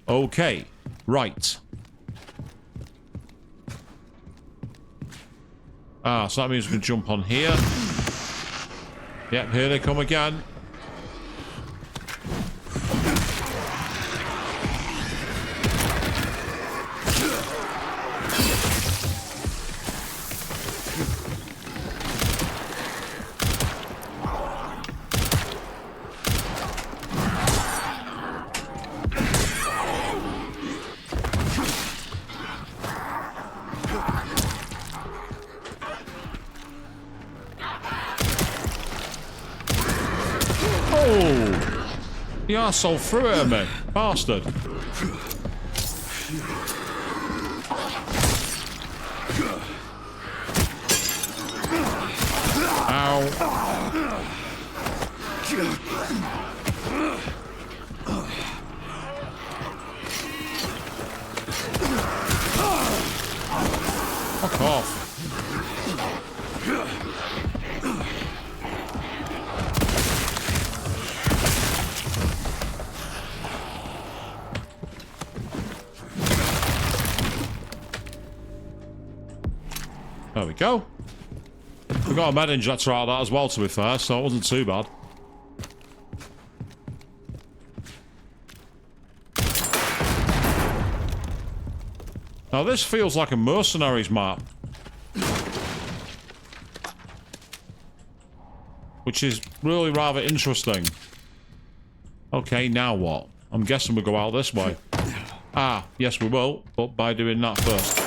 Okay, right. Ah, so that means we can jump on here. Yep, here they come again. The arsehole threw it at me. Bastard. Ow. Fuck off. There we go. We got a med injector out of that as well, to be fair, so it wasn't too bad. Now this feels like a mercenaries map. Which is really rather interesting. Okay, now what? I'm guessing we'll go out this way. Ah, yes we will, but by doing that first.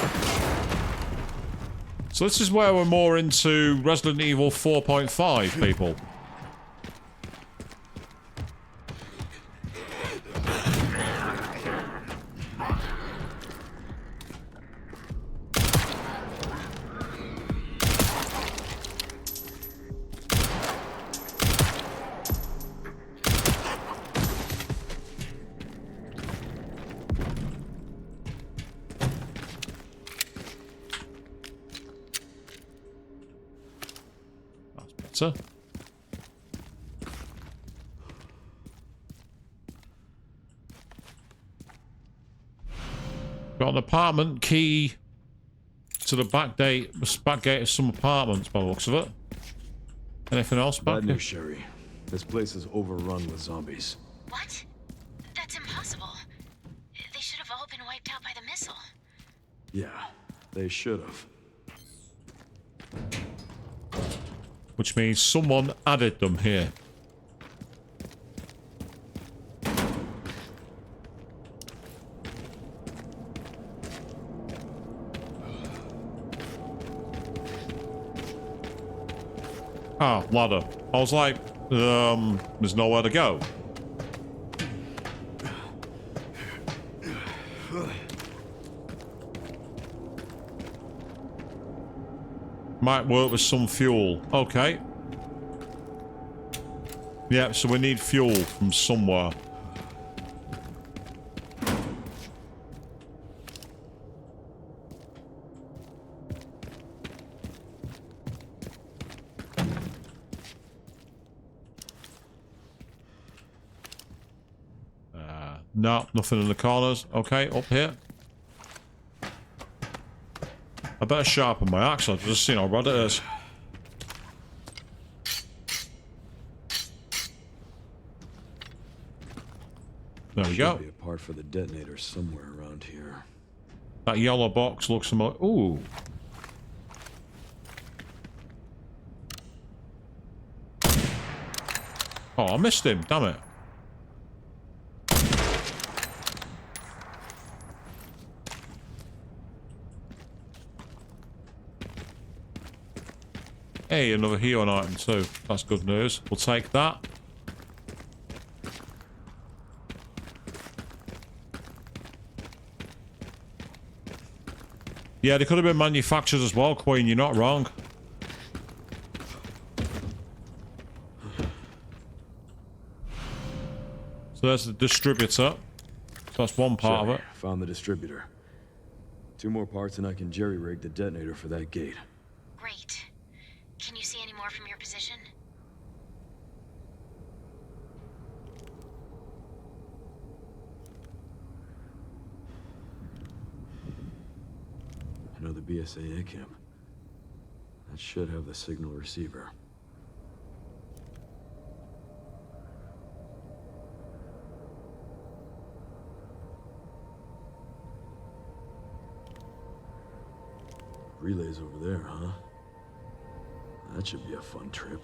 So this is where we're more into Resident Evil 4.5, people. Got an apartment key to the back gate of some apartments by the looks of it. Anything else back Bad here? news, Sherry. This place is overrun with zombies. What? That's impossible. They should have all been wiped out by the missile. Yeah, they should have. Which means someone added them here. Ah, ladder. I was like, there's nowhere to go. Might work with some fuel. Okay. Yeah, so we need fuel from somewhere. No, nothing in the corners. Okay, up here. I better sharpen my axe. I've just seen how red it is. There we go. Should be a part for the detonator somewhere around here. That yellow box looks similar. Ooh. Oh, I missed him. Damn it. Hey, another healing item too. That's good news. We'll take that. Yeah, they could have been manufactured as well, Queen. You're not wrong. So there's the distributor. So that's one part of it. Found the distributor. 2 more parts and I can jerry-rig the detonator for that gate. Great. Can you see any more from your position? I know the BSAA camp. That should have the signal receiver. Relay's over there, huh? That should be a fun trip.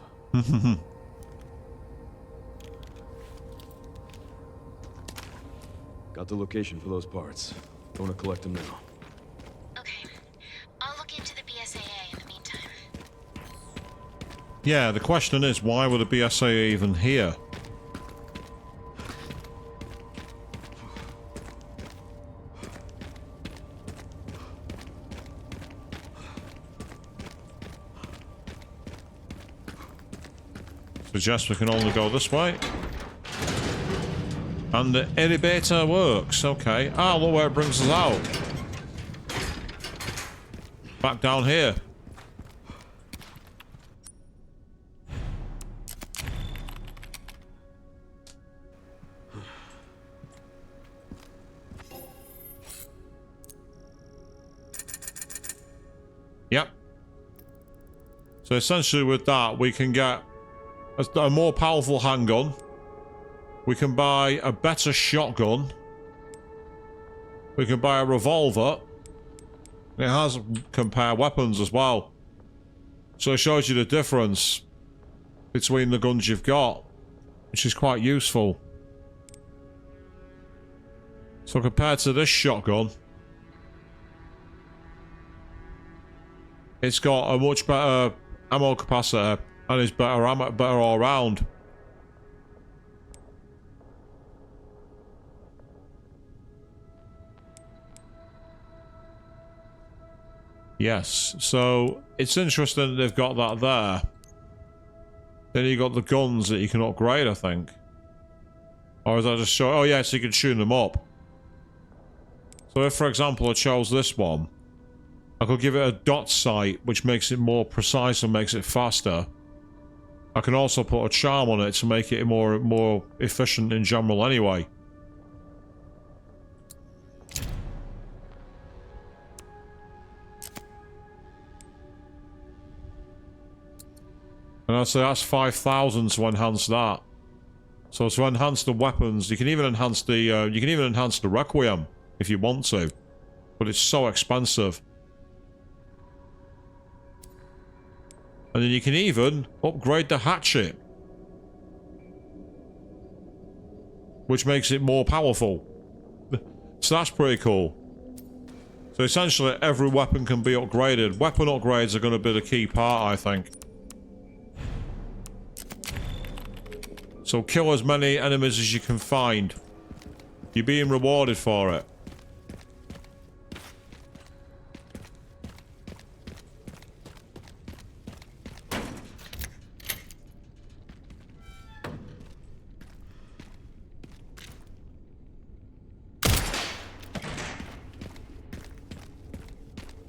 Got the location for those parts. I want to collect them now. Okay. I'll look into the BSAA in the meantime. Yeah, the question is, why would the BSAA even here? Suggest we can only go this way. And the elevator works, okay. Ah, look where it brings us out. Back down here. Yep. So essentially with that, we can get a more powerful handgun. We can buy a better shotgun. We can buy a revolver. It has compare weapons as well. So it shows you the difference between the guns you've got, which is quite useful. So compared to this shotgun, it's got a much better ammo capacity and it's better all round. Yes, so it's interesting that they've got that there. Then you got the guns that you can upgrade, I think. Or is that just show? Oh yeah, so you can tune them up. So if, for example, I chose this one, I could give it a dot sight, which makes it more precise and makes it faster. I can also put a charm on it to make it more efficient in general anyway. And I'd say that's 5,000 to enhance that. So to enhance the weapons, you can even enhance the Requiem if you want to, but it's so expensive. And then you can even upgrade the hatchet, which makes it more powerful. So that's pretty cool. So essentially every weapon can be upgraded. Weapon upgrades are going to be the key part, I think. So kill as many enemies as you can find. You're being rewarded for it.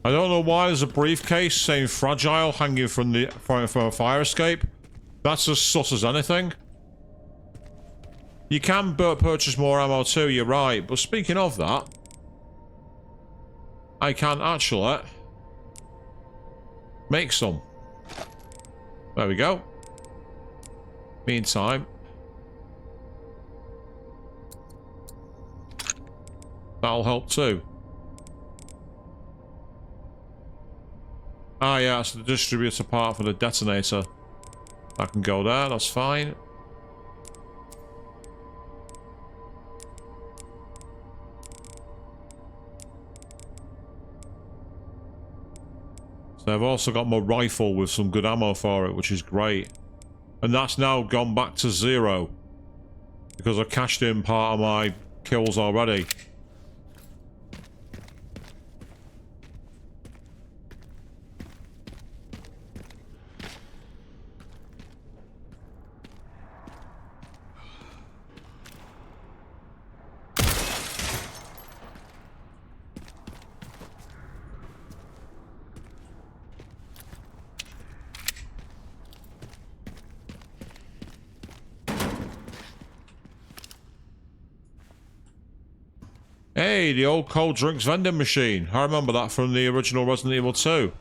I don't know why there's a briefcase saying fragile hanging from a fire escape. That's as sus as anything. You can purchase more ammo too, you're right. But speaking of that, I can actually make some. There we go. Meantime, that'll help too. Ah yeah, it's the distributor part for the detonator. I can go there, that's fine. So I've also got my rifle with some good ammo for it, which is great. And that's now gone back to 0. Because I cashed in part of my kills already. Hey, the old cold drinks vending machine. I remember that from the original Resident Evil 2.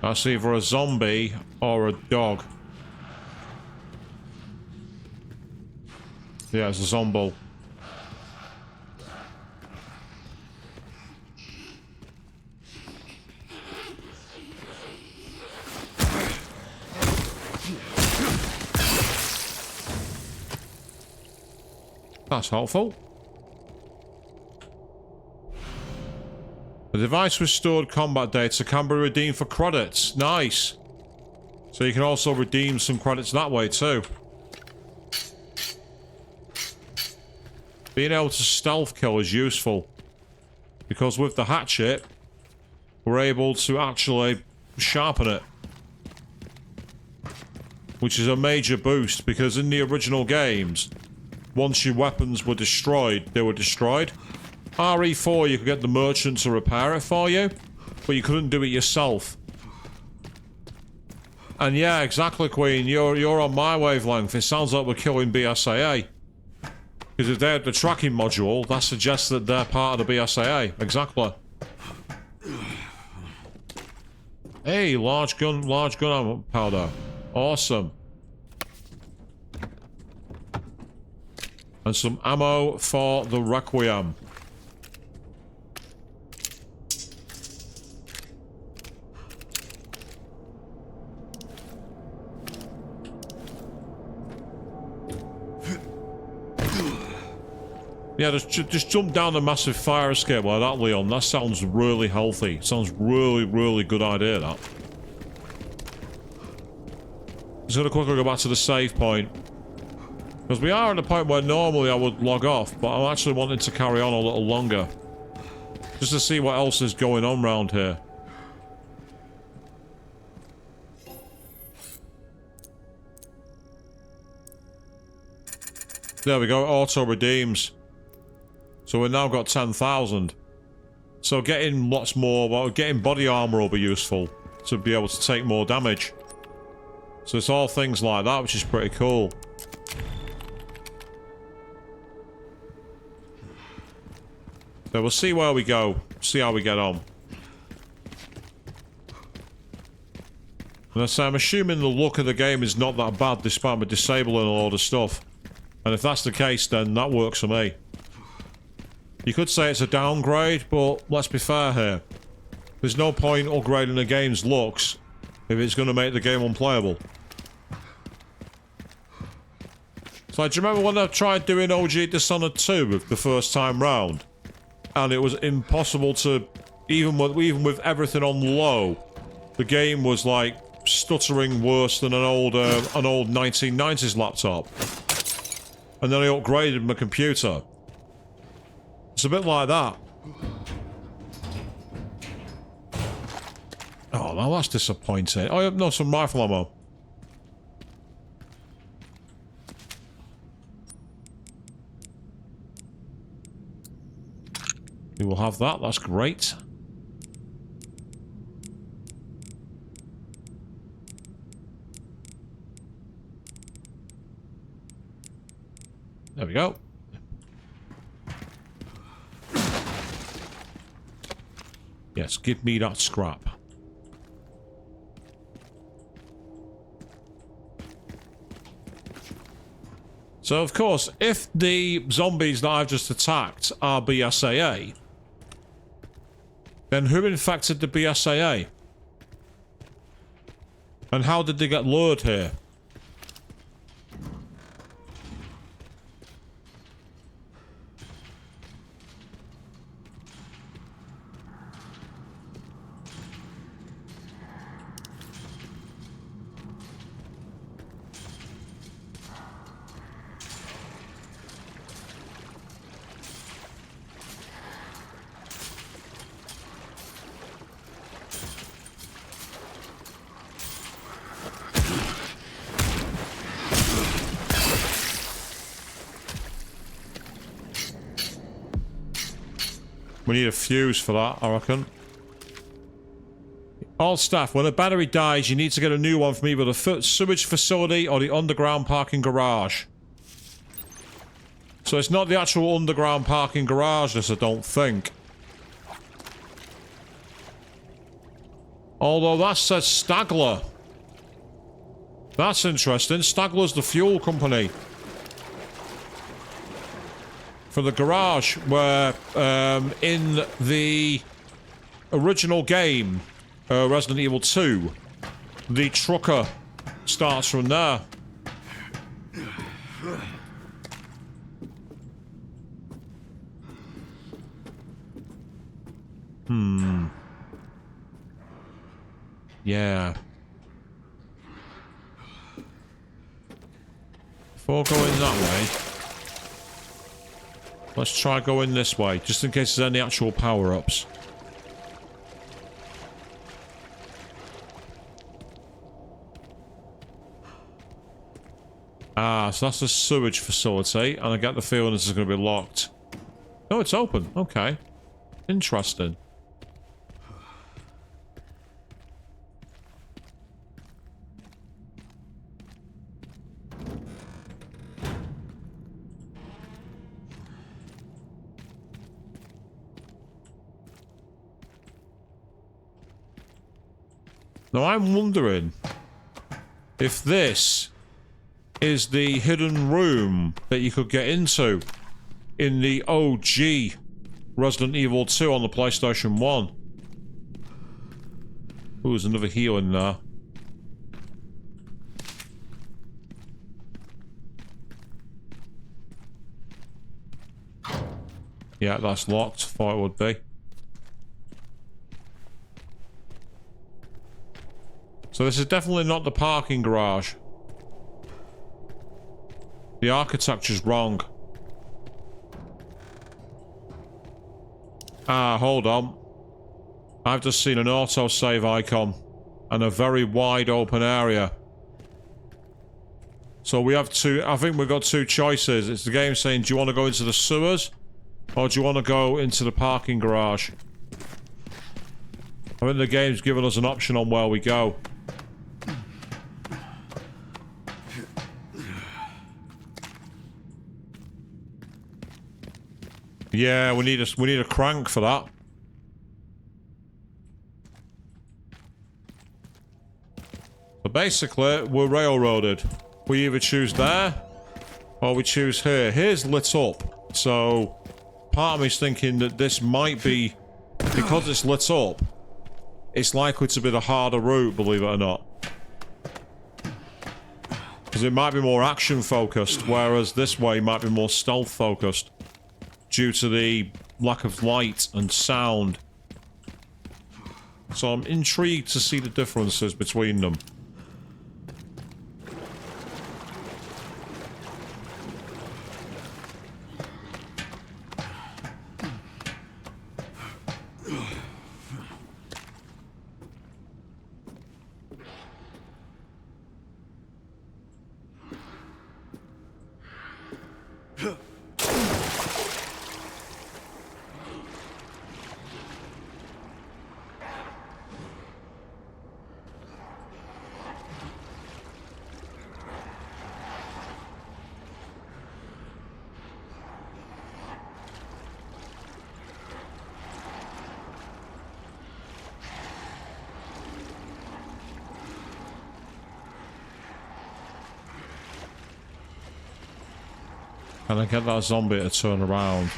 That's either a zombie or a dog. Yeah, it's a zombie. That's helpful. The device restored combat data can be redeemed for credits. Nice. So you can also redeem some credits that way too. Being able to stealth kill is useful. Because with the hatchet, we're able to actually sharpen it. Which is a major boost, because in the original games, once your weapons were destroyed, they were destroyed. RE4, you could get the merchant to repair it for you, but you couldn't do it yourself. And yeah, exactly, Queen, you're on my wavelength. It sounds like we're killing BSAA. Because if they had the tracking module, that suggests that they're part of the BSAA. Exactly. Hey, large gun powder. Awesome. And some ammo for the Requiem. Yeah, just jump down a massive fire escape like that, Leon. That sounds really healthy. Sounds really, really good idea, that. Just gonna quickly go back to the save point. Because we are at a point where normally I would log off, but I'm actually wanting to carry on a little longer. Just to see what else is going on around here. There we go, auto redeems. So we've now got 10,000. So getting lots more, well, getting body armor will be useful to be able to take more damage. So it's all things like that, which is pretty cool. So we'll see where we go, see how we get on. And so I'm assuming the look of the game is not that bad despite me disabling a load of stuff. And if that's the case, then that works for me. You could say it's a downgrade, but let's be fair here. There's no point upgrading the game's looks if it's going to make the game unplayable. So do you remember when I tried doing OG Dishonored 2 the first time round? And it was impossible to, even with everything on low, the game was like stuttering worse than an old 1990s laptop. And then I upgraded my computer. It's a bit like that. Oh, now that's disappointing. Oh, no, some rifle ammo. We will have that, that's great. There we go. Yes, give me that scrap. So, of course, if the zombies that I've just attacked are BSAA, then who infected the BSAA? And how did they get lured here? We need a fuse for that, I reckon. All staff, when a battery dies, you need to get a new one from either the sewage facility or the underground parking garage. So it's not the actual underground parking garage, this I don't think. Although that says Stagler. That's interesting. Stagler's the fuel company. For the garage, where in the original game, Resident Evil 2, the trucker starts from there. Yeah. Before going that way, let's try going this way, just in case there's any actual power-ups. Ah, so that's the sewage facility, and I get the feeling this is going to be locked. Oh, it's open. Okay. Interesting. Now, I'm wondering if this is the hidden room that you could get into in the OG Resident Evil 2 on the PlayStation 1. Ooh, there's another healing there. Yeah, that's locked. Thought it would be. So this is definitely not the parking garage. The architecture's wrong. Ah, hold on. I've just seen an autosave icon and a very wide open area. So we have two, I think we've got two choices. It's the game saying, do you want to go into the sewers or do you want to go into the parking garage? I think the game's given us an option on where we go. Yeah, we need a crank for that. So basically, we're railroaded. We either choose there, or we choose here. Here's lit up, so part of me's thinking that this might be, because it's lit up, it's likely to be the harder route, believe it or not. Because it might be more action focused, whereas this way might be more stealth focused. Due to the lack of light and sound. So I'm intrigued to see the differences between them. Can I get that zombie to turn around?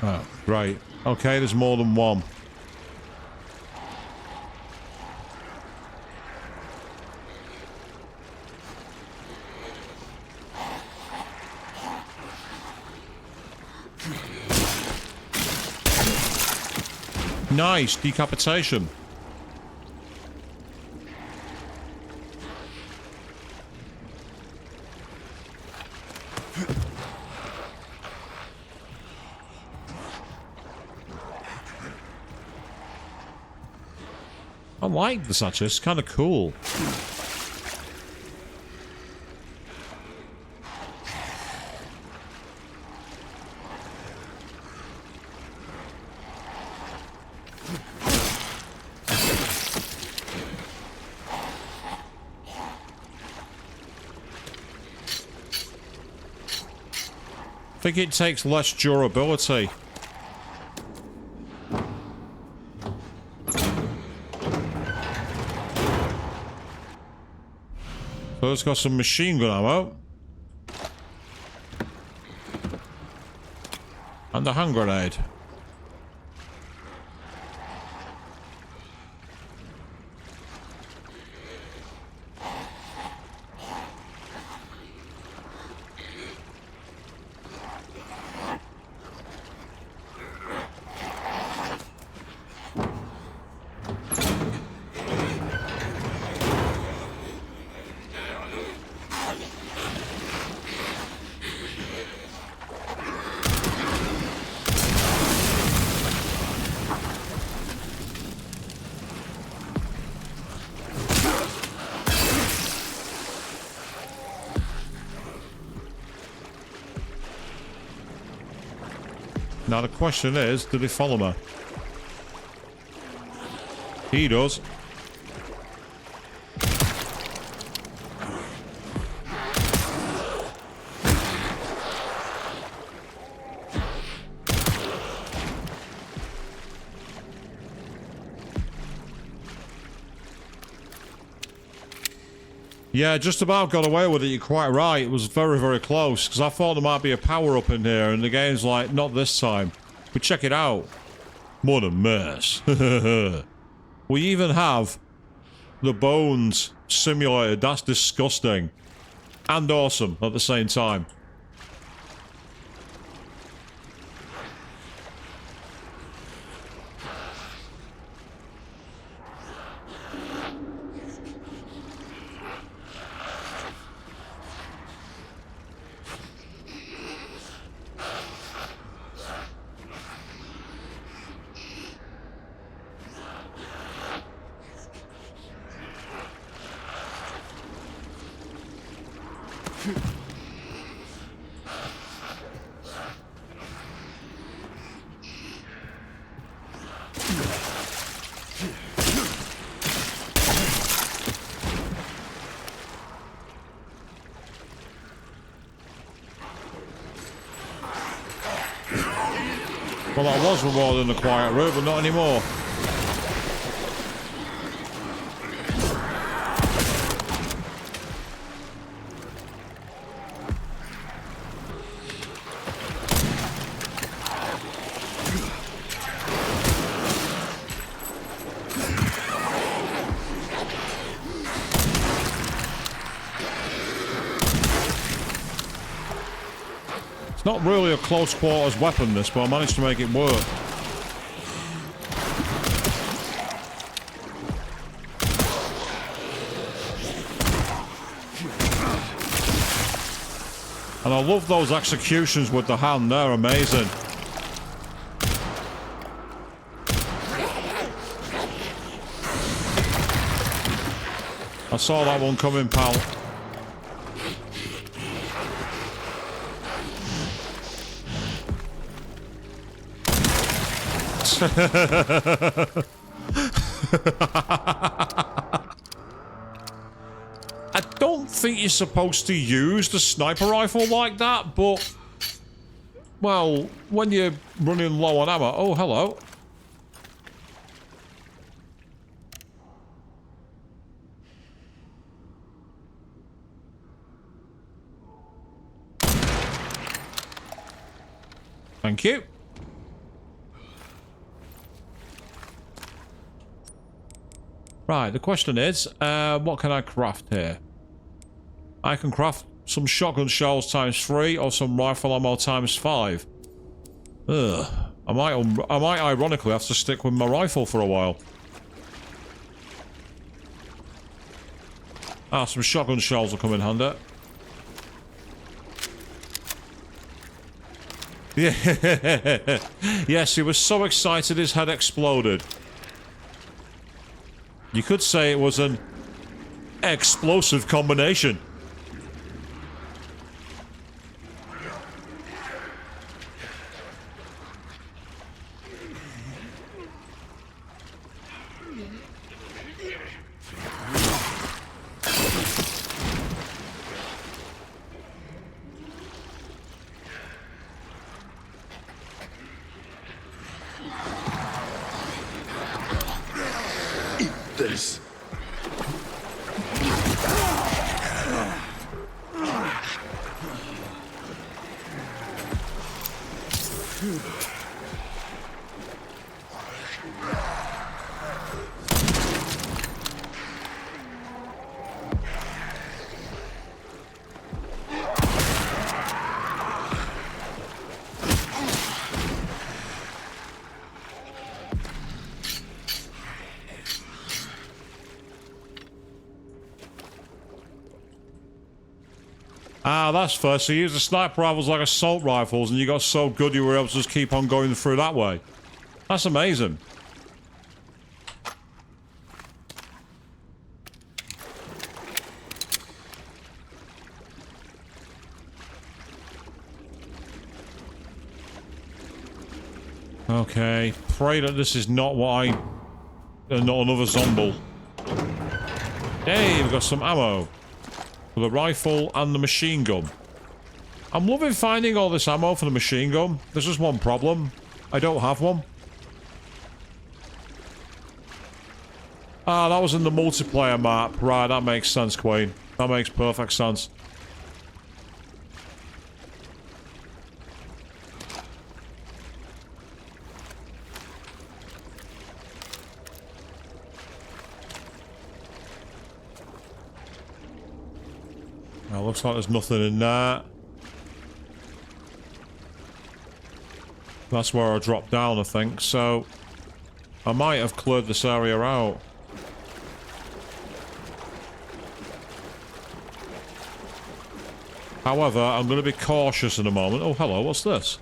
Oh, right. Okay, there's more than one. Nice, decapitation. I like this actually, it's kind of cool. think it takes less durability. So it's got some machine gun ammo. And a hand grenade. Now the question is, did he follow me? He does. Yeah, just about got away with it, you're quite right. It was very, very close, because I thought there might be a power-up in here, and the game's like, not this time. But check it out. What a mess. We even have the bones simulated. That's disgusting. And awesome at the same time. Well, that was rewarding the quiet route, but not anymore. Not really a close quarters weapon, this, but I managed to make it work. And I love those executions with the hand, they're amazing. I saw that one coming, pal. I don't think you're supposed to use the sniper rifle like that, but... Well, when you're running low on ammo... Oh, hello. Thank you. Right, the question is, what can I craft here? I can craft some shotgun shells ×3 or some rifle ammo ×5. Ugh. I might ironically have to stick with my rifle for a while. Ah, some shotgun shells will come in handy. Yeah. Yes, he was so excited his head exploded. You could say it was an explosive combination. Ah, that's fair. So you use the sniper rifles like assault rifles, and you got so good you were able to just keep on going through that way. That's amazing. Okay, pray that this is not what I... not another zombie. Hey, we've got some ammo. For the rifle and the machine gun. I'm loving finding all this ammo for the machine gun. There's just one problem. I don't have one. Ah, that was in the multiplayer map. Right, that makes sense, Queen. That makes perfect sense. Well, looks like there's nothing in there. That's where I dropped down, I think. So, I might have cleared this area out. However, I'm going to be cautious in a moment. Oh, hello, what's this?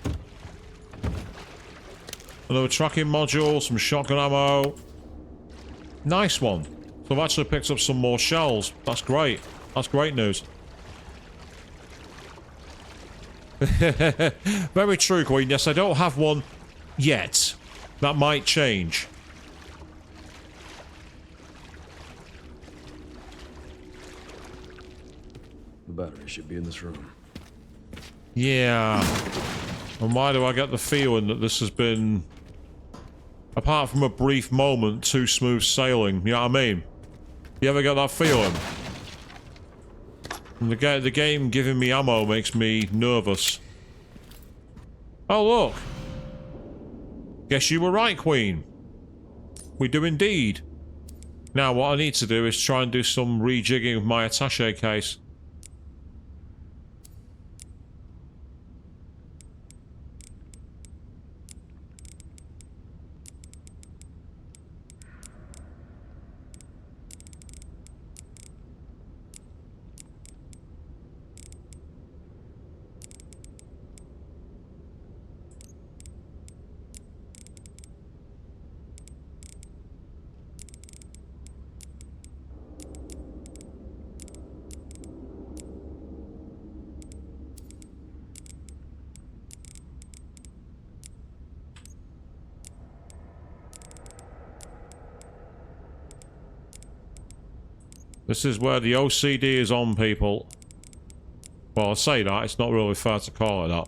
Another tracking module, some shotgun ammo. Nice one. So I've actually picked up some more shells. That's great. That's great news. Very true, Queen. Yes, I don't have one yet. That might change. The battery should be in this room. Yeah. And why do I get the feeling that this has been, apart from a brief moment, too smooth sailing? You know what I mean? You ever get that feeling? And the game giving me ammo makes me nervous. Oh, look. Guess you were right, Queen. We do indeed. Now, what I need to do is try and do some rejigging of my attaché case. This is where the OCD is on, people. Well, I say that, it's not really fair to call it that.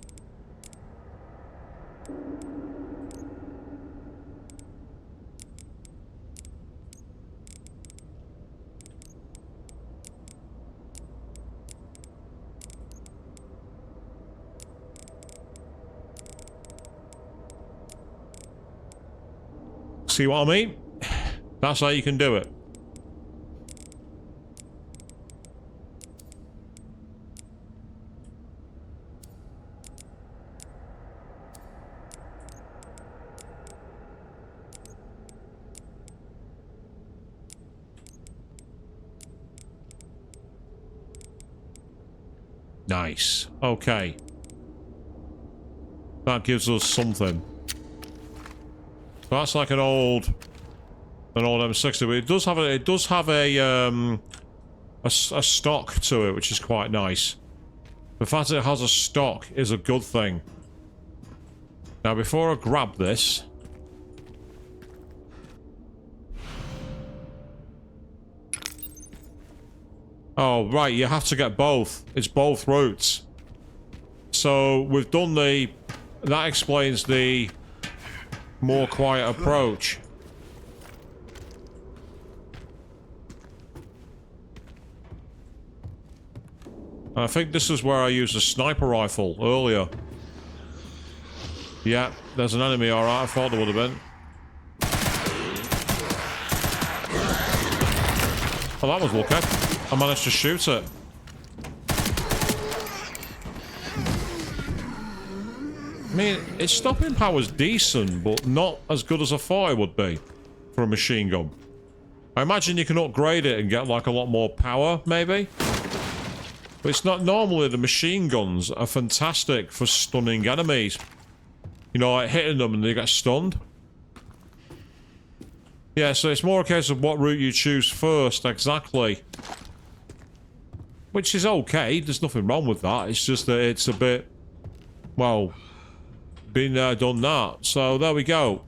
See what I mean? That's how you can do it. Nice. Okay. That gives us something. That's like an old M60, but it does have a stock to it, which is quite nice. The fact that it has a stock is a good thing. Now, before I grab this, oh, right, you have to get both. It's both routes. So, we've done the... That explains the more quiet approach. I think this is where I used a sniper rifle earlier. Yeah, there's an enemy, alright. I thought there would have been. Oh, that was lucky. I managed to shoot it. I mean, its stopping power's decent, but not as good as I thought it would be for a machine gun. I imagine you can upgrade it and get like a lot more power, maybe? But it's not normally the machine guns are fantastic for stunning enemies. You know, like hitting them and they get stunned. Yeah, so it's more a case of what route you choose first, exactly. Which is okay, there's nothing wrong with that. It's just that it's a bit... Well, been there, done that. So, there we go.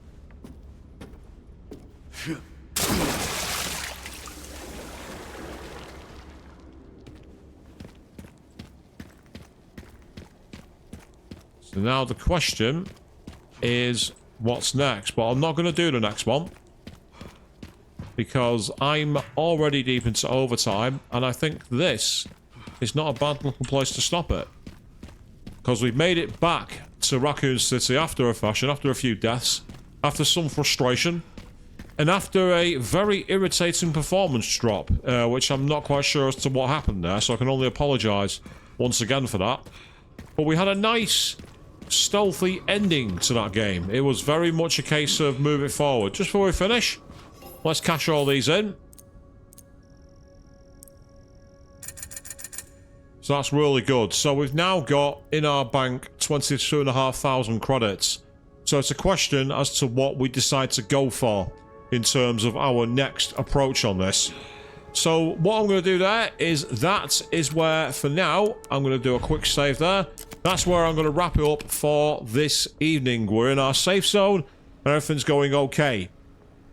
So now the question is, what's next? But I'm not going to do the next one. Because I'm already deep into overtime, and I think this is not a bad little place to stop it. Because we've made it back to Raccoon City after a fashion, after a few deaths, after some frustration, and after a very irritating performance drop, which I'm not quite sure as to what happened there, so I can only apologise once again for that. But we had a nice, stealthy ending to that game. It was very much a case of move it forward. Just before we finish, let's cash all these in. So that's really good. So we've now got in our bank 22,500 credits. So it's a question as to what we decide to go for in terms of our next approach on this. So what I'm going to do there is that is where, for now, I'm going to do a quick save there. That's where I'm going to wrap it up for this evening. We're in our safe zone and everything's going okay.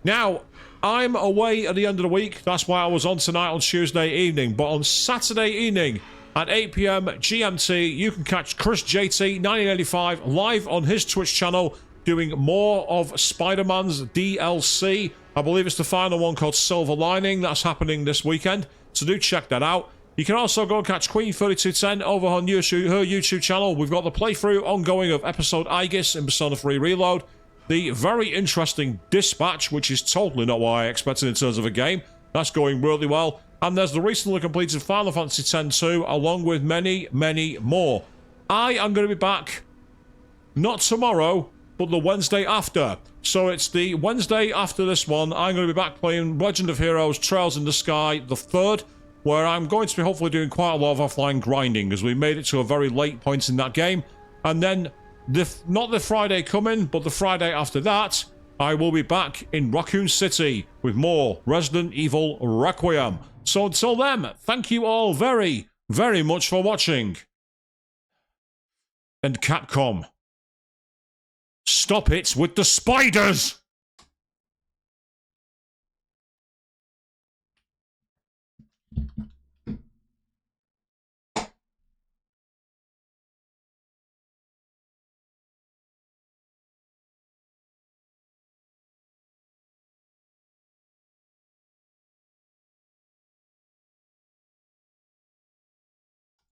Now, I'm away at the end of the week. That's why I was on tonight on Tuesday evening. But on Saturday evening at 8 PM GMT, you can catch Chris JT 1985 live on his Twitch channel doing more of Spider-Man's DLC. I believe it's the final one called Silver Lining. That's happening this weekend. So do check that out. You can also go and catch Queen3210 over on YouTube, her YouTube channel. We've got the playthrough ongoing of episode Aegis in Persona 3 Reload. The very interesting Dispatch, which is totally not what I expected in terms of a game. That's going really well. And there's the recently completed Final Fantasy X-2, along with many, many more. I am going to be back, not tomorrow, but the Wednesday after. So it's the Wednesday after this one. I'm going to be back playing Legend of Heroes Trails in the Sky, the 3rd, where I'm going to be hopefully doing quite a lot of offline grinding, as we made it to a very late point in that game. And then, not the Friday coming, but the Friday after that, I will be back in Raccoon City with more Resident Evil Requiem. So until then, thank you all very, very much for watching. And Capcom, stop it with the spiders!